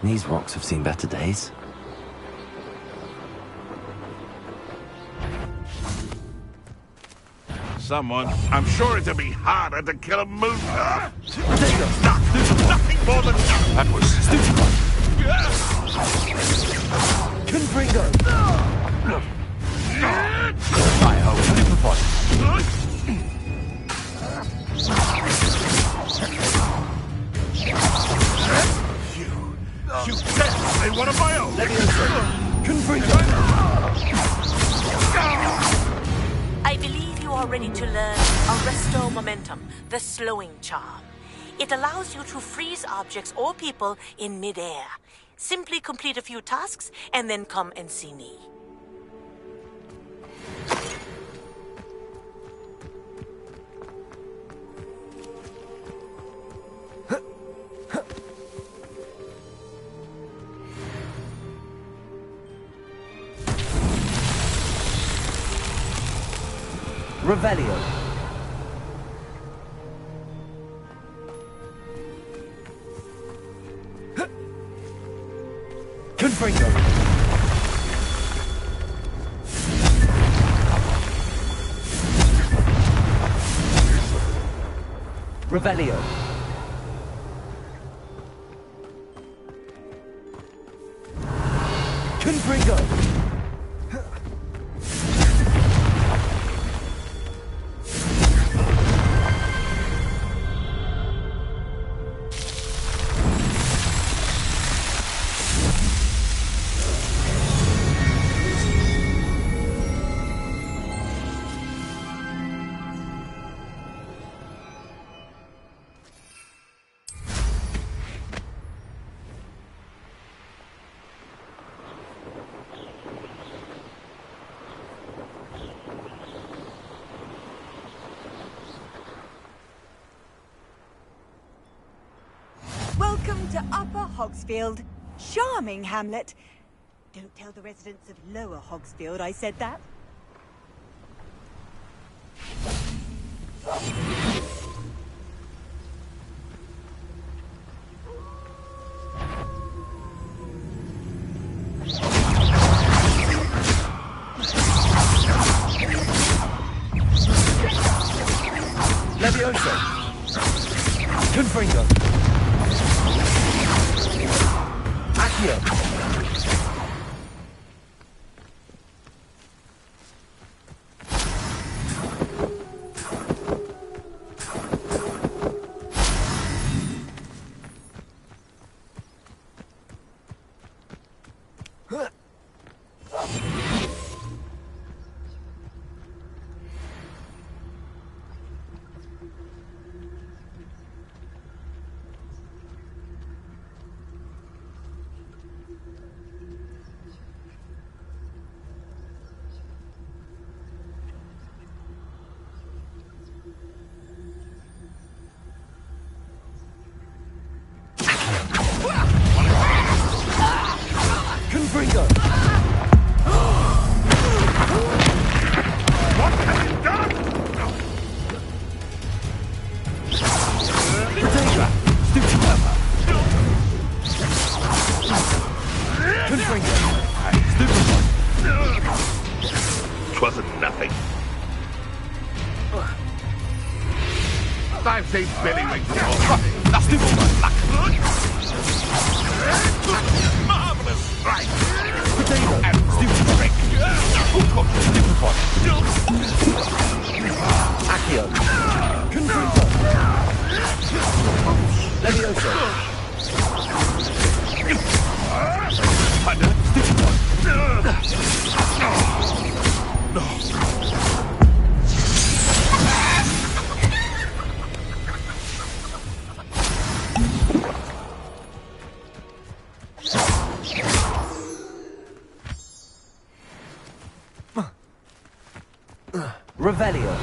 These rocks have seen better days. Someone, I'm sure it'd be harder to kill a moon. Nothing more than that was stupid. Confringo! I hope Superbot. You definitely one of my own. Confringo! I believe you are ready to learn Arresto Momentum, the slowing charm. It allows you to freeze objects or people in midair. Simply complete a few tasks and then come and see me. Revelio. Confringo. Revelio. Confringo. Welcome to Upper Hogsfield. Charming hamlet. Don't tell the residents of Lower Hogsfield I said that. Levioso. Confringo. Accio. Confringo. What have you done? Potato. Stupid pepper. Confringo. Stupid one. Twasn't nothing. I've seen Billy make the That's stupid one. marvelous strike. Potato. And Stupid trick. Stupid one. Accio. Confringo. Levioso. Stupid one. No. Revelio.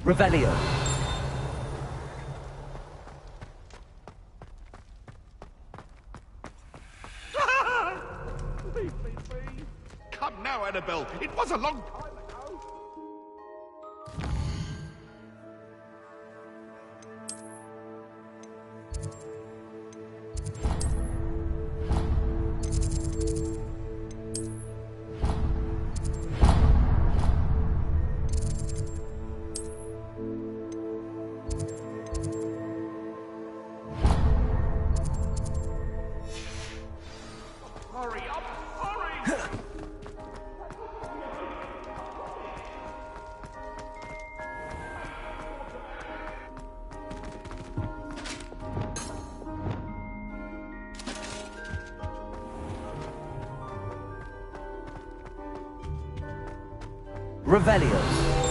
Revelio. Leave me be. Come now, Annabelle. It was a long time ago. Hurry up! Hurry! Revelio.